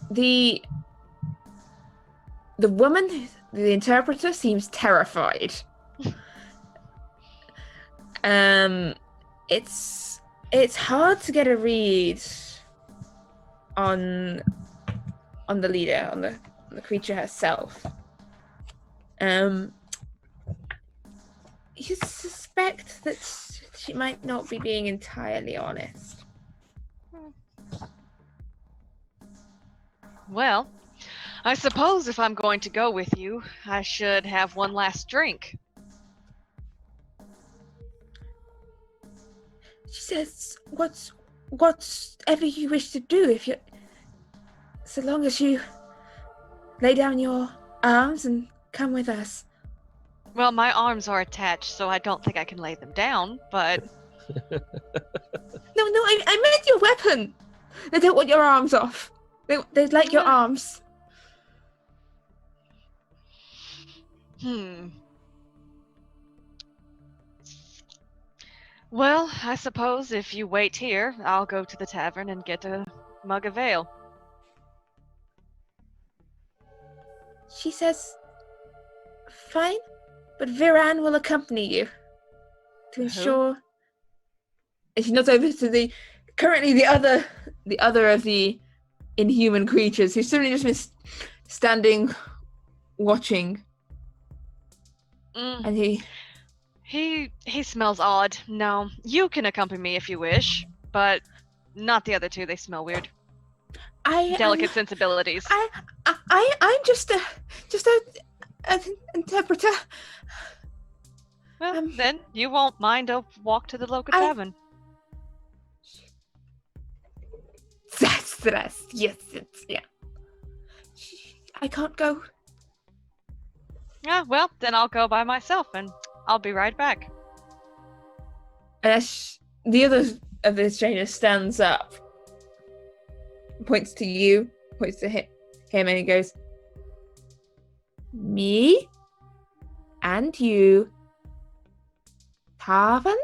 the woman, the interpreter, seems terrified. It's hard to get a read on the leader, on the creature herself. You suspect that she might not be being entirely honest. Well, I suppose if I'm going to go with you, I should have one last drink. She says, whatever you wish to do, so long as you lay down your arms and come with us. Well, my arms are attached, so I don't think I can lay them down, but... No, I meant your weapon. They don't want your arms off. They'd like your arms. Well, I suppose if you wait here, I'll go to the tavern and get a mug of ale. She says, fine, but Viran will accompany you to ensure. And she nods over to currently the other of the inhuman creatures who's suddenly just been standing, watching. And He smells odd. No, you can accompany me if you wish, but not the other two. They smell weird. Delicate sensibilities. I'm just an interpreter. Well, then you won't mind a walk to the local tavern. Stress. Yes, yeah. I can't go. Yeah, well, then I'll go by myself, and I'll be right back. The other of the strangers stands up, points to you, points to him, and he goes, me and you, tavern?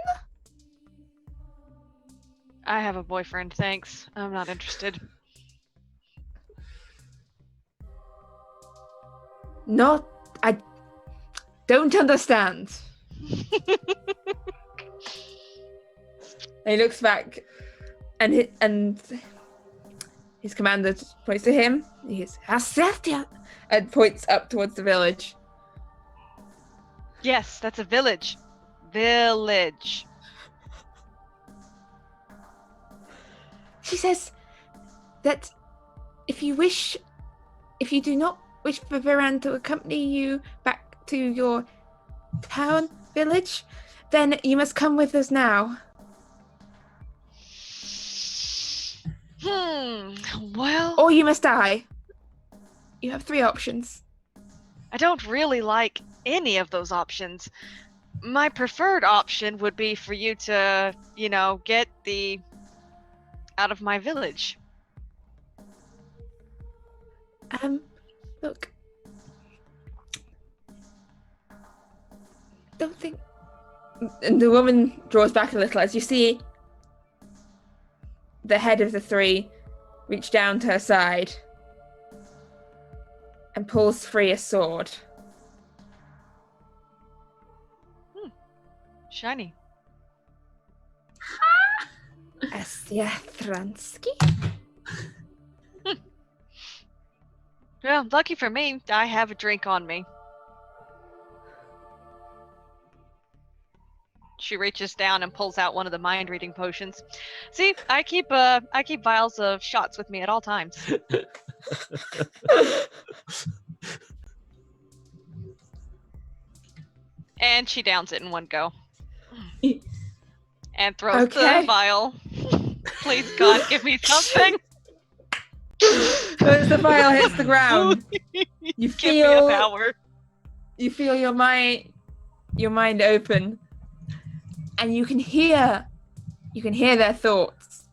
I have a boyfriend, thanks. I'm not interested. I don't understand. And he looks back, and his commander points to him. He goes, "Assertia," and points up towards the village. Yes, that's a village. Village. She says that if you do not wish for Viran to accompany you back to your town village, then you must come with us now. Well, Or you must die. You have 3 options. I don't really like any of those options. My preferred option would be for you to, get the out of my village. Look. Don't think. And the woman draws back a little as you see the head of the 3 reach down to her side and pulls free a sword. Shiny. Asya Thransky? Well, lucky for me, I have a drink on me. She reaches down and pulls out one of the mind-reading potions. See, I keep vials of shots with me at all times. And she downs it in one go. And throws the vial. Please, God, give me something. As the vial hits the ground, you feel Give me a power. You feel your mind open, and you can hear their thoughts.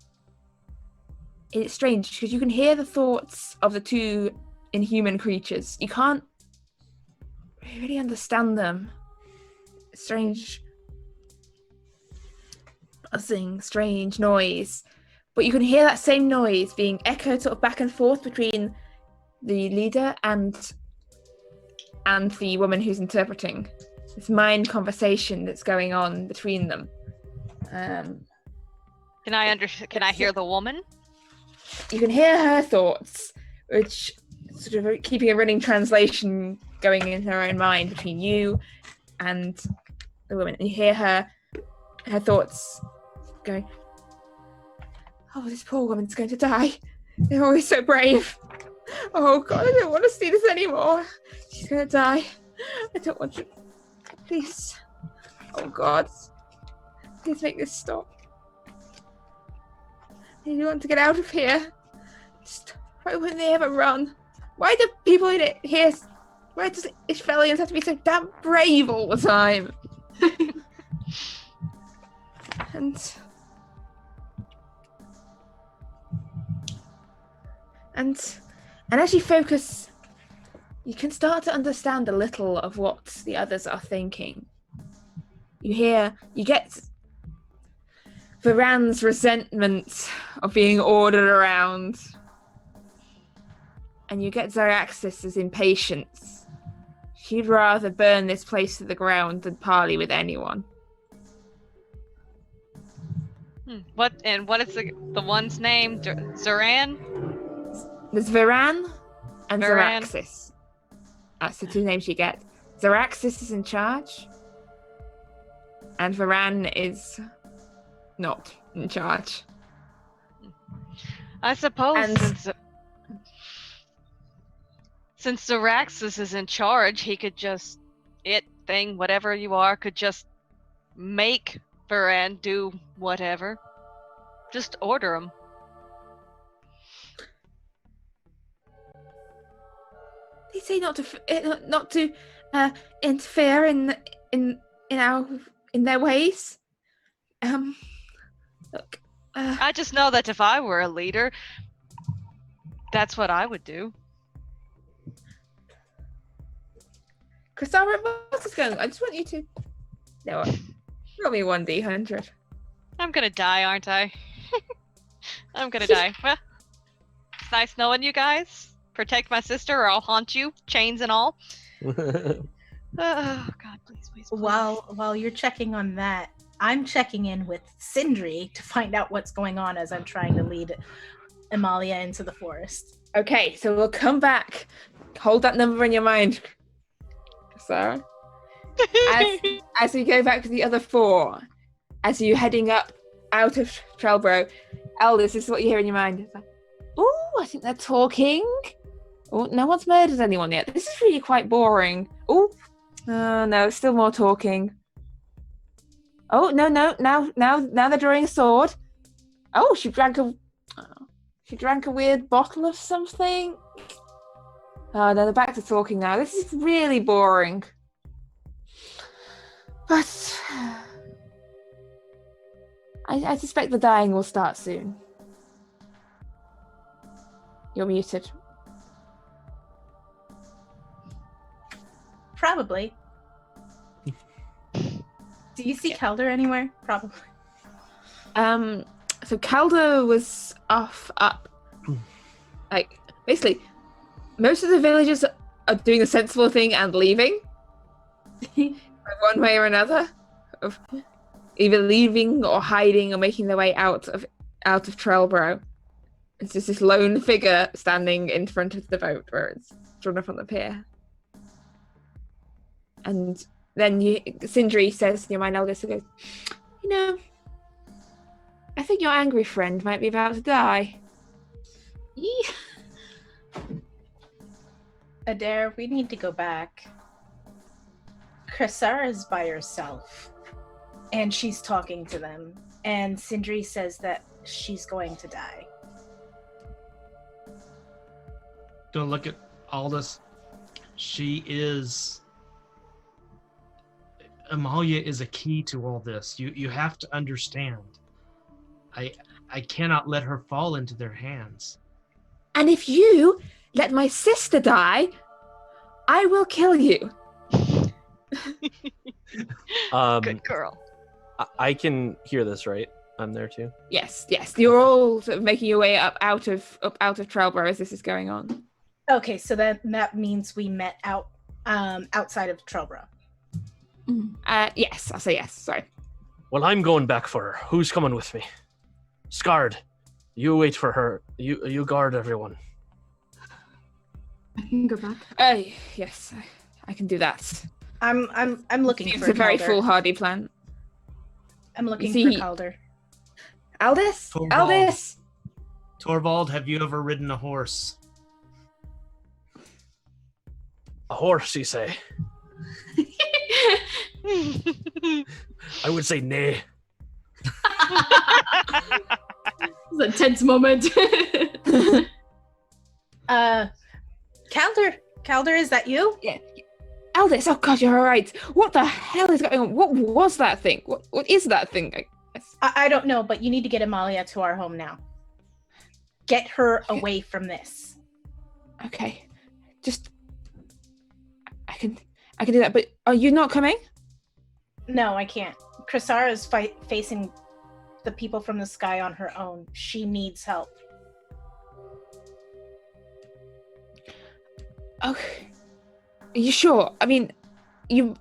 It's strange because you can hear the thoughts of the 2 inhuman creatures. You can't really understand them. Strange buzzing, strange noise. But you can hear that same noise being echoed sort of back and forth between the leader and the woman who's interpreting. This mind conversation that's going on between them. Can I hear the woman? You can hear her thoughts, which sort of keeping a running translation going in her own mind between you and the woman. And you hear her thoughts going, "Oh, this poor woman's going to die. They're always so brave. Oh God, I don't want to see this anymore. She's going to die. I don't want to. Please. Oh God. Please make this stop. I really want to get out of here. Just why wouldn't they ever run? Why do people in it here? Why does Isfjellians have to be so damn brave all the time?" And as you focus, you can start to understand a little of what the others are thinking. You get Viran's resentment of being ordered around. And you get Zaraxis' impatience. She'd rather burn this place to the ground than parley with anyone. What is the one's name? Zoran? There's Viran and Viran. Zaraxis. That's the 2 names you get. Zaraxis is in charge. And Viran is not in charge. I suppose And- since Zaraxis is in charge, he could just whatever you are, could just make Viran do whatever. Just order him. They say not to interfere in their ways. Look. I just know that if I were a leader, that's what I would do. Christopher, what's going on? I just want you to. No, roll me 1d100. I'm gonna die, aren't I? I'm gonna die. Well, it's nice knowing you guys. Protect my sister or I'll haunt you, chains and all. Oh, God, please. While you're checking on that, I'm checking in with Sindri to find out what's going on as I'm trying to lead Emalia into the forest. Okay, so we'll come back. Hold that number in your mind, Sarah. As we go back to the other 4, as you're heading up out of Trellbro, Elders, this is what you hear in your mind. It's like, oh, I think they're talking. Oh, no one's murdered anyone yet. This is really quite boring. Oh, no, still more talking. Oh, no, now they're drawing a sword. Oh, she drank a weird bottle of something. Oh, no, they're back to talking now. This is really boring. But I suspect the dying will start soon. You're muted. Probably. Do you see Calder anywhere? Probably. So Calder was up. Like, basically, most of the villagers are doing the sensible thing and leaving. One way or another. Of either leaving or hiding or making their way out of Trellbro. It's just this lone figure standing in front of the boat where it's drawn up on the pier. And then Sindri says, your mind eldest, goes, you know, I think your angry friend might be about to die. Adair, we need to go back. Krasara's by herself, and she's talking to them, and Sindri says that she's going to die. Don't look at Aldous. Emalia is a key to all this. You have to understand. I cannot let her fall into their hands. And if you let my sister die, I will kill you. Good girl. I can hear this, right? I'm there too. Yes. You're all sort of making your way up out of Trellbro as this is going on. Okay, so that means we met outside of Trellbro. Yes, I'll say yes. Sorry. Well, I'm going back for her. Who's coming with me? Scarred, you wait for her. You guard everyone. I can go back. Yes, I can do that. I'm looking It's for a very Calder. foolhardy plan. I'm looking See- for Calder. Aldous? Torvald. Aldous? Torvald, have you ever ridden a horse? A horse, you say? I would say nay. It's a tense moment. Calder, is that you? Yeah. Aldous, oh god, you're alright. What the hell is going on? What was that thing? What is that thing? I don't know, but you need to get Emalia to our home now. Get her away from this. Okay. Just I can do that, but are you not coming? No, I can't. Krasara is facing the people from the sky on her own. She needs help. Okay. Are you sure? I mean, you...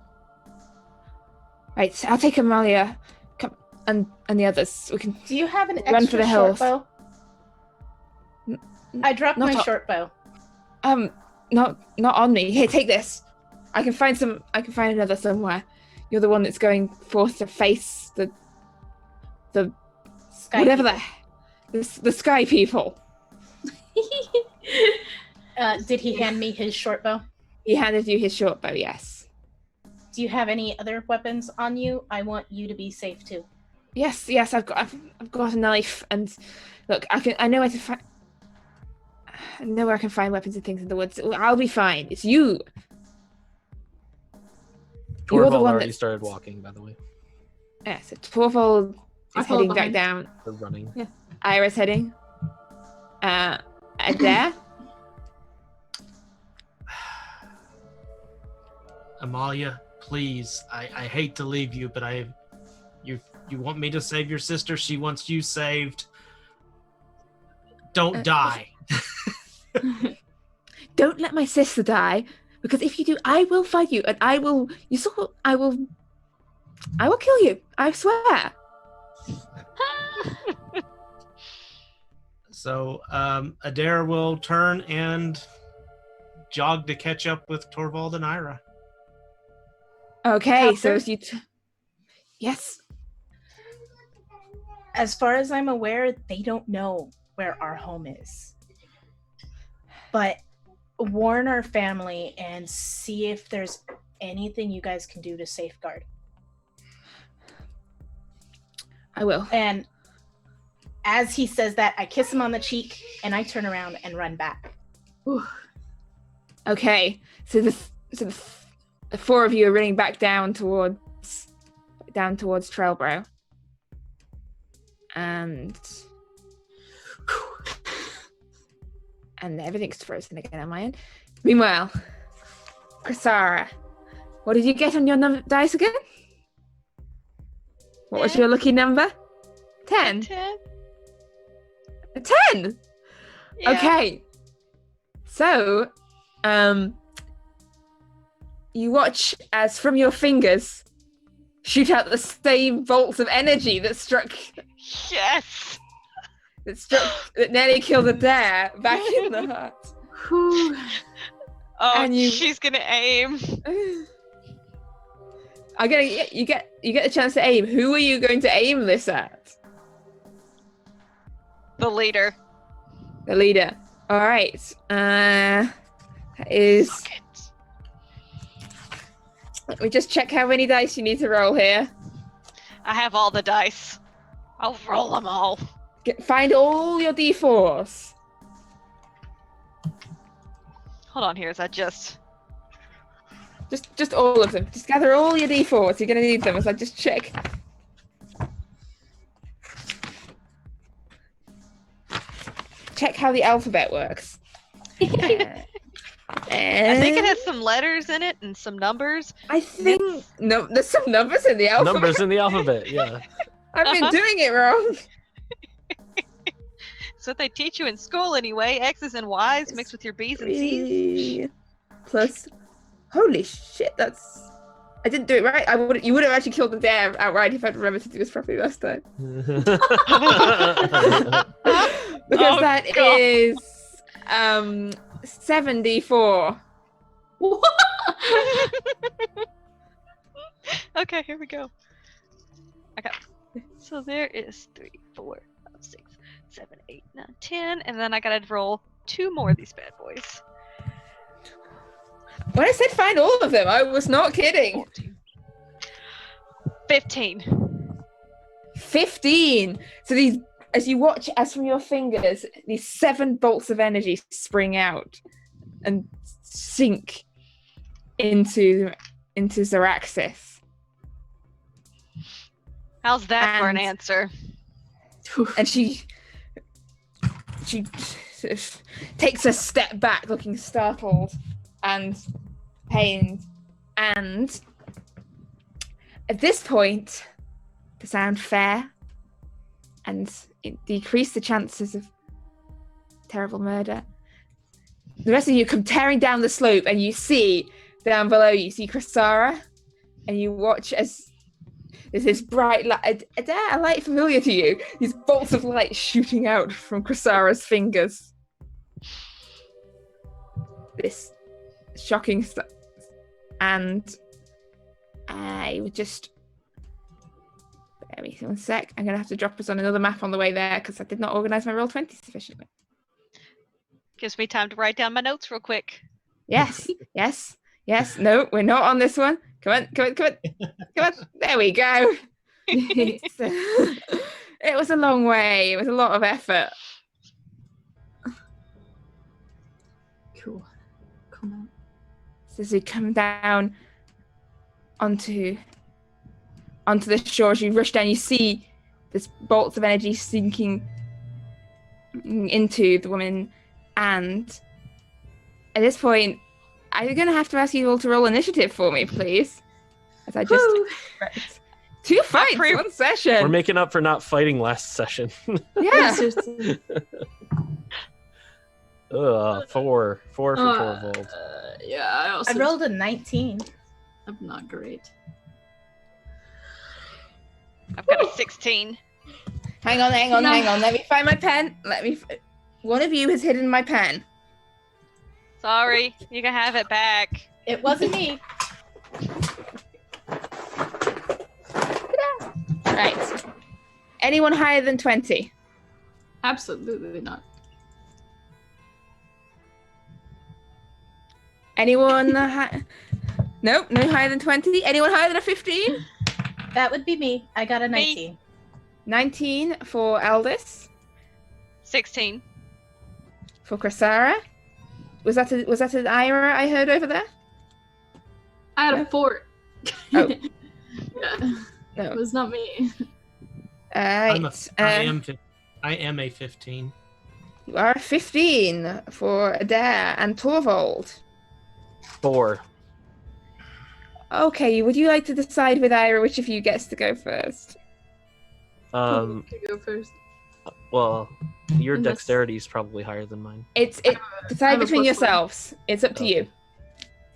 Right, I'll take Emalia and the others. We can Do you have an run extra for the short hills. bow? I dropped not my on- short bow. Not on me. Here, take this. I can find another somewhere. You're the one that's going forth to face the Sky whatever people. the sky people. Did he hand me his short bow? He handed you his short bow, yes. Do you have any other weapons on you? I want you to be safe too. Yes, I've got a knife, and look, I know where to find. I know where I can find weapons and things in the woods. I'll be fine. It's you. You're the Torvald one already that's started walking, by the way. Yeah, so Torvald I is follow heading back behind. down. They're running. Yeah. Ira's heading. There. Emalia, please. I hate to leave you, but you want me to save your sister? She wants you saved. Don't die. Don't let my sister die, because if you do, I will fight you, and I will I will kill you. I swear. So Adair will turn and jog to catch up with Torvald and Ira. Okay, so Captain? as you... Yes. As far as I'm aware, they don't know where our home is. But warn our family and see if there's anything you guys can do to safeguard. I will. And as he says that, I kiss him on the cheek and I turn around and run back. Ooh. Okay, so the four of you are running back down towards Trellbro, and everything's frozen again on my end. Meanwhile, Crisara, what did you get on your dice again? What was your lucky number? 10. 10? A 10. Yeah. Okay. So, you watch as from your fingers shoot out the same bolts of energy that Yes. that nearly killed Adair back in the hut. Whew. Oh, And you- she's gonna aim. You get a chance to aim. Who are you going to aim this at? The leader. The leader. All right. That is. Suck it. Let me just check how many dice you need to roll here. I have all the dice. I'll roll them all. Find all your d4s. Hold on here, is that just... Just all of them. Just gather all your d4s. You're going to need them as I just check. Check how the alphabet works. I think it has some letters in it and some numbers. I think no. There's some numbers in the alphabet. Numbers in the alphabet, yeah. I've been doing it wrong. It's what they teach you in school anyway. X's and Y's mixed with your B's and C's. 3 plus. Holy shit! That's. I didn't do it right. You would have actually killed the dare outright if I'd remembered to do this properly last time. Because that God. is 74. Okay, here we go. Okay. So there is 3, 4, 5, 6, 7, 8, 9, 10, and then I gotta roll 2 more of these bad boys. When I said find all of them, I was not kidding. 14. 15. 15. So these, as you watch, as from your fingers, these 7 bolts of energy spring out and sink into Zaraxis. How's that for an And- answer? And she sort of takes a step back, looking startled and pained. And at this point, to sound fair and decrease the chances of terrible murder, the rest of you come tearing down the slope, and you see down below, you see Crisara, and you watch as there's this bright light, a light familiar to you, these bolts of light shooting out from Crisara's fingers. This shocking stuff. And I would just... Bear me 1 sec. I'm going to have to drop us on another map on the way there because I did not organise my Roll20 sufficiently. Gives me time to write down my notes real quick. Yes, yes, yes. No, we're not on this one. Come on. There we go. It was a long way. It was a lot of effort. Cool. Come on. So as you come down onto the shore, as you rush down, you see this bolts of energy sinking into the woman. And at this point, I'm going to have to ask you all to roll initiative for me, please. As I just... Woo! 2 fights, pre- 1 session. We're making up for not fighting last session. Yeah. Seriously. 4 for Torvald. Yeah, I also... I rolled a 19. I'm not great. I've got a 16. Hang on. Let me find my pen. One of you has hidden my pen. Sorry, you can have it back. It wasn't me. Right. Anyone higher than 20? Absolutely not. Anyone? Nope, no higher than 20. Anyone higher than a 15? That would be me. I got a Me. 19. 19 for Aldous. 16. For Krasara. Was that an Ira I heard over there? I had a 4. Oh. Yeah, No. it was not me. Alright. I am a 15. You are a 15 for Adair and Torvald. 4. Okay, would you like to decide with Ira which of you gets to go first? You go first. Well, your Unless- dexterity is probably higher than mine. Decide have a between +1. yourselves. It's up to you.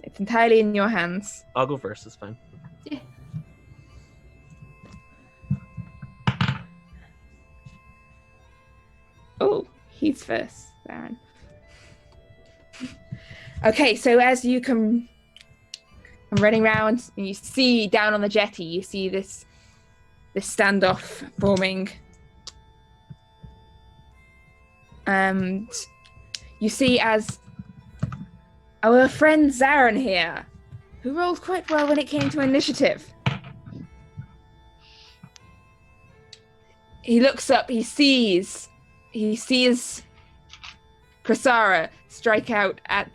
It's entirely in your hands. I'll go first. It's fine. Yeah. Oh, he's first, Baron. Okay, so as you come running around, and you see down on the jetty, you see this standoff forming. And you see as our friend Zarin here, who rolled quite well when it came to initiative. He looks up, he sees Krasara strike out at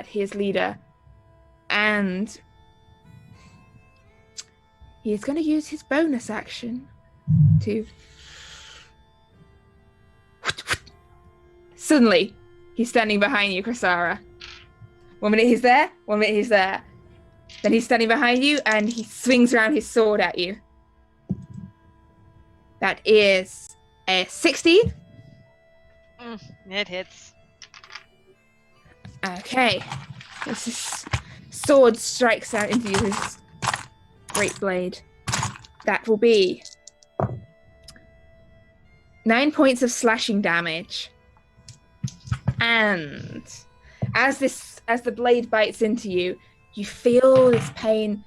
his leader, and he is going to use his bonus action to... Suddenly, he's standing behind you, Krasara. 1 minute he's there, 1 minute he's there. Then he's standing behind you, and he swings around his sword at you. That is a 16. It hits. Okay. This sword strikes out into you, this great blade. That will be 9 points of slashing damage. And as the blade bites into you, you feel this pain,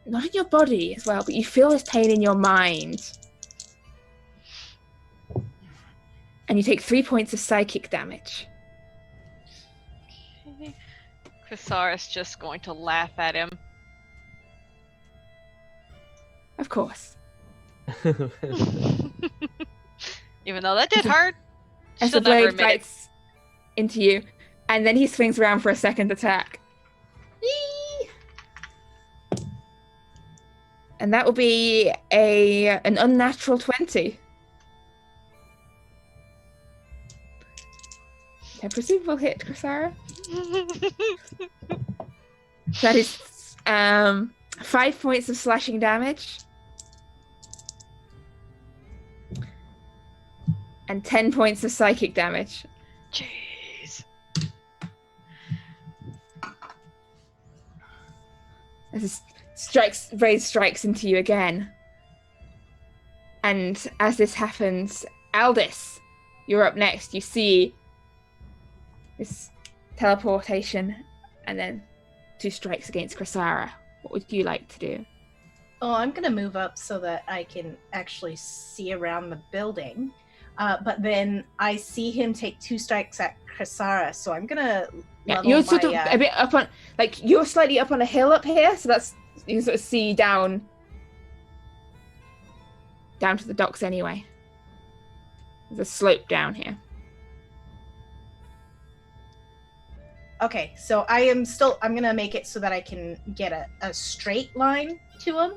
not in your body as well, but you feel this pain in your mind. And you take 3 points of psychic damage. Okay. Chrysaris just going to laugh at him. Of course. Even though that did hurt. As She'll the never blade admit it. bites into you, and then he swings around for a second attack. And that will be an unnatural 20. I presume we'll hit Krasara. That is 5 points of slashing damage. And 10 points of psychic damage. Jeez. As Raze strikes into you again. And as this happens, Aldous, you're up next. You see this teleportation and then 2 strikes against Krasara. What would you like to do? Oh, I'm going to move up so that I can actually see around the building. But then I see him take 2 strikes at Krasara, so I'm going to You're sort of a bit up on, like, you're slightly up on a hill up here, so that's, you can sort of see down to the docks anyway. There's a slope down here. Okay, so I'm going to make it so that I can get a straight line to him.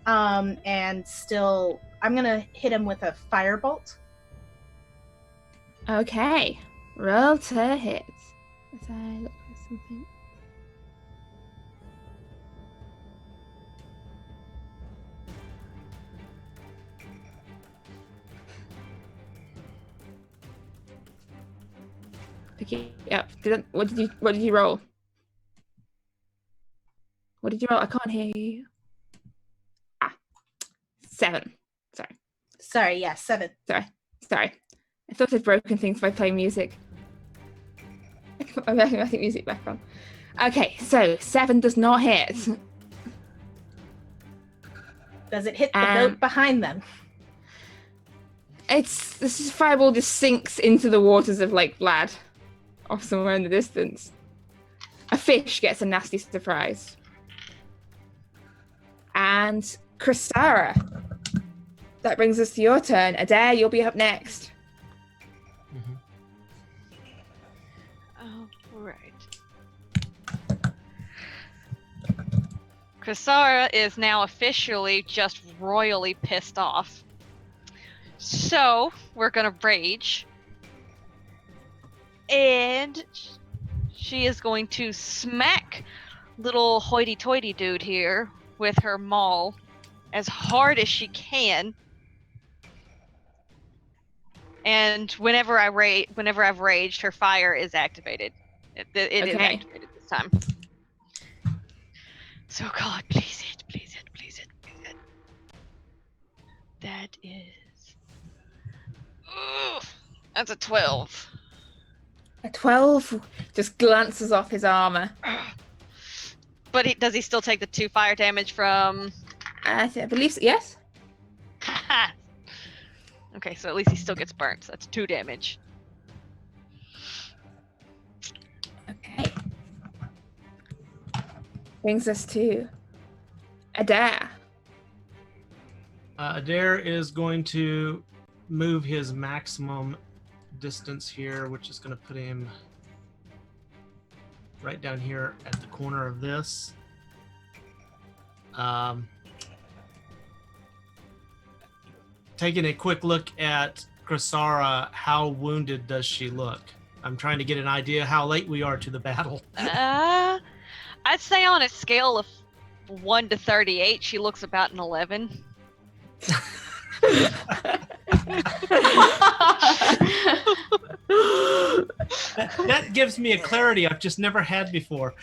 And still, I'm going to hit him with a firebolt. Okay, roll to hit. As I look for something. Okay, yeah. What did you roll? What did you roll? I can't hear you. 7. Sorry, yeah, 7. Sorry. I thought I'd broken things by playing music. I can put my Battlemap music back on. Okay, so 7 does not hit. Does it hit the boat behind them? This fireball just sinks into the waters of Lake Vlad, off somewhere in the distance. A fish gets a nasty surprise. And Chrysara, that brings us to your turn. Adair, you'll be up next. Oh, right. Chrysara is now officially just royally pissed off. So, we're gonna rage. And she is going to smack little hoity-toity dude here with her maul as hard as she can. And whenever I've raged, her fire is activated. It is activated this time. So God, please hit. That is... that's a 12. A 12 just glances off his armor. But does he still take the 2 fire damage from... I believe so, yes. Okay, so at least he still gets burnt. So that's 2 damage. Okay. Brings us to Adair. Adair is going to move his maximum distance here, which is going to put him right down here at the corner of this. Taking a quick look at Chrysara, how wounded does she look? I'm trying to get an idea how late we are to the battle. I'd say on a scale of 1 to 38, she looks about an 11. That gives me a clarity I've just never had before.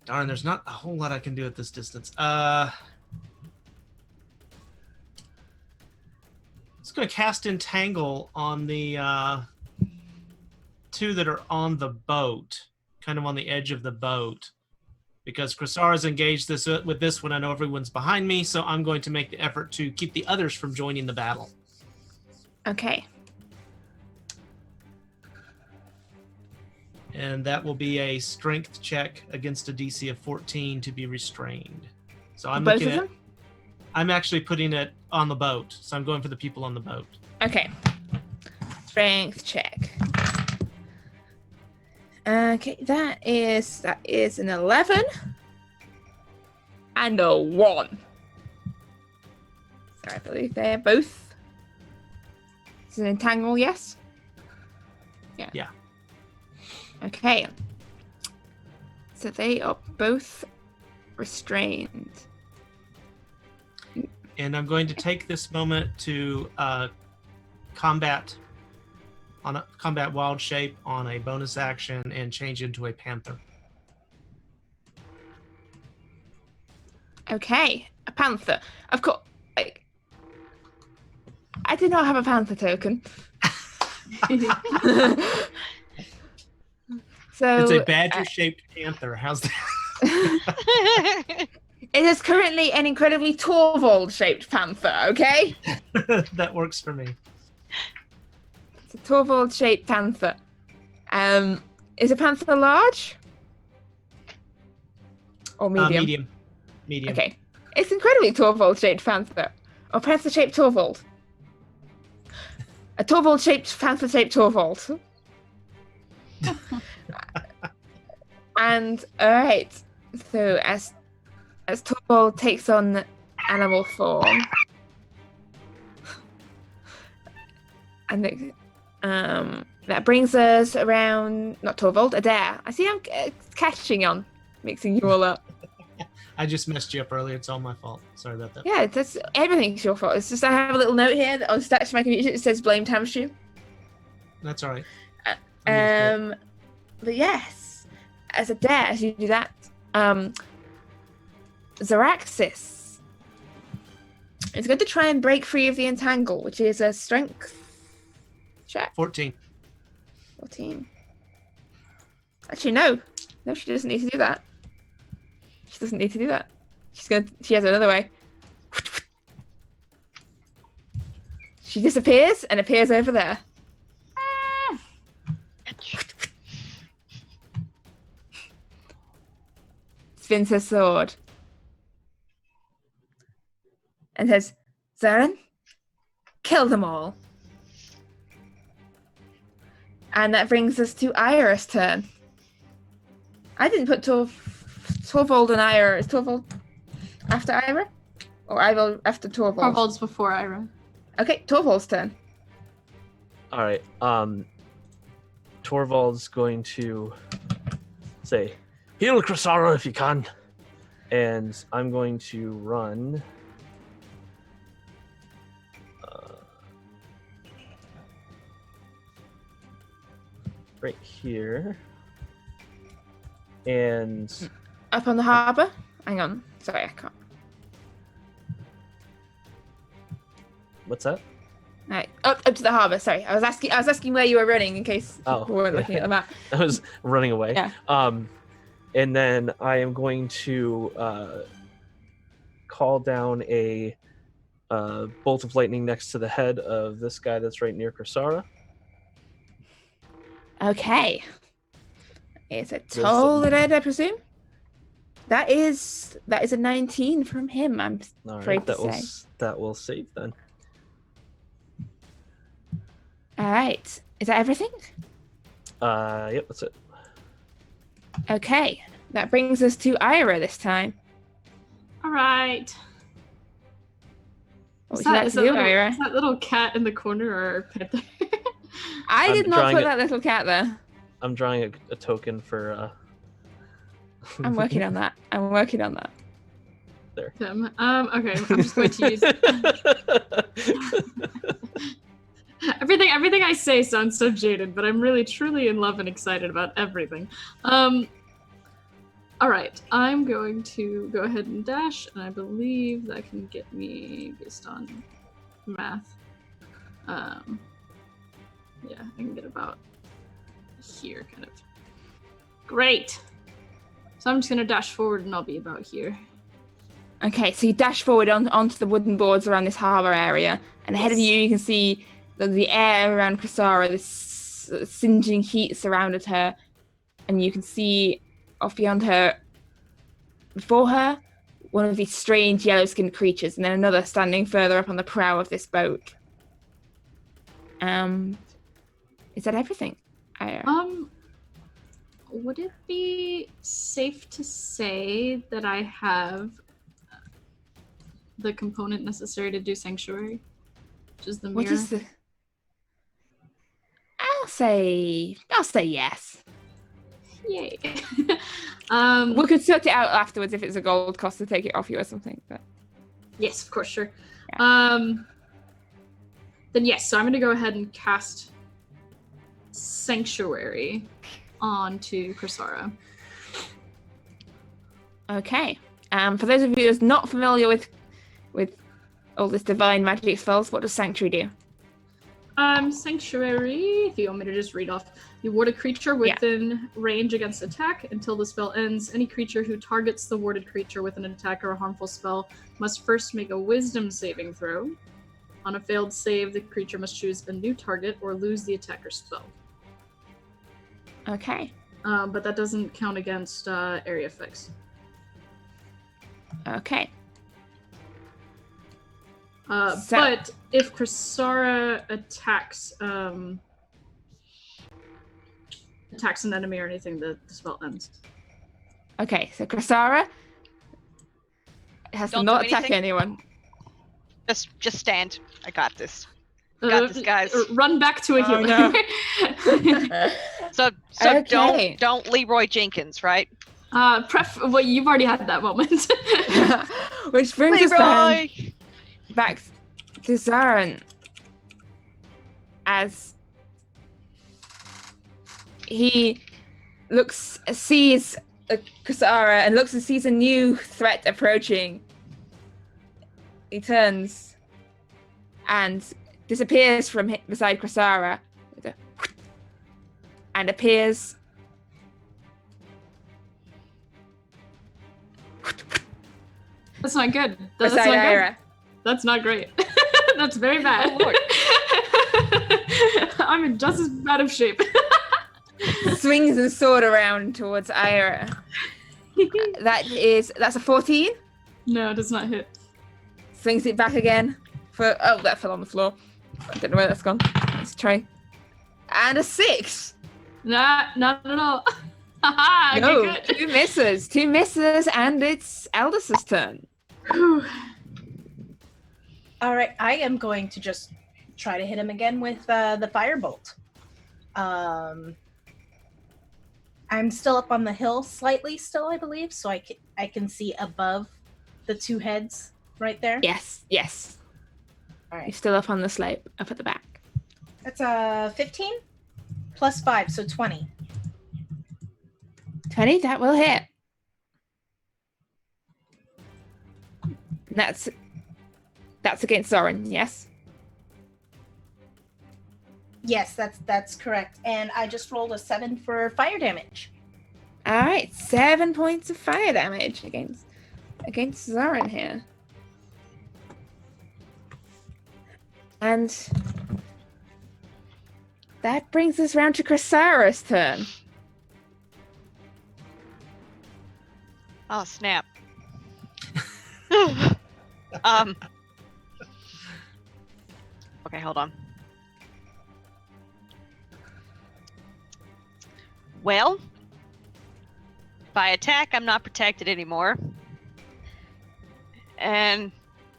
Darn, there's not a whole lot I can do at this distance. It's going to cast Entangle on the 2 that are on the boat, kind of on the edge of the boat, because Chrysara's engaged with this one. I know everyone's behind me, so I'm going to make the effort to keep the others from joining the battle. Okay. And that will be a strength check against a DC of 14 to be restrained. So I'm both of them? I'm actually putting it on the boat, so I'm going for the people on the boat. Okay. Strength check. Okay, that is an 11 and a 1. So I believe they're both. It's an entangle, yes? Yeah. Okay. So they are both restrained. And I'm going to take this moment to combat wild shape on a bonus action and change into a panther. Okay, a panther. Of course, I did not have a panther token. So it's a badger-shaped panther. How's that? It is currently an incredibly Torvald-shaped panther, okay? That works for me. It's a Torvald-shaped panther. Is a panther large? Or medium? Medium. Okay. It's incredibly Torvald-shaped panther. Or panther-shaped Torvald. A Torvald-shaped panther-shaped Torvald. And, alright. So, as Torvald takes on animal form, and that brings us around, not Torvald, Adair. I see I'm catching on, mixing you all up. I just messed you up earlier. It's all my fault. Sorry about that. Yeah, that's everything's your fault. It's just I have a little note here that I'll attach to my computer. It says blame Tamshu. That's all right. But yes, as a dare, as you do that, Zaraxis is going to try and break free of the entangle, which is a strength check. 14. 14. Actually, no, she doesn't need to do that. She doesn't need to do that. She has another way. She disappears and appears over there. Spins her sword and says, Zarin, kill them all. And that brings us to Ira's turn. I didn't put Torvald and Ira. Is Torvald after Ira? Or Ira after Torvald? Torvald's before Ira. Okay, Torvald's turn. All right. Torvald's going to say, heal Krasara if you can. And I'm going to run. Right here. And Up on the harbour? Hang on. Sorry, I can't. what's that? Right. Up to the harbour, sorry. I was asking where you were running in case people weren't looking at the map. I was running away. Yeah. And then I am going to call down a bolt of lightning next to the head of this guy that's right near Krasara. Okay. It's a toll red, I presume. That is a 19 from him, I'm afraid to say. That will save then. Alright. Is that everything? Yep, that's it. Okay. That brings us to Ira this time. All right. What would you like to do, Ira? Is that little cat in the corner or panther? I did not put that little cat there. I'm drawing a token for... I'm working on that. There. Him. Okay, I'm just going to use... Everything I say sounds so jaded, but I'm really truly in love and excited about everything. All right, I'm going to go ahead and dash, and I believe that can get me based on math. Yeah, I can get about here, kind of. Great. So I'm just gonna dash forward, and I'll be about here. Okay, so you dash forward onto the wooden boards around this harbour area, and ahead of you can see the air around Krasara, this singeing heat surrounded her, and you can see off beyond her, before her, one of these strange yellow-skinned creatures, and then another standing further up on the prow of this boat. Is that everything? Would it be safe to say that I have the component necessary to do Sanctuary? Which is the mirror? What is the... I'll say yes. Yay. We could sort it out afterwards if it's a gold cost to take it off you or something. But yes, of course, sure. Yeah. Then yes, so I'm going to go ahead and cast Sanctuary onto Krasara. Okay. For those of you who's not familiar with all this divine magic spells, what does Sanctuary do? Sanctuary, if you want me to just read off, you ward a creature within range against attack until the spell ends. Any creature who targets the warded creature with an attack or a harmful spell must first make a wisdom saving throw. On a failed save, the creature must choose a new target or lose the attacker's spell. Okay. But that doesn't count against area effects. Okay. But if Krasara attacks an enemy or anything, the spell ends. Okay, so Krasara has to not attack anyone. Just stand. I got this. Got this, guys. Run back to a healer. No. So Okay. don't Leroy Jenkins, right? Well, you've already had that moment. Which brings us then Leroy! back to Zarin as he sees Kasara and looks and sees a new threat approaching. He turns and disappears from beside Kasara and appears That's not good. That's beside not good. Ira. That's not great. That's very bad. Oh, Lord. I'm in just as bad of shape. Swings his sword around towards Ira. That's a 14. No, it does not hit. Swings it back again. That fell on the floor. I don't know where that's gone. Let's try. And a 6. Nah, not at all. Haha, No, okay, good. 2 misses. 2 misses, and it's Aldous' turn. Whew. All right, I am going to just try to hit him again with the firebolt. I'm still up on the hill slightly still, I believe, so I can see above the 2 heads right there. Yes. All You're right. still up on the slope, up at the back. That's 15 plus 5, so 20. 20, that will hit. That's against Zoran, yes? Yes, that's correct. And I just rolled a 7 for fire damage. All right, 7 points of fire damage against Zoran here. And that brings us round to Chrysara's turn. Oh, snap. Okay, hold on. Well, if I attack, I'm not protected anymore. And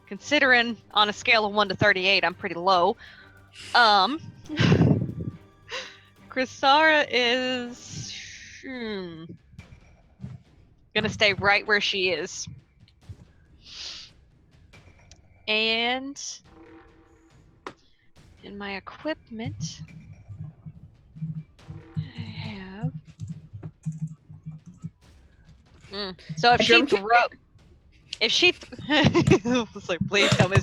considering on a scale of 1 to 38, I'm pretty low. Chrysara is gonna stay right where she is. And in my equipment, I have. So if she it's like, please tell me.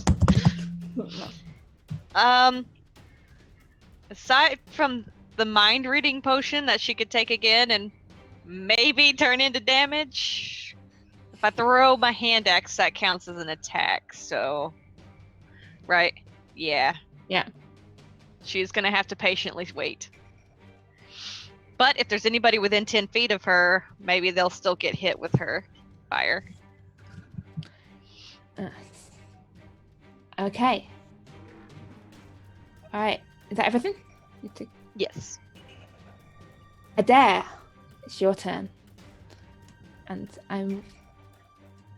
Aside from the mind reading potion that she could take again and maybe turn into damage, if I throw my hand axe, that counts as an attack. So, right? Yeah. She's gonna have to patiently wait. But if there's anybody within 10 feet of her, maybe they'll still get hit with her fire. Okay. All right. Is that everything? Yes. Adair, it's your turn. And I'm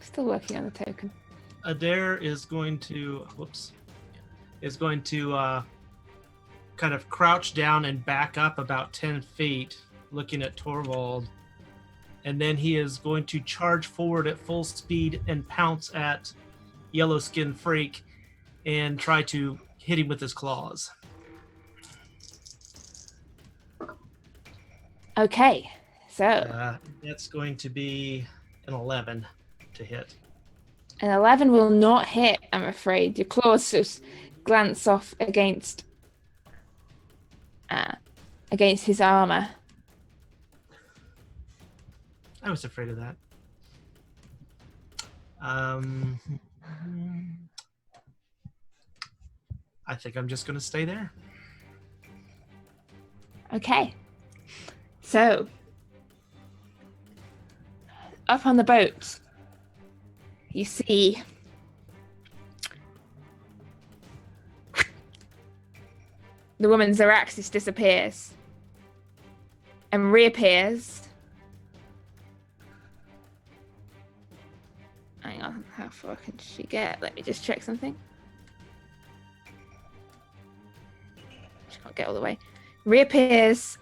still working on the token. Adair is going to kind of crouch down and back up about 10 feet, looking at Torvald. And then he is going to charge forward at full speed and pounce at Yellow Skin Freak and try to hit him with his claws. Okay, so That's going to be an 11 to hit. an 11 will not hit, I'm afraid. Your claws just glance off against his armor. I was afraid of that. I think I'm just going to stay there. Okay. So, up on the boat, you see the woman Zaraxis disappears and reappears. Hang on, how far can she get? Let me just check something. She can't get all the way. Reappears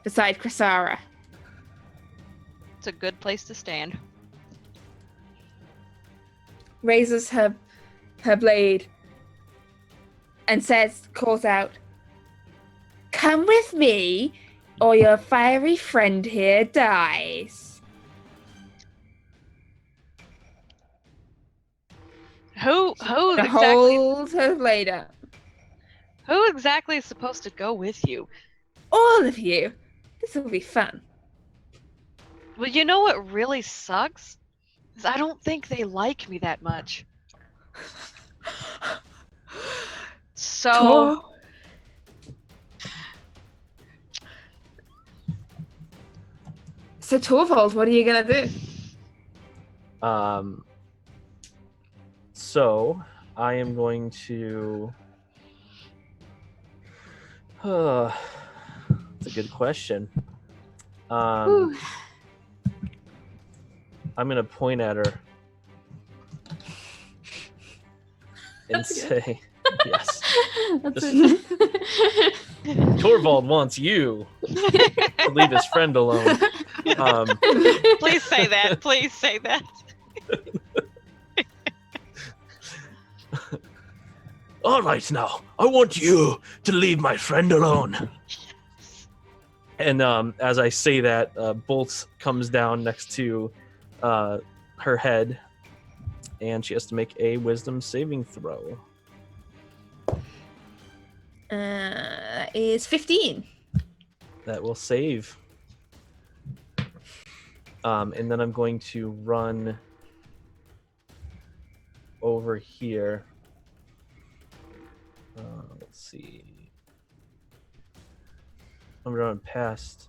beside Chrysara It's a good place to stand. Raises her blade and calls out, "Come with me, or your fiery friend here dies." Who And exactly? holds her blade up. Who exactly is supposed to go with you? All of you. This will be fun. Well, you know what really sucks? Is I don't think they like me that much. So So Torvald, what are you gonna do? So I am going to. That's a good question. I'm gonna point at her and say, "Yes, That's it. Torvald wants you to leave his friend alone." please say that. Please say that. All right, now I want you to leave my friend alone. And as I say that, Bolts comes down next to her head, and she has to make a wisdom saving throw. Is 15. That will save. And then I'm going to run over here. Let's see. I'm running past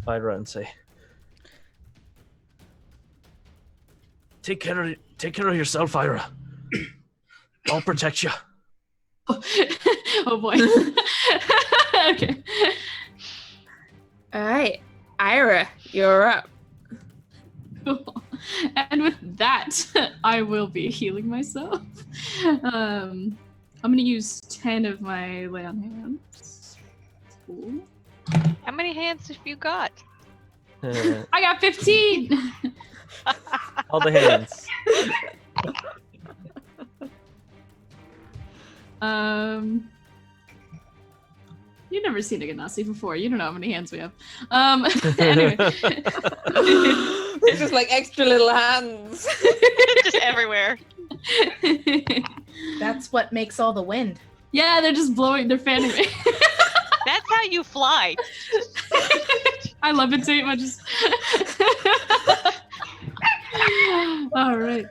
Ira and say, Take care of yourself, Ira. I'll protect you." Oh boy. Okay. All right, Ira, you're up. Cool. And with that, I will be healing myself. I'm gonna use 10 of my lay on hands. Cool. How many hands have you got? I got 15. All the hands. You've never seen a Ganassi before. You don't know how many hands we have. Anyway. It's just like extra little hands. Just everywhere. That's what makes all the wind. Yeah, they're just blowing. They're fanning me. That's how you fly. I levitate. I just. All right.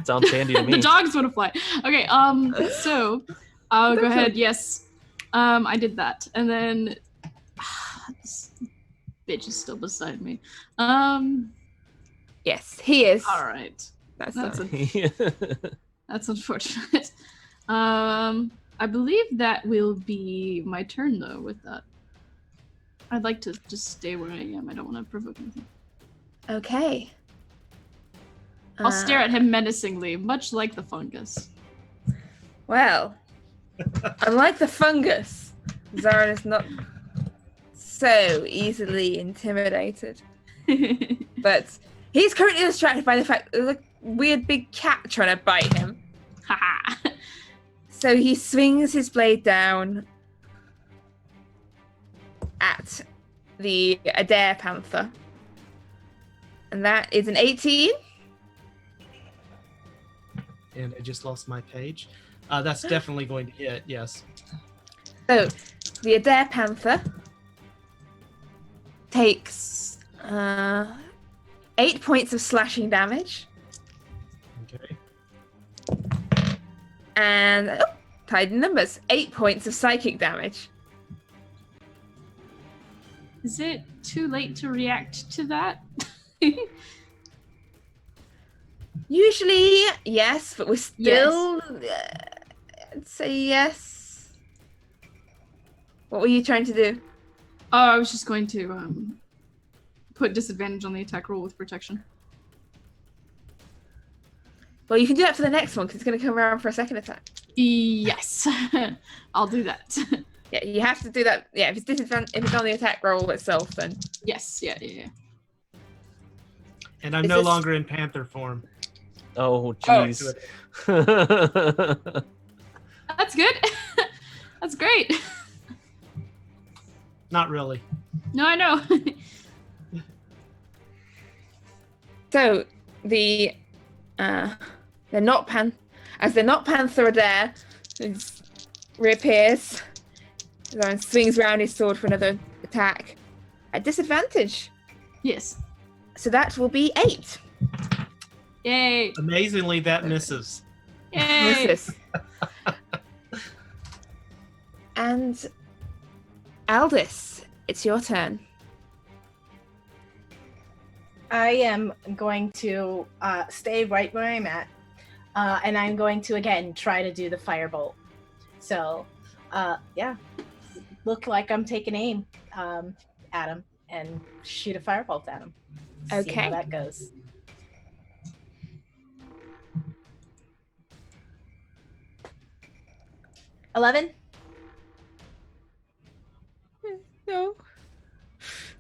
Sounds handy to me. The dogs want to fly. Okay. So I'll go ahead. Yes. I did that, and then this bitch is still beside me. Yes, he is. All right. That's That's unfortunate. I believe that will be my turn though. With that, I'd like to just stay where I am. I don't want to provoke anything. okay. I'll stare at him menacingly, much like the fungus. Well, unlike the fungus, Zarin is not so easily intimidated. But he's currently distracted by the fact that there's a weird big cat trying to bite him. Haha. So he swings his blade down at the Adair Panther. And that is an 18. And I just lost my page. That's definitely going to hit, yes. So the Adair Panther takes 8 points of slashing damage. Okay. And tied in numbers, 8 points of psychic damage. Is it too late to react to that? Usually, yes, but we're still. I'd say yes. What were you trying to do? Oh, I was just going to put disadvantage on the attack roll with protection. Well, you can do that for the next one because it's going to come around for a second attack. Yes, I'll do that. Yeah, you have to do that. Yeah, if it's if it's on the attack roll itself, then Yes, yeah. And I'm Is no this- longer in panther form. Oh, jeez. That's good. That's great. Not really. No, I know. so the not panther Adair reappears and swings round his sword for another attack at disadvantage. Yes. So that will be 8. Yay. Amazingly, that misses. Yay. Misses. And Aldous, it's your turn. I am going to stay right where I'm at, and I'm going to again try to do the firebolt. So, yeah, look like I'm taking aim at him and shoot a firebolt at him. See Okay. how that goes. $11. No.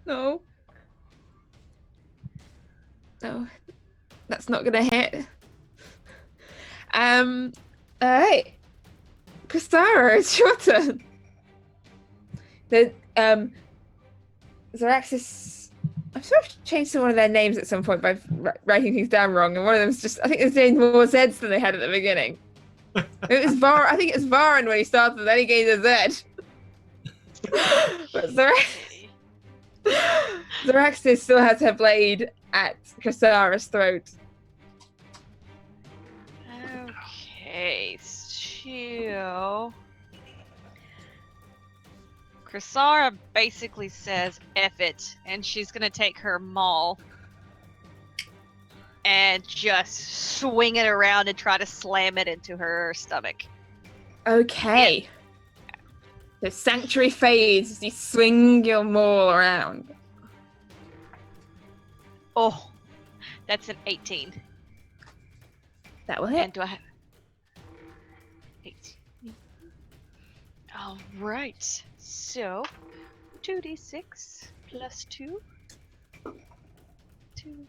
No. No. That's not gonna hit. Alright. Kristara, it's your turn. The Zaraxis, I'm sure I've changed one of their names at some point by writing things down wrong, and one of them's just, I think it's named more Zeds than they had at the beginning. It was I think it was Varan when he started, then he gained a Z. But Zaraxis still has her blade at Kristara's throat. Okay, so Kristara basically says F it, and she's gonna take her maul and just swing it around and try to slam it into her stomach. Okay. The sanctuary fades as you swing your maul around. Oh, that's an 18. That will And hit. do I have 18? All right. So 2d6 plus 2. 2.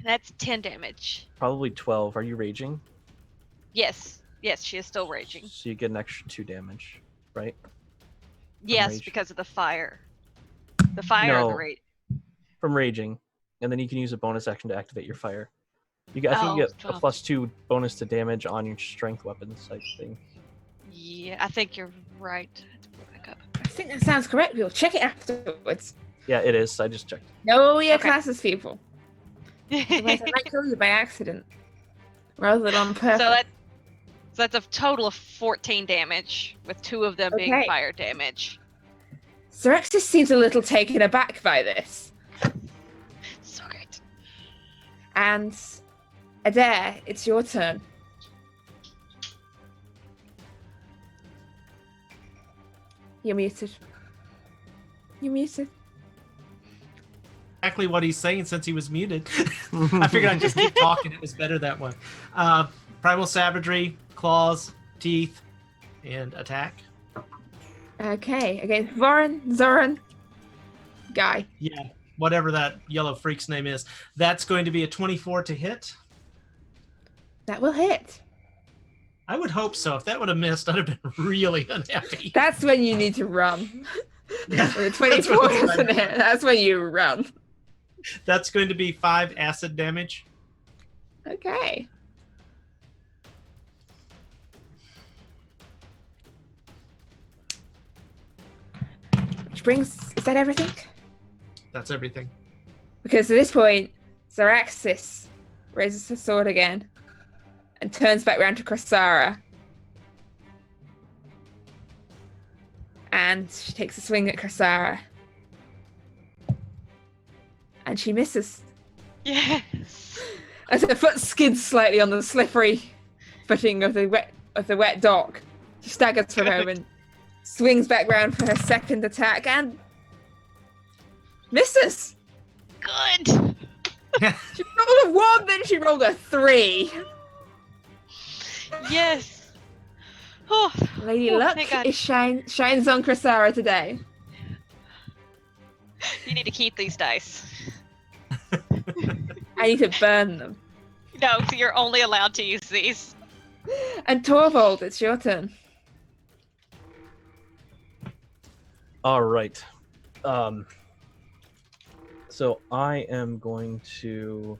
That's 10 damage. Probably 12. Are you raging? Yes. Yes, she is still raging. So you get an extra 2 damage, right? Yes, rage. because of the fire. The fire or the No. rage. From raging. And then you can use a bonus action to activate your fire. I think you get a 12. +2 bonus to damage on your strength weapons type thing. Yeah, I think you're right. I have to pull it back up. I think that sounds correct. We'll check it afterwards. Yeah, it is. I just checked. Know your Okay. classes, people. Otherwise, I might kill you by accident. Rather than on purpose. So that's a total of 14 damage, with 2 of them being Okay. fire damage. Zaraxis seems a little taken aback by this. So good. And Adair, it's your turn. You're muted. You're muted. Exactly what he's saying since he was muted. I figured I'd just keep talking. It was better that way. Primal Savagery, Claws, Teeth, and Attack. Okay, against Zoran, Guy. Yeah, whatever that yellow freak's name is. That's going to be a 24 to hit. That will hit. I would hope so. If that would have missed, I'd have been really unhappy. That's when you need to run. Yeah, When the that's 24 what I'm doesn't hit, that's when you run. That's going to be 5 acid damage. Okay. Which brings, is that everything? That's everything. Because at this point, Zaraxis raises her sword again and turns back round to Kristara. And she takes a swing at Kristara. And she misses. Yes. As her foot skids slightly on the slippery footing of the wet dock, she staggers for a moment, swings back round for her second attack, and misses. Good. She rolled a 1, then she rolled a 3. Yes. Oh, Lady oh, Luck thank God. shines on Chrysara today. You need to keep these dice. I need to burn them. No, you're only allowed to use these. And Torvald, it's your turn. All right. So I am going to.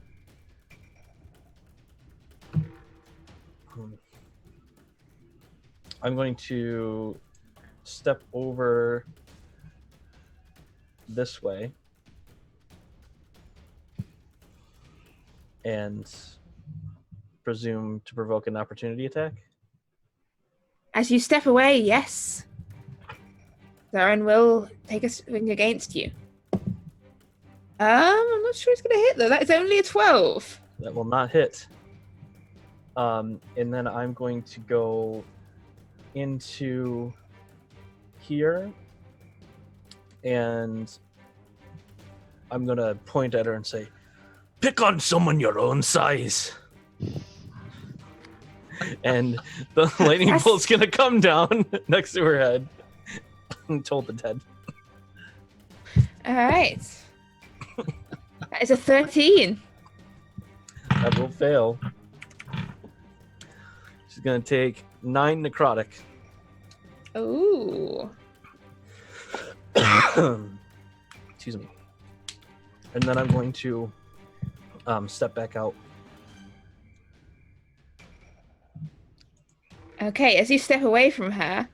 I'm going to step over this way and presume to provoke an opportunity attack. As you step away, yes. Zoran will take a swing against you. I'm not sure it's going to hit, though. That is only a 12. That will not hit. And then I'm going to go into here, and I'm going to point at her and say, pick on someone your own size. And the lightning bolt's going to come down next to her head and told the dead. All right. That is a 13. That will fail. She's going to take 9 necrotic. Ooh. Excuse me. And then I'm going to step back out. Okay, as you step away from her,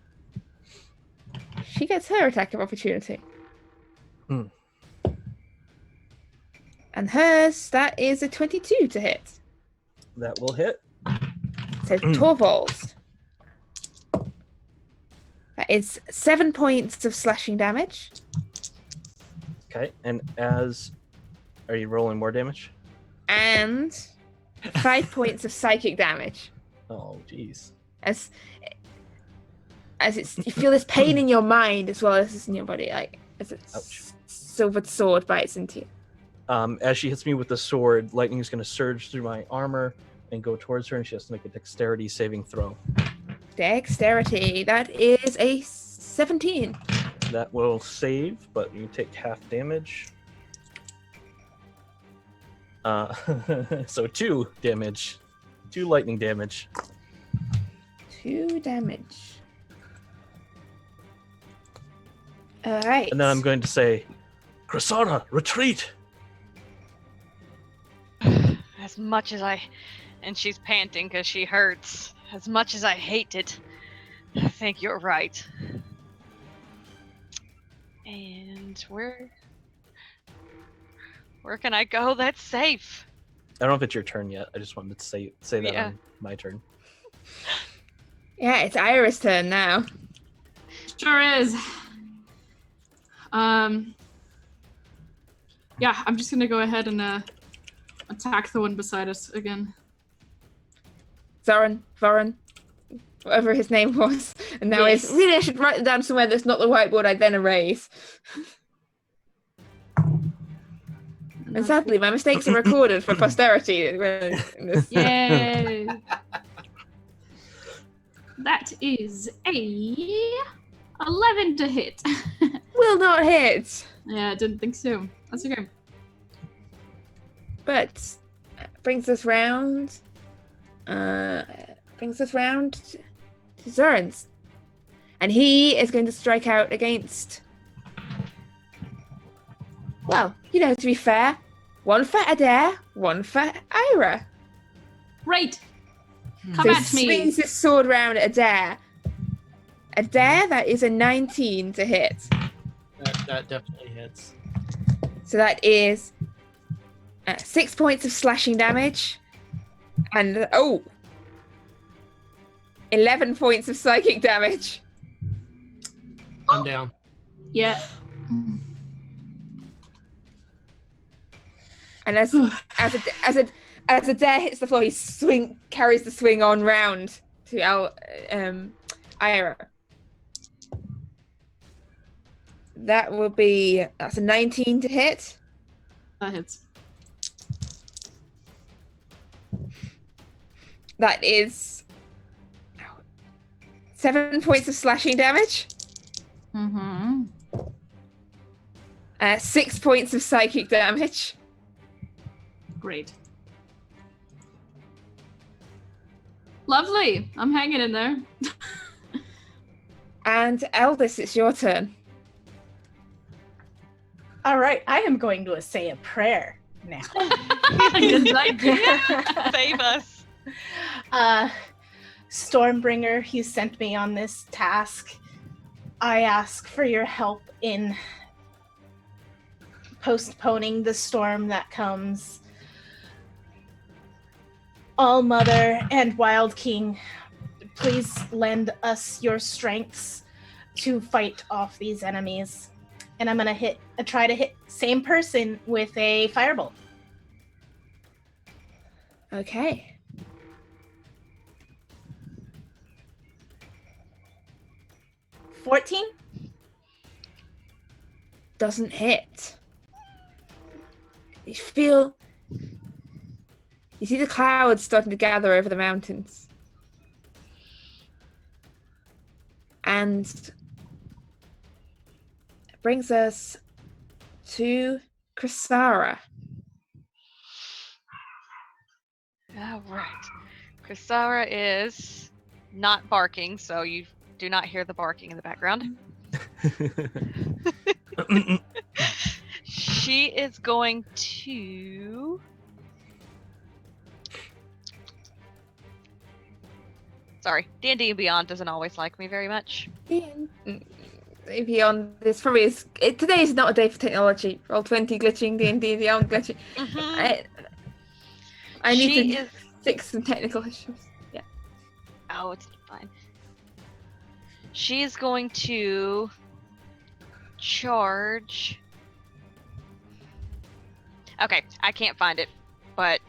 she gets her attack of opportunity. Hmm. And hers, that is a 22 to hit. That will hit. So Torvald. That is 7 points of slashing damage. Okay, and are you rolling more damage? And 5 points of psychic damage. Oh, jeez. As it's, you feel this pain in your mind as well as in your body, like as a silvered sword bites into you. As she hits me with the sword, lightning is going to surge through my armor and go towards her, and she has to make a dexterity saving throw. Dexterity. That is a 17. That will save, but you take half damage. So 2 damage. 2 lightning damage. 2 damage. All right. And then I'm going to say, Chrysara, retreat! As much as and she's panting because she hurts. As much as I hate it, I think you're right. And where can I go that's safe? I don't know if it's your turn yet. I just wanted to say that on my turn. Yeah, it's Ira's turn now. Sure is. Yeah, I'm just gonna go ahead and attack the one beside us again. Zoran, whatever his name was. And now Yes. really I should write it down somewhere that's not the whiteboard I then erase. And sadly, my mistakes are recorded for posterity. Yay! That is a 11 to hit. Will not hit. Yeah, I didn't think so. That's okay. But brings us round to Zoran's. And he is going to strike out against, well, to be fair, one for Adair, one for Ira. Right. Come So at he me. swings his sword round at Adair. Adair, that is a 19 to hit. That definitely hits. So that is 6 points of slashing damage. And, 11 points of psychic damage. I'm down. Yeah. And as Adair hits the floor, he carries the swing on round to Ira. That's a 19 to hit. That hits. 7 points of slashing damage. Mm-hmm. 6 points of psychic damage. Great. Lovely. I'm hanging in there. And Eldest, it's your turn. All right, I am going to say a prayer now. Good idea. Save us. Stormbringer, you sent me on this task. I ask for your help in postponing the storm that comes. All Mother and Wild King, please lend us your strengths to fight off these enemies. And I'm gonna try to hit same person with a firebolt. Okay. $14? Doesn't hit. You see the clouds starting to gather over the mountains. And it brings us to Chrysara. All right. Chrysara is not barking, so you do not hear the barking in the background. She is going to... Sorry, D&D and Beyond doesn't always like me very much. Beyond this probably is. Today is not a day for technology. Roll20 glitching, D&D Beyond glitching. I need to fix some technical issues. Yeah. Oh, it's fine. She's going to charge. Okay, I can't find it, but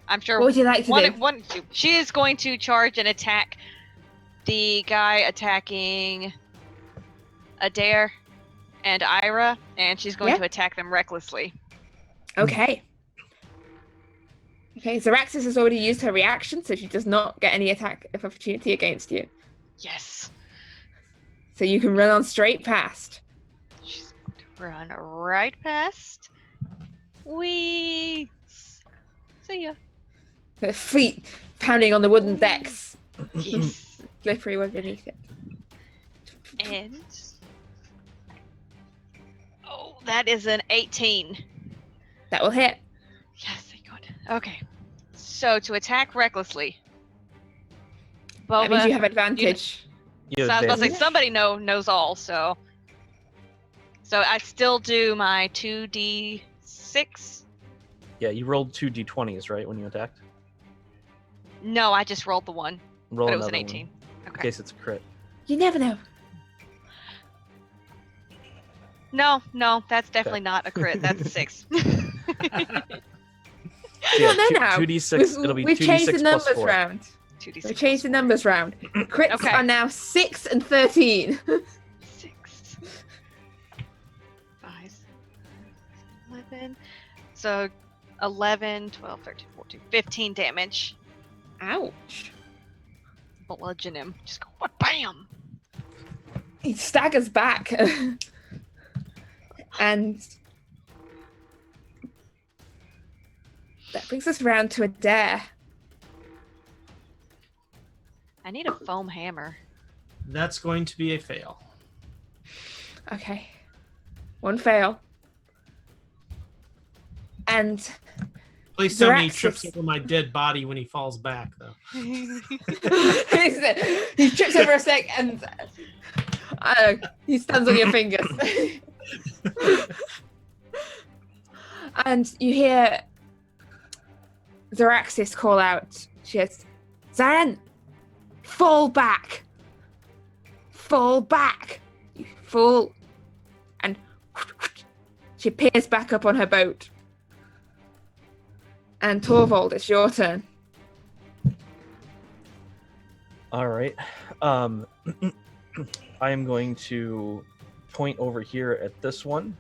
I'm sure. What would you like to do? She is going to charge and attack the guy attacking Adair and Ira, and she's going to attack them recklessly. Okay. Okay, Zaraxis has already used her reaction, so she does not get any attack of opportunity against you. Yes. So you can run on straight past. She's going to run right past. Whee! See ya. Her feet pounding on the wooden decks. Yes. Slippery one beneath it. And... Oh, that is an 18. That will hit. Yes, thank God. Okay. So, to attack recklessly. Boba, That means you have advantage. So I was about to say, somebody knows all, so... So I still do my 2d6? Yeah, you rolled 2 d20s, right, when you attacked? No, I just rolled the one. Roll but it was an another 18. one, in Okay. case it's a crit. You never know. No, that's definitely not a crit. That's a 6. Yeah, No, no. 2d6, it'll be 2d6 We've changed the plus numbers 4. round. 2d6. We've changed the numbers round. Crits Okay. are now 6 and 13. 6. 5, 11. So 11, 12, 13, 14, 15 damage. Ouch. Bludgeon him. Just go, what? Bam! He staggers back. And that brings us round to Adair. I need a foam hammer. That's going to be a fail. Okay. One fail. And Please tell me he Zaraxis. trips over my dead body when he falls back, though. he trips over a sec and he stands on your fingers. And you hear Zaraxis call out. She goes, Zaren, fall back. Fall back. You fool. And she peers back up on her boat. And Torvald, it's your turn. All right. I am going to point over here at this one,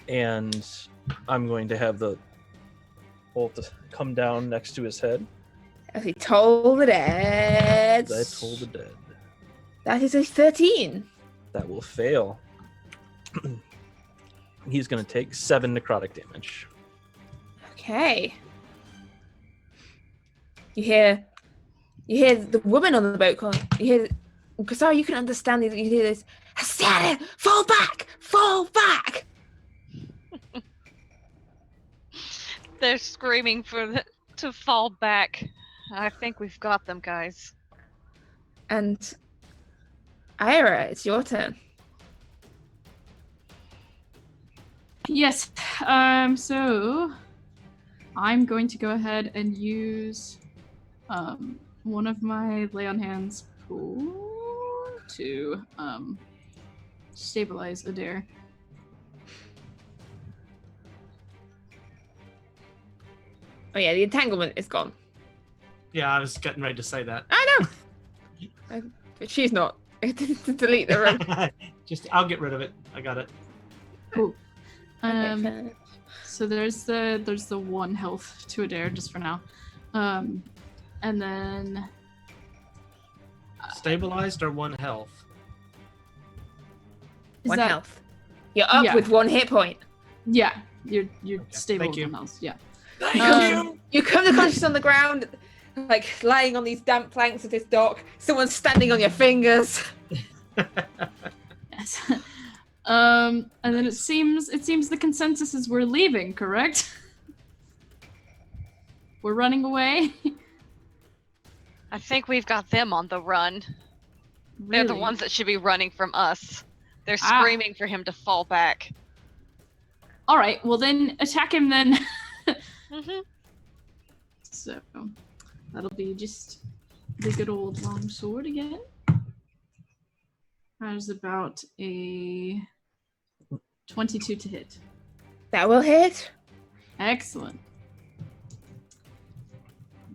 and I'm going to have the bolt come down next to his head. As he toll the dead. I toll the dead. That is a 13. That will fail. He's going to take 7 necrotic damage. Okay. You hear the woman on the boat calling. You hear, Kasara, you can understand these. You hear this. Astara, fall back! Fall back! They're screaming to fall back. I think we've got them, guys. And Ira, it's your turn. Yes. So I'm going to go ahead and use one of my lay on hands pool to stabilize Adair. Oh yeah, the entanglement is gone. Yeah, I was getting ready to say that. I know. But she's not. Delete the room. I'll get rid of it. I got it. Cool. Okay. So there's the 1 health to Adair just for now. And then Stabilized or 1 health? is 1 that- health. You're up Yeah. with 1 hit point. Yeah, you're stable thank with you. 1 health. Yeah. You come to conscious on the ground, like lying on these damp planks of this dock. Someone's standing on your fingers. Yes. And then it seems the consensus is we're leaving, correct? We're running away. I think we've got them on the run. They're the Really? ones that should be running from us. They're Ah. screaming for him to fall back. All right. Well, then attack him then. Mm-hmm. So that'll be just the good old long sword again. That is about a 22 to hit. That will hit. Excellent.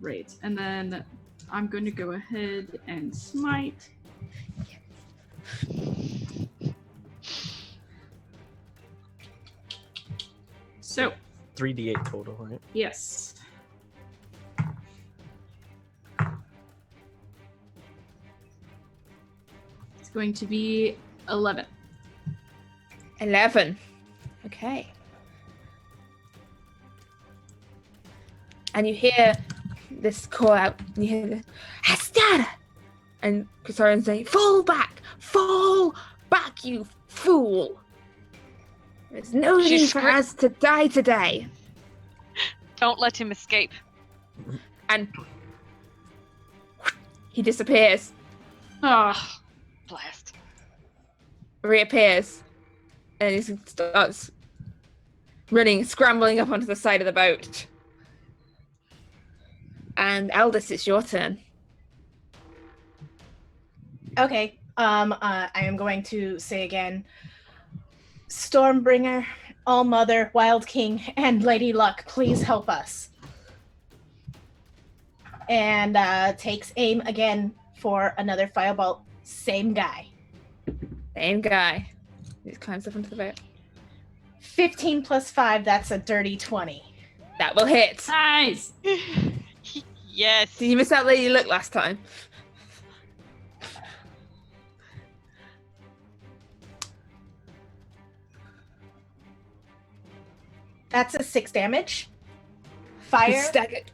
Great. And then I'm going to go ahead and smite. So, 3d8 total, right? yes. It's going to be 11. 11. Okay. And you hear this call out. You hear the Astara! And Kasaran saying, fall back, you fool! There's no She need for us to die today. Don't let him escape. And he disappears, Ah, Blast. reappears, and he starts running, scrambling up onto the side of the boat. And Aldous, it's your turn. Okay. I am going to say again, Stormbringer, All-Mother, Wild King, and Lady Luck, please help us. And takes aim again for another firebolt. Same guy. Same guy. He just climbs up onto the boat. 15 plus 5, that's a dirty 20. That will hit. nice. Yes. Did you miss out Lady Luck last time? That's a 6 damage. Fire. He's staggered.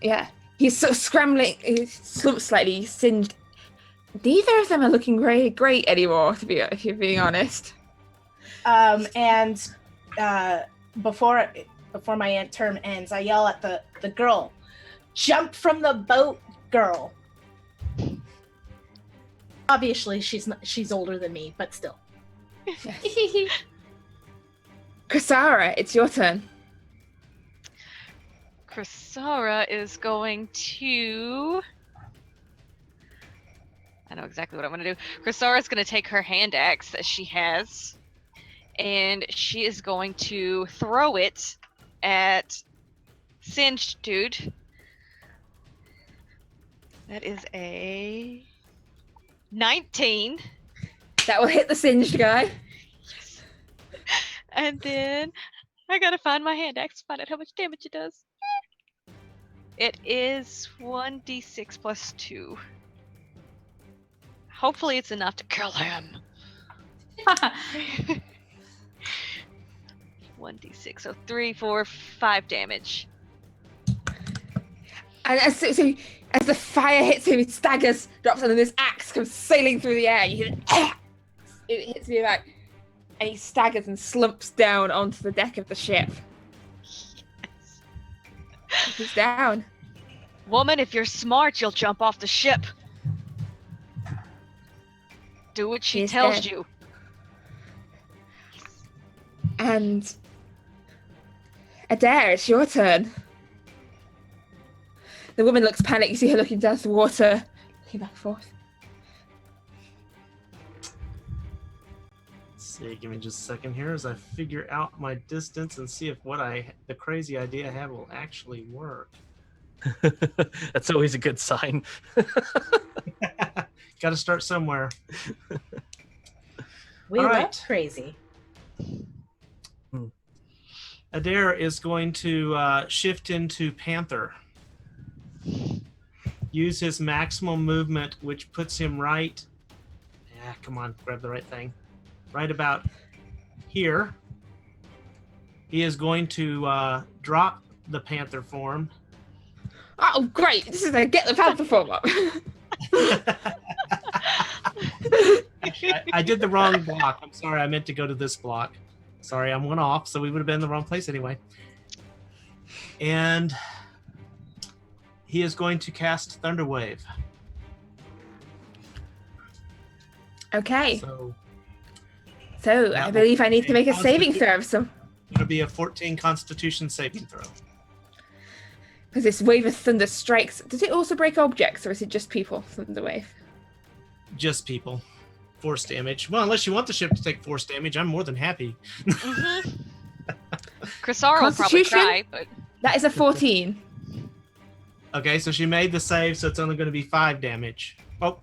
Yeah. He's sort of scrambling. He's sort of slightly singed. Neither of them are looking very great anymore, if you're being honest. And before my turn ends, I yell at the girl, "Jump from the boat, girl!" Obviously, she's older than me, but still. Kasara, it's your turn. Krasara is going to... I know exactly what I'm going to do. Krasara is going to take her hand axe that she has, and she is going to throw it at Singed Dude. That is a 19. That will hit the singed guy. Yes. And then I gotta find my hand axe to find out how much damage it does. It is 1d6 plus 2. Hopefully it's enough to kill him. 1d6, so 3, 4, 5 damage. And as the fire hits him, he staggers, drops, and then this axe comes sailing through the air. You hear it hits me back, and he staggers and slumps down onto the deck of the ship. Yes. He's down. Woman, if you're smart, you'll jump off the ship. Do what she He's tells dead. you. And Adair, it's your turn. The woman looks panicked. You see her looking down at the water, looking back and forth. Let's see, give me just a second here as I figure out my distance and see if the crazy idea I have will actually work. That's always a good sign. Got to start somewhere. We All love right. crazy. Adair is going to shift into Panther. Use his maximum movement, which puts him right... Yeah, come on, grab the right thing. Right about here. He is going to drop the Panther form. Oh, great! This is a get the panther form up. I did the wrong block. I'm sorry, I meant to go to this block. Sorry, I'm one off, so we would have been in the wrong place anyway. And he is going to cast Thunderwave. Okay, So so I believe I need to make a saving throw of some. it'll be a 14 Constitution saving throw. Because this wave of thunder strikes. Does it also break objects, or is it just people? Thunder wave. Just people. Force damage. Well, unless you want the ship to take force damage, I'm more than happy. Mm-hmm. Chrysara will probably Constitution? cry, but That is a 14. Okay, so she made the save, so it's only going to be 5 damage. Oh,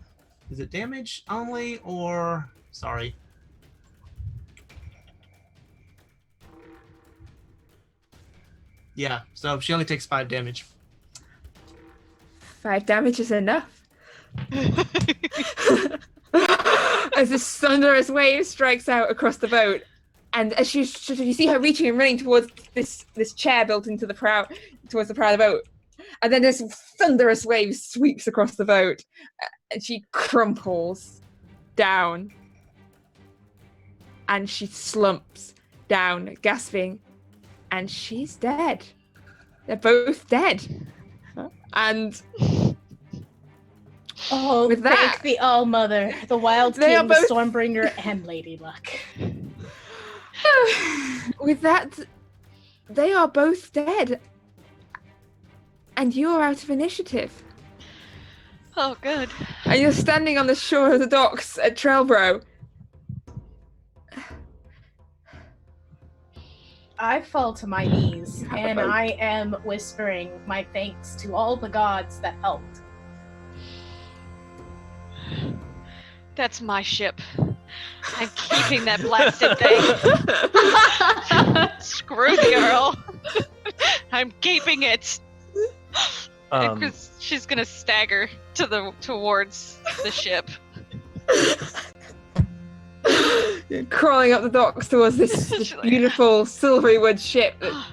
is it damage only, or... Sorry. Yeah, so she only takes 5 damage. 5 damage is enough. As this thunderous wave strikes out across the boat, and as you see her reaching and running towards this chair built into the prow, towards the prow of the boat, and then this thunderous wave sweeps across the boat, and she crumples down, and she slumps down, gasping, and she's dead. They're both dead, and. Oh, With that- thank the All-Mother, the Wild They are King, the both- Stormbringer, and Lady Luck. With that, they are both dead. And you are out of initiative. oh, good. And you're standing on the shore of the docks at Trellbro. I fall to my knees, You have a and boat. I am whispering my thanks to all the gods that helped. That's my ship. I'm keeping that blasted thing. Screw the Earl. I'm keeping it. Because she's gonna stagger towards the ship. You're crawling up the docks towards this She's like, beautiful silvery wood ship that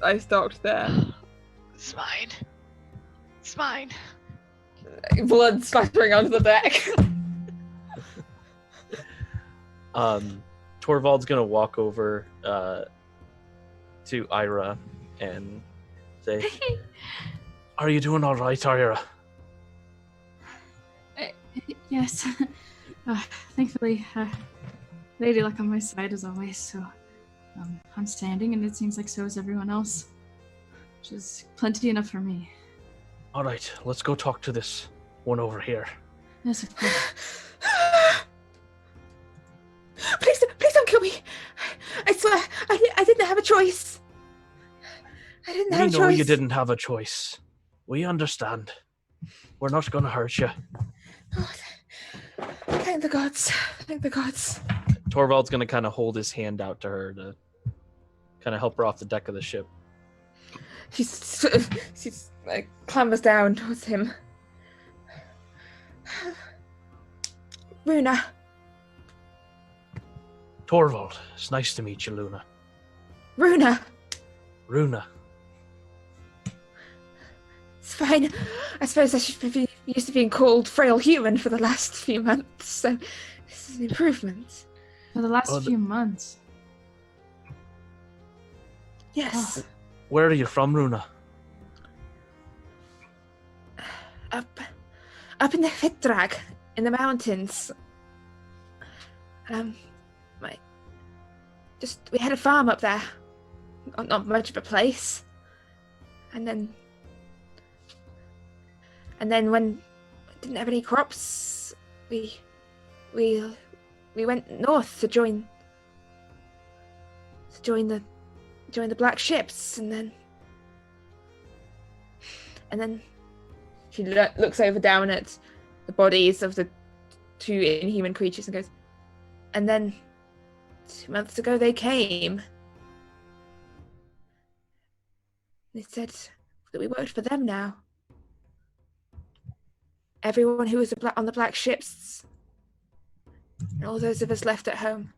I've docked there. It's mine. It's mine. Blood splattering onto the deck. Torvald's gonna walk over to Ira and say, "Are you doing all right, Ira?" Yes. Thankfully, Lady Luck on my side as always, so I'm standing, and it seems like so is everyone else. Which is plenty enough for me. All right, let's go talk to this one over here. Yes, of course. Please don't kill me. I swear, I didn't have a choice. I didn't We have a know choice. you didn't have a choice. We understand. We're not gonna hurt you. Oh, thank the gods. Thank the gods. Torvald's gonna kind of hold his hand out to her to kind of help her off the deck of the ship. She's like clambers down towards him. Runa. Torvald, it's nice to meet you, Luna. Runa. Runa. It's fine. I suppose I should be used to being called frail human for the last few months, so this is an improvement. For the last few months. Yes. Where are you from, Runa? Up in the Fitdrag, in the mountains. We had a farm up there. Not much of a place. And then when we didn't have any crops, we went north to join the black ships, and then she looks over down at the bodies of the two inhuman creatures and goes, and then 2 months ago they came. They said that we worked for them now. Everyone who was on the black ships, and all those of us left at home.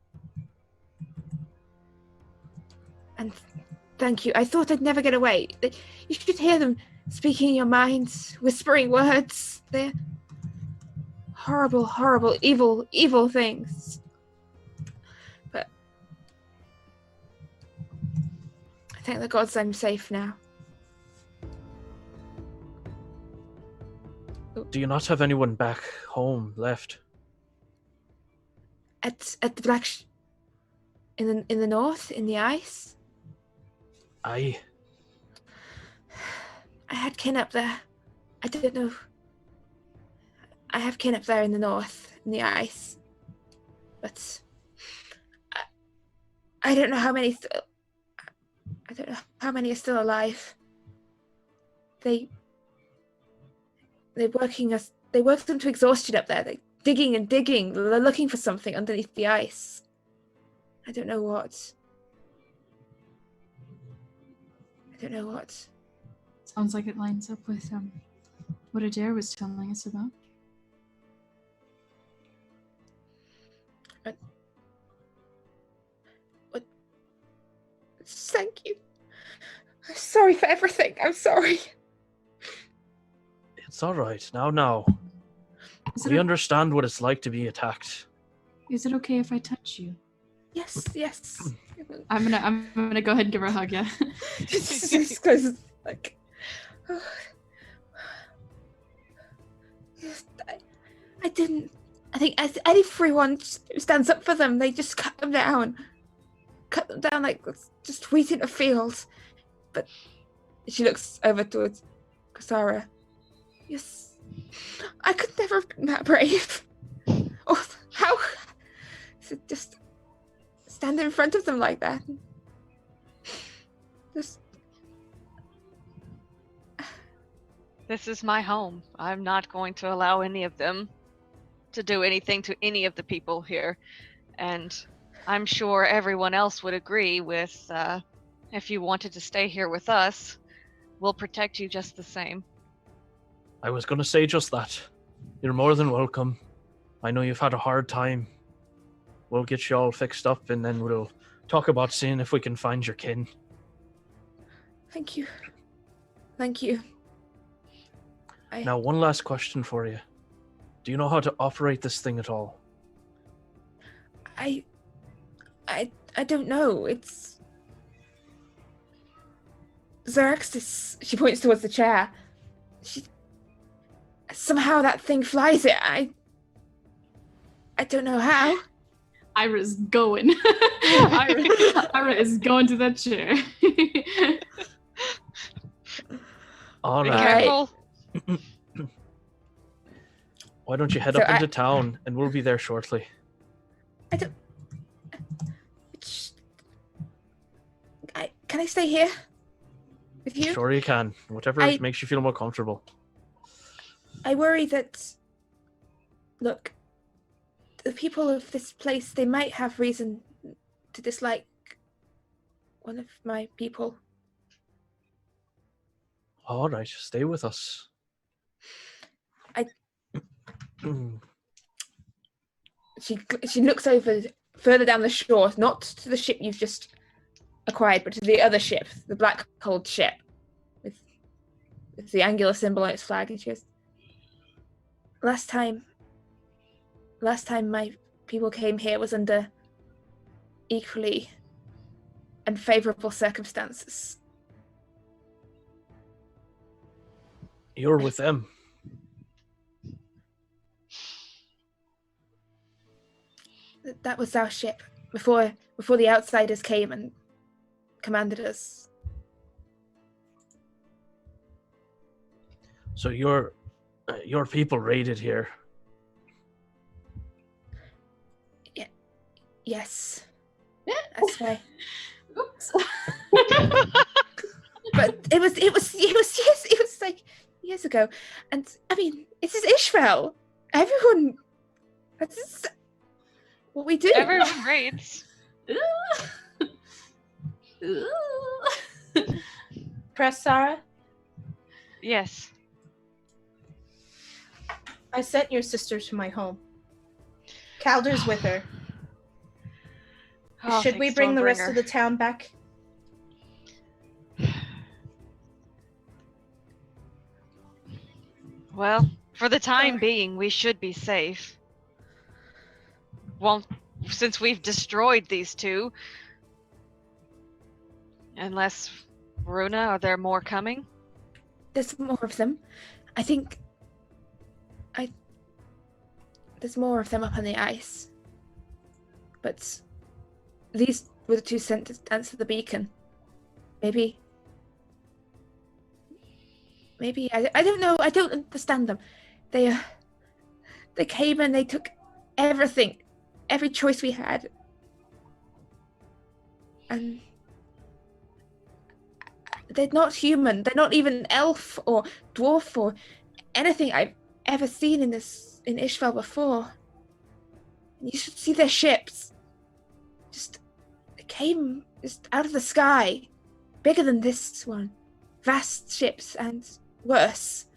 And thank you. I thought I'd never get away. You should hear them speaking your minds, whispering words. They're horrible, horrible, evil, evil things. But I thank the gods I'm safe now. Do you not have anyone back home left? At the black in the north, in the ice? Aye. I had kin up there. I don't know. I have kin up there in the north, in the ice. But I don't know how many. I don't know how many are still alive. They work them to exhaustion up there. They're digging and digging. They're looking for something underneath the ice. I don't know what. Sounds like it lines up with what Adair was telling us about. What? Thank you. I'm sorry for everything. I'm sorry. It's all right. Now. We understand what it's like to be attacked. Is it okay if I touch you? Yes. I'm gonna go ahead and give her a hug. Yeah. Just close, like. I didn't. I think as everyone stands up for them, they just cut them down like just wheat in a field. But she looks over towards Kasara. Yes, I could never have been that brave. Oh, how is it just stand in front of them like that? Just. This is my home. I'm not going to allow any of them to do anything to any of the people here. And I'm sure everyone else would agree with, if you wanted to stay here with us, we'll protect you just the same. I was going to say just that. You're more than welcome. I know you've had a hard time. We'll get you all fixed up, and then we'll talk about seeing if we can find your kin. Thank you. Now, one last question for you. Do you know how to operate this thing at all? I don't know. It's Xerxes. She points towards the chair. Somehow that thing flies it. I don't know how. Ira's going. Ira is going to that chair. All Be right. careful. Why don't you head up into town, and we'll be there shortly. Can I stay here with you? Sure you can. Whatever makes you feel more comfortable. I worry that, look, the people of this place, they might have reason to dislike one of my people. All right, stay with us. She looks over further down the shore, not to the ship you've just acquired, but to the other ship, the black hulled ship, with the angular symbol on its flag, and she goes, Last time my people came here was under equally unfavorable circumstances. You're with them. That was our ship before the outsiders came and commanded us. So your people raided here. Yes. That's right. Oops. But it was like years ago. And I mean, this is Isfjell. Everyone, that's what we do. Everyone raids. Press Sarah, Yes. I sent your sister to my home. Calder's with her. Oh, Should we thanks, bring the rest Dawnbringer. of the town back? Well, for the time being, we should be safe. Well, since we've destroyed these two. Unless, Runa, are there more coming? There's more of them. I think there's more of them up on the ice. But these were the two sent to answer the beacon. Maybe I don't know. I don't understand them. They came and they took everything, every choice we had, and they're not human. They're not even elf or dwarf or anything I've ever seen in Isfjell before. You should see their ships. They came just out of the sky, bigger than this one, vast ships and worse.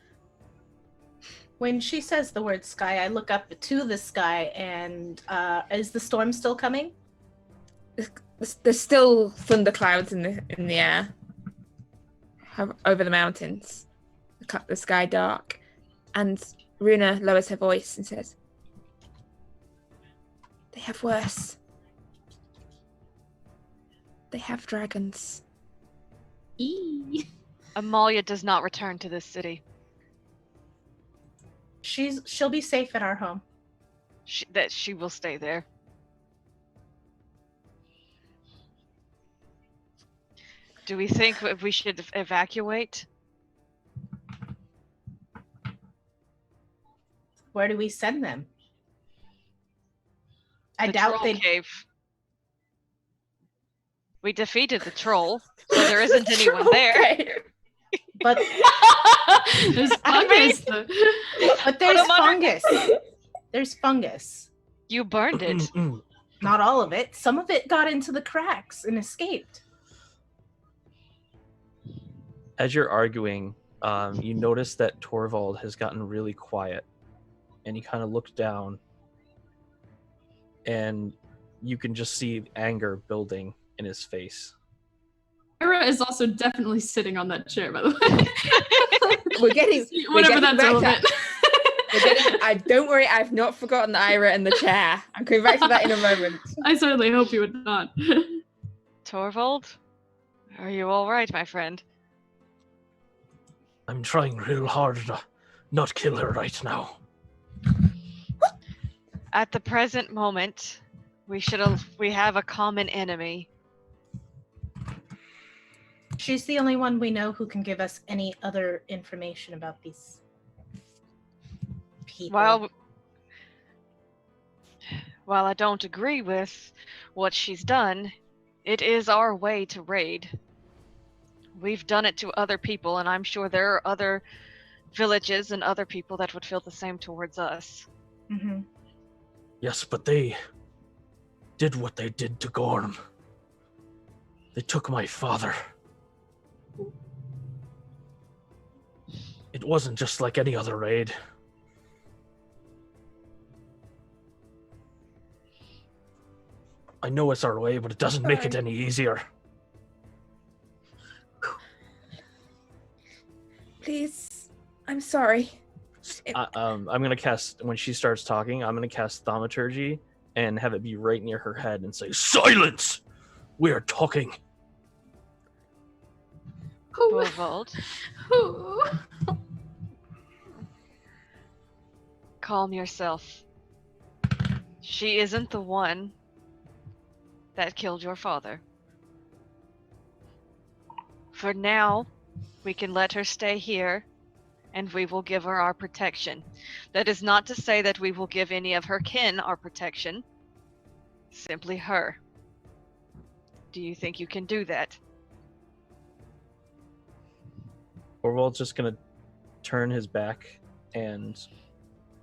When she says the word sky, I look up to the sky, and is the storm still coming? There's still thunderclouds in the air over the mountains. The sky dark, and Runa lowers her voice and says, "They have worse. They have dragons." Emalia does not return to this city. She'll be safe at our home. She will stay there. Do we think we should evacuate? Where do we send them? I The doubt troll they. cave. We defeated the troll, so there isn't anyone there. But There's I fungus. though. but there's I'm under- fungus. There's fungus. You burned it. Not all of it. Some of it got into the cracks and escaped. As you're arguing, you notice that Torvald has gotten really quiet, and he kind of looks down, and you can just see anger building in his face. Ira is also definitely sitting on that chair, by the way. We're getting Whatever that's back relevant. don't worry, I've not forgotten Ira and the chair. I'm coming back to that in a moment. I certainly hope you would not. Torvald? Are you alright, my friend? I'm trying real hard to not kill her right now. At the present moment, we have a common enemy. She's the only one we know who can give us any other information about these people. While I don't agree with what she's done, it is our way to raid. We've done it to other people, and I'm sure there are other villages and other people that would feel the same towards us. Mm-hmm. Yes, but they did what they did to Gorm. They took my father. It wasn't just like any other raid. I know it's our way, but it doesn't make it any easier. Please, I'm sorry. I'm gonna cast, when she starts talking, I'm gonna cast Thaumaturgy and have it be right near her head and say, "Silence! We are talking." Borvold, calm yourself. She isn't the one that killed your father. For now, we can let her stay here, and we will give her our protection. That is not to say that we will give any of her kin our protection. Simply her. Do you think you can do that? Borvold's just gonna turn his back and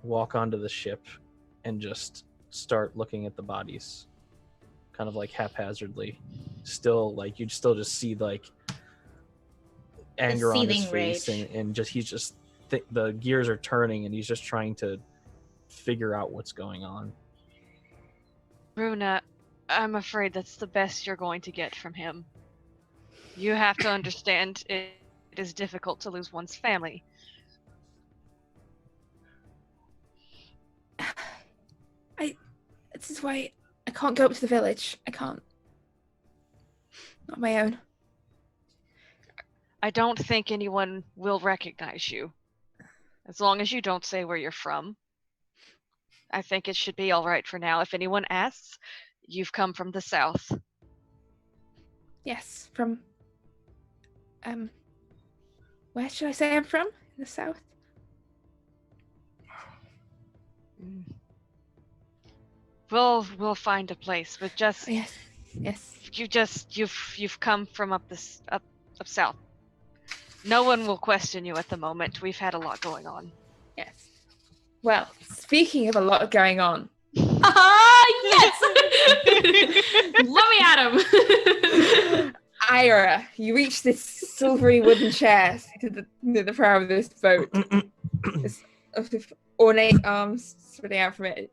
walk onto the ship and just start looking at the bodies, kind of like haphazardly. Still, like, you'd still just see like anger on his seething face, rage. and just he's just the gears are turning, and he's just trying to figure out what's going on. Runa, I'm afraid that's the best you're going to get from him. You have to understand it is difficult to lose one's family. This is why I can't go up to the village. I can't. Not on my own. I don't think anyone will recognize you. As long as you don't say where you're from. I think it should be all right for now. If anyone asks, you've come from the south. Yes, from... Where should I say I'm from? In the south? We'll find a place, but just Oh, yes. you've come from up south. No one will question you at the moment. We've had a lot going on. Yes. Well, speaking of a lot going on. Yes! Let me at him! Ira, you reach this silvery wooden chair seated near the prow of this boat. This ornate arms spreading out from it.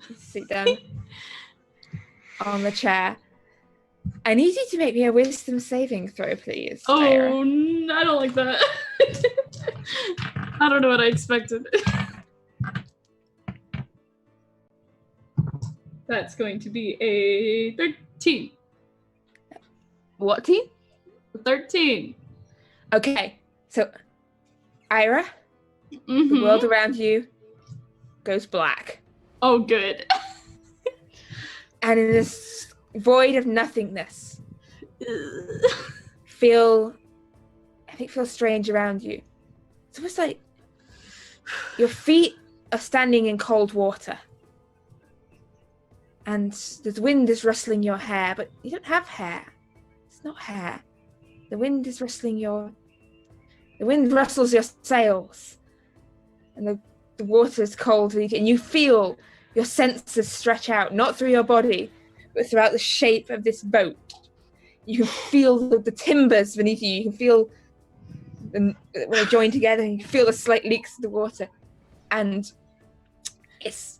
You sit down on the chair. I need you to make me a wisdom saving throw, please. Ira. Oh, I don't like that. I don't know what I expected. That's going to be a 13. What team? 13. Okay, so Ira, Mhm. the world around you goes black. Oh, good. And in this void of nothingness, feel strange around you. It's almost like your feet are standing in cold water. And the wind is rustling your hair, but you don't have hair. It's not hair. The wind is rustling the wind rustles your sails. And the water is cold, and you feel your senses stretch out, not through your body, but throughout the shape of this boat. You can feel the timbers beneath you. You can feel them when they join together, and you can feel the slight leaks of the water. And it's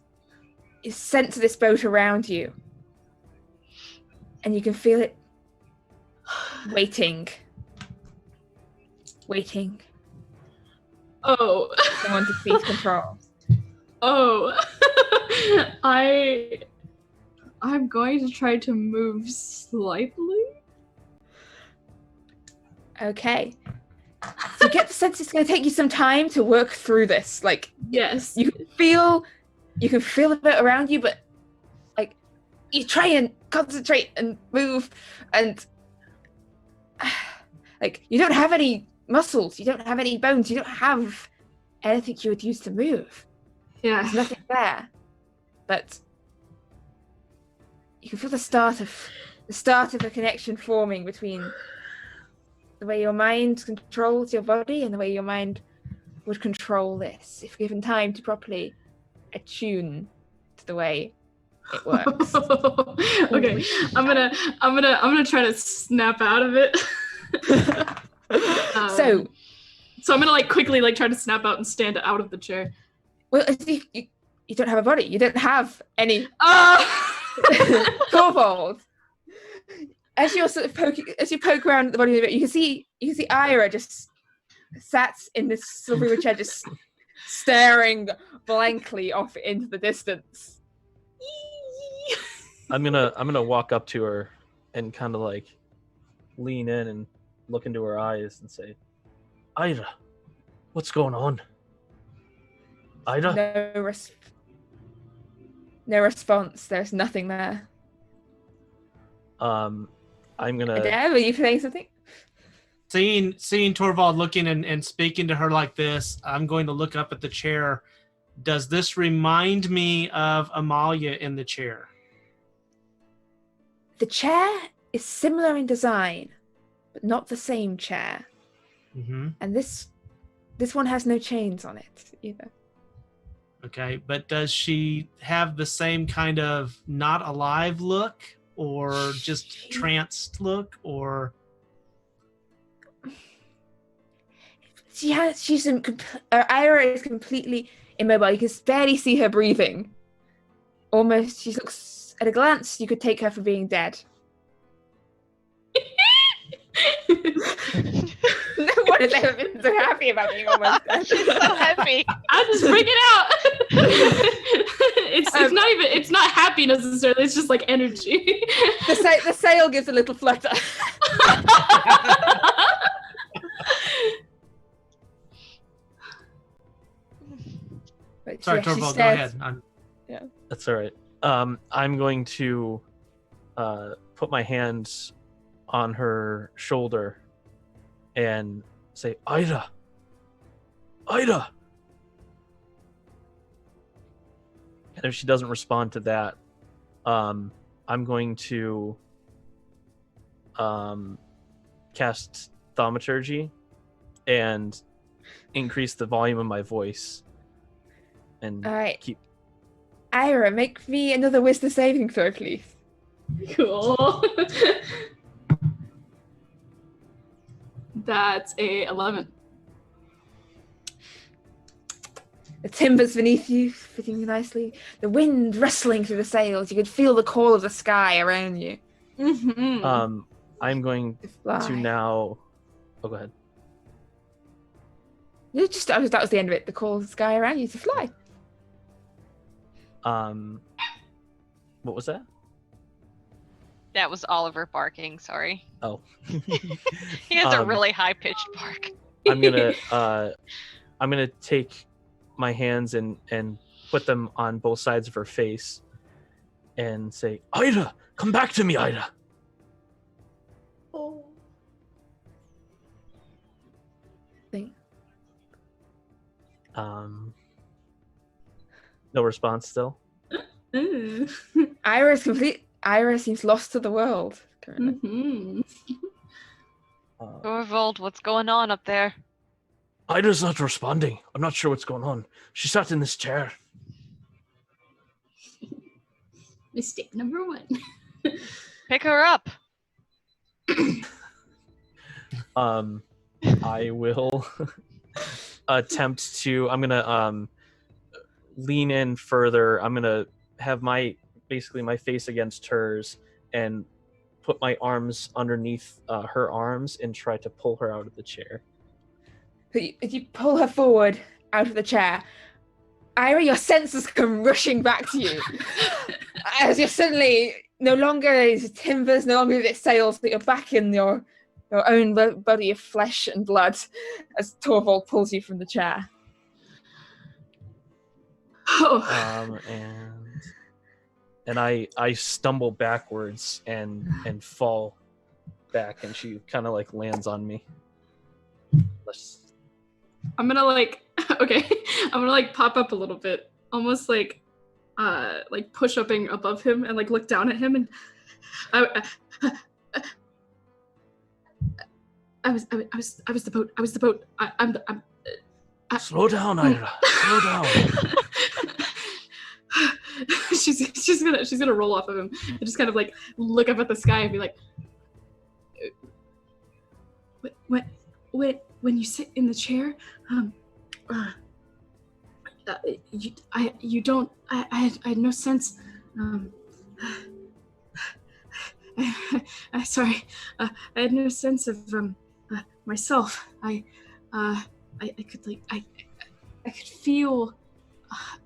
sent to this boat around you. And you can feel it waiting. Oh. Someone to seize control. Oh. I'm going to try to move slightly. Okay. So get the sense it's going to take you some time to work through this. Like, Yes. you can feel a bit around you, but like you try and concentrate and move, and like you don't have any muscles, you don't have any bones, you don't have anything you would use to move. Yeah. There's nothing there, but you can feel the start of a connection forming between the way your mind controls your body and the way your mind would control this if given time to properly attune to the way it works. Okay, I'm gonna try to snap out of it. So So I'm gonna like quickly like try to snap out and stand out of the chair. Well, you don't have a body. You don't have any. Oh! Torvald. As you're sort of as you poke around at the body of it, you can see Ira just sat in this silvery chair, just staring blankly off into the distance. I'm gonna walk up to her and kind of like lean in and look into her eyes and say, Ira, what's going on? Ira? No response. There's nothing there. I'm gonna. Adele, are you saying something? Seeing Torvald looking and speaking to her like this, I'm going to look up at the chair. Does this remind me of Emalia in the chair? The chair is similar in design, but not the same chair. Mm-hmm. And this one has no chains on it either. Okay, but does she have the same kind of not alive look, or just tranced look, or? Ira is completely immobile. You can barely see her breathing. Almost, she looks, at a glance, you could take her for being dead. No one has ever been so happy about being almost dead. She's so happy. I'm just freaking out. It's not happy necessarily. It's just like energy. The sail gives a little flutter. Sorry, Torvald, go ahead. That's all right. I'm going to put my hands on her shoulder and say, Ira! Ira! And if she doesn't respond to that, I'm going to cast Thaumaturgy and increase the volume of my voice. And All right. keep. Ira, make me another wisdom saving throw, please. Cool. That's a 11. The timbers beneath you fitting nicely. The wind rustling through the sails. You could feel the call of the sky around you. Mm-hmm. I'm going to now. Oh, go ahead. That was the end of it. The call of the sky around you to fly. What was that? That was Oliver barking, sorry. Oh. He has a really high-pitched bark. I'm gonna take my hands and put them on both sides of her face and say, Ira, come back to me, Ira. Oh. No response still. Ira seems lost to the world currently. Mm-hmm. Torvald, what's going on up there? Ida's not responding. I'm not sure what's going on. She sat in this chair. Mistake number 1. Pick her up. I will attempt to. I'm gonna lean in further. I'm gonna have my face against hers and put my arms underneath her arms and try to pull her out of the chair. As you pull her forward out of the chair, Ira, your senses come rushing back to you. As you're suddenly no longer these timbers, no longer these sails, but you're back in your own body of flesh and blood as Torvald pulls you from the chair. Oh. And I stumble backwards and fall back, and she kind of like lands on me. I'm gonna I'm gonna pop up a little bit, almost like push upping above him and look down at him, and I was the boat. I'm Slow down, Ira. Slow down. she's gonna roll off of him and just kind of look up at the sky and be like, when you sit in the chair, I had no sense. Sorry, I had no sense of myself. I could feel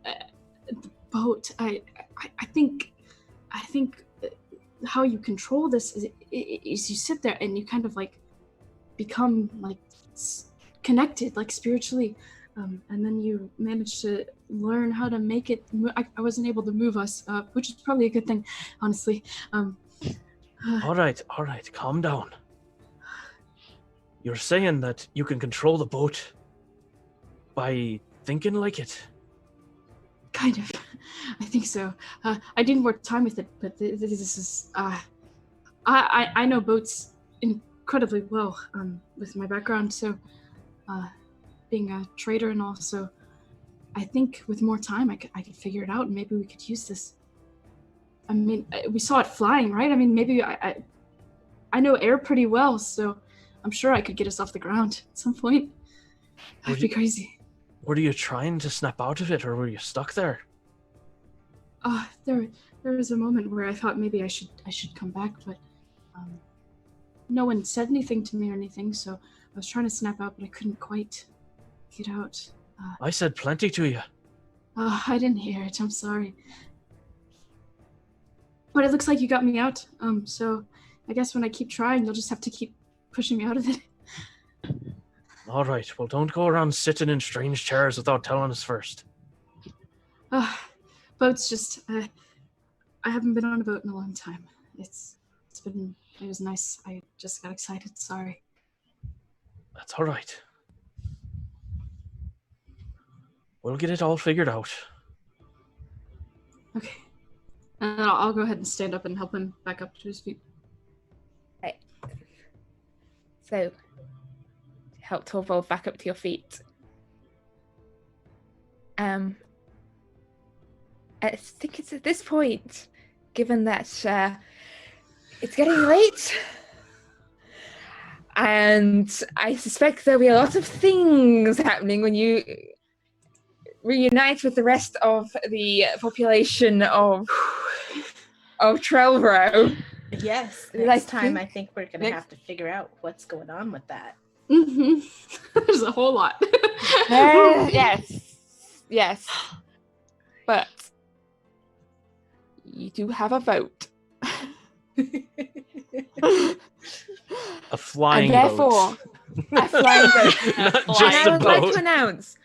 the boat. I think how you control this is you sit there and you kind of like become like connected, like spiritually, and then you manage to learn how to make it. I wasn't able to move us, which is probably a good thing, honestly. All right, calm down. You're saying that you can control the boat by thinking like it? Kind of. I think so. I didn't work time with it, but this is... I know boats incredibly well with my background, so being a trader and all, so I think with more time I could figure it out and maybe we could use this. I mean, we saw it flying, right? I mean, maybe I know air pretty well, so I'm sure I could get us off the ground at some point. That'd be crazy. Were you trying to snap out of it, or were you stuck there? There was a moment where I thought maybe I should come back, but no one said anything to me or anything, so I was trying to snap out, but I couldn't quite get out. I said plenty to you. I didn't hear it. I'm sorry. But it looks like you got me out. So I guess when I keep trying, you'll just have to keep pushing me out of it. All right. Well, don't go around sitting in strange chairs without telling us first. Boats just... I haven't been on a boat in a long time. It was nice. I just got excited. Sorry. That's all right. We'll get it all figured out. Okay. And then I'll go ahead and stand up and help him back up to his feet. Right. So, help Torvald back up to your feet. I think it's at this point, given that it's getting late, and I suspect there'll be a lot of things happening when you reunite with the rest of the population of Trellbro. Yes, next time I think we're gonna have to figure out what's going on with that. Mm-hmm. There's a whole lot. Yes. But you do have a vote. A flying and therefore, boat. A flying boat. Not And just I a would like boat. to announce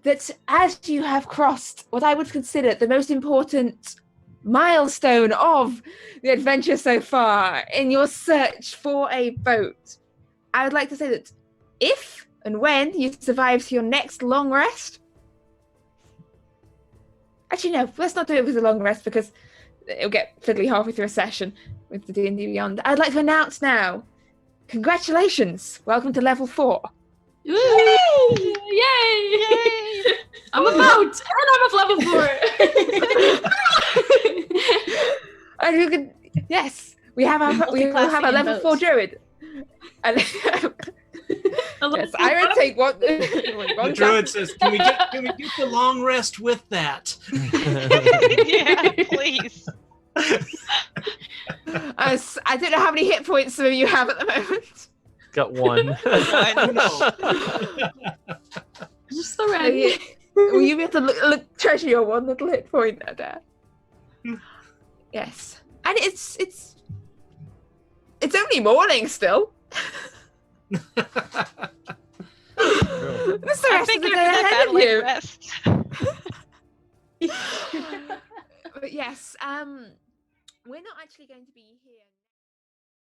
that as you have crossed what I would consider the most important milestone of the adventure so far in your search for a boat, I would like to say that if and when you survive to your next long rest... Actually, no, let's not do it with a long rest because it'll get fiddly halfway through a session with the D&D Beyond. I'd like to announce now, congratulations, welcome to level 4. Yay! Yay! I'm a boat, and I'm a level 4. And you can, yes, we have a level 4 druid. And yes, I would take one. The druid says, "Can we get the long rest with that?" Yeah, please. I don't know how many hit points some of you have at the moment. Got one. Just the ready. Will you be able to look treasure your one little hit point there? Yes, and it's only morning still. This is the rest of the day ahead of you. Rest. But yes, we're not actually going to be here.